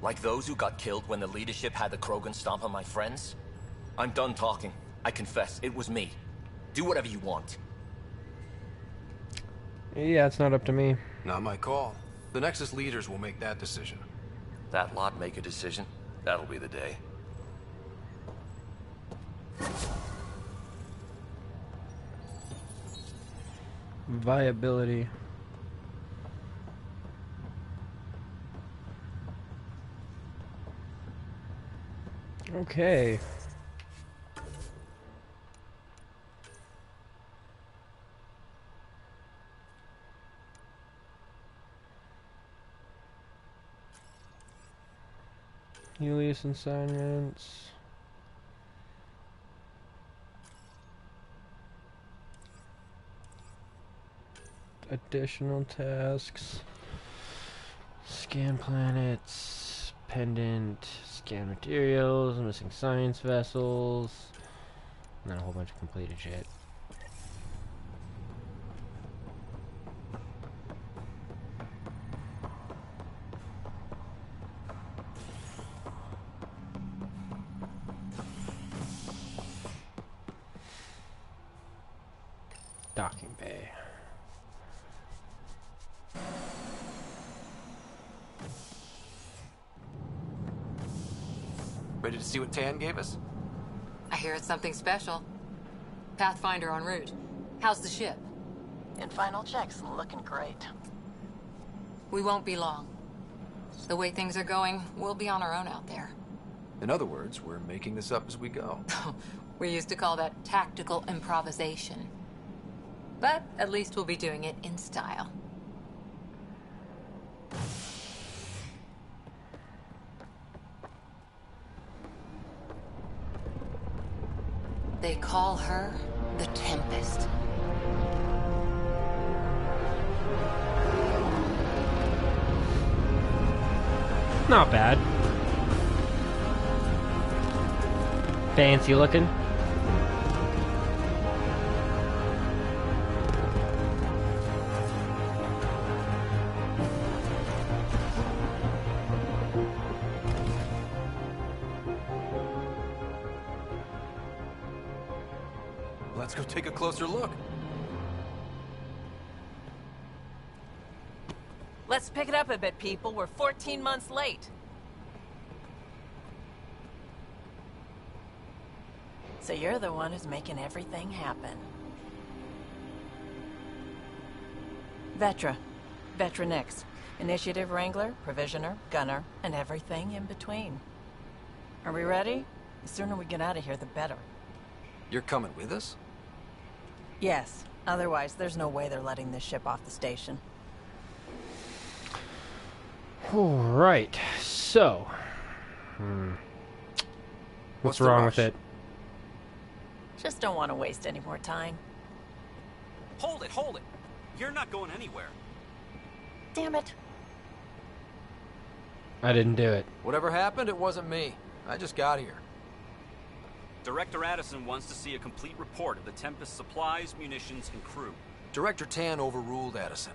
Like those who got killed when the leadership had the Krogan stomp on my friends? I'm done talking. I confess, it was me. Do whatever you want.
Yeah, it's not up to me.
Not my call. The Nexus leaders will make that decision.
That lot make a decision? That'll be the day.
Viability. Okay. Helios assignments. Additional tasks. Scan planets. Pendant. Scan materials. Missing science vessels. And then a whole bunch of completed shit. Docking bay.
Ready to see what Tan gave us?
I hear it's something special. Pathfinder en route. How's the ship?
In final checks, looking great.
We won't be long. The way things are going, we'll be on our own out there.
In other words, we're making this up as we go.
We used to call that tactical improvisation. But at least we'll be doing it in style. They call her the Tempest.
Not bad. Fancy looking.
Let's go take a closer look.
Let's pick it up a bit, people. We're 14 months late.
So you're the one who's making everything happen. Vetra. Vetra Nix. Initiative Wrangler, Provisioner, Gunner, and everything in between. Are we ready? The sooner we get out of here, the better.
You're coming with us?
Yes. Otherwise, there's no way they're letting this ship off the station.
Alright, so... What's wrong with it?
Just don't want to waste any more time.
Hold it, hold it! You're not going anywhere.
Damn it.
I didn't do it.
Whatever happened, it wasn't me. I just got here.
Director Addison wants to see a complete report of the Tempest's supplies, munitions, and crew.
Director Tan overruled Addison.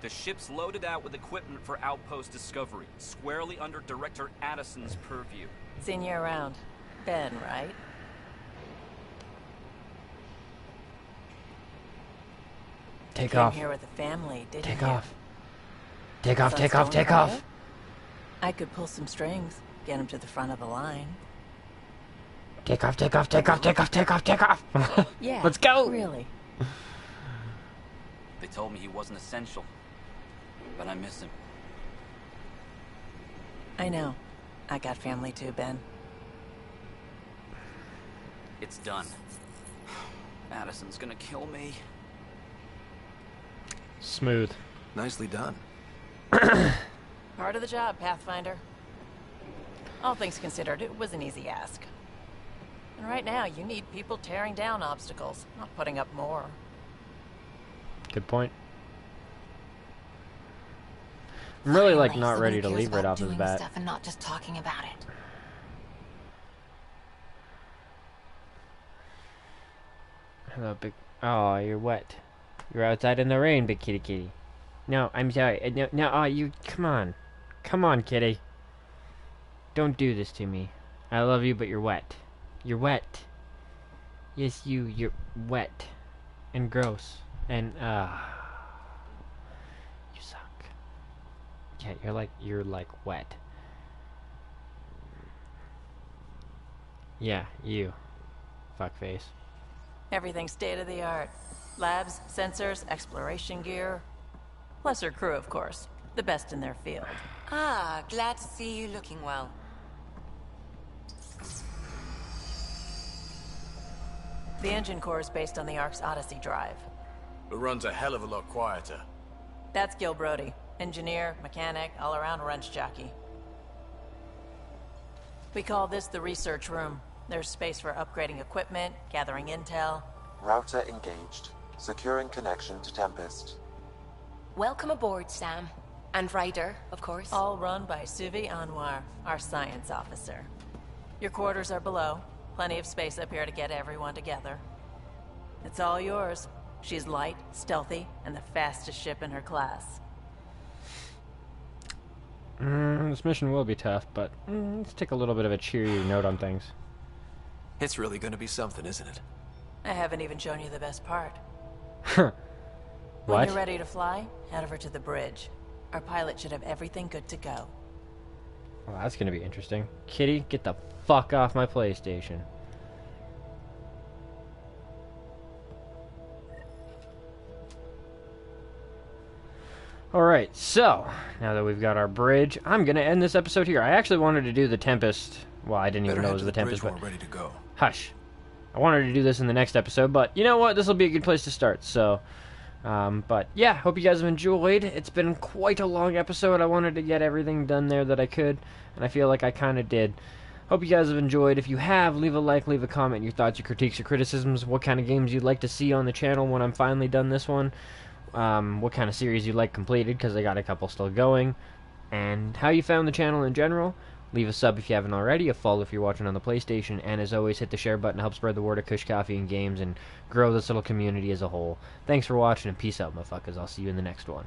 The ship's loaded out with equipment for outpost discovery, squarely under Director Addison's purview.
Seen you around. Ben, right?
Take off.
Came here with a family, didn't you?
Take off. Take off, take off, take off.
I could pull some strings, get him to the front of the line.
Take off, take off, take off, take off, take off, take off.
Yeah.
Let's go.
Really?
They told me he wasn't essential, but I miss him.
I know. I got family too, Ben.
It's done. Addison's gonna kill me.
Smooth.
Nicely done.
Part of the job, Pathfinder. All things considered, it was an easy ask. And right now, you need people tearing down obstacles, not putting up more.
Good point. I'm really like not
Someone
ready to
cares
leave right
about
off the
doing
bat.
stuff and not just talking about it.
Hello, big. Oh, you're wet. You're outside in the rain, big kitty kitty. No, I'm sorry. No, no. Oh, you. Come on, come on, kitty. Don't do this to me. I love you, but you're wet. You're wet. Yes, you. You're wet, and gross, and you suck. Yeah, you're like wet. Yeah, you. Fuckface.
Everything's state-of-the-art. Labs, sensors, exploration gear. Plus her crew, of course. The best in their field.
Ah, glad to see you looking well.
The engine core is based on the Ark's Odyssey drive.
It runs a hell of a lot quieter.
That's Gil Brody. Engineer, mechanic, all-around wrench jockey. We call this the research room. There's space for upgrading equipment, gathering intel.
Router engaged. Securing connection to Tempest.
Welcome aboard, Sam. And Ryder, of course.
All run by Suvi Anwar, our science officer. Your quarters are below. Plenty of space up here to get everyone together. It's all yours. She's light, stealthy, and the fastest ship in her class.
This mission will be tough, but let's take a little bit of a cheerier note on things.
It's really gonna be something, isn't it?
I haven't even shown you the best part. When
What?
you're ready to fly, head over to the bridge. Our pilot should have everything good to go.
Well, that's gonna be interesting. Kitty, get the fuck off my PlayStation. Alright, so, now that we've got our bridge, I'm gonna end this episode here. I actually wanted to do the Tempest. Well, I didn't even know it was the Tempest, but...
ready to go.
Hush. I wanted to do this in the next episode, but you know what? This will be a good place to start, so... but yeah, hope you guys have enjoyed. It's been quite a long episode. I wanted to get everything done there that I could, and I feel like I kind of did. Hope you guys have enjoyed. If you have, leave a like, leave a comment, your thoughts, your critiques, your criticisms, what kind of games you'd like to see on the channel when I'm finally done this one. What kind of series you'd like completed, because I got a couple still going. And how you found the channel in general. Leave a sub if you haven't already, a follow if you're watching on the PlayStation, and as always, hit the share button to help spread the word of Kush Coffee and games and grow this little community as a whole. Thanks for watching, and peace out, motherfuckers. I'll see you in the next one.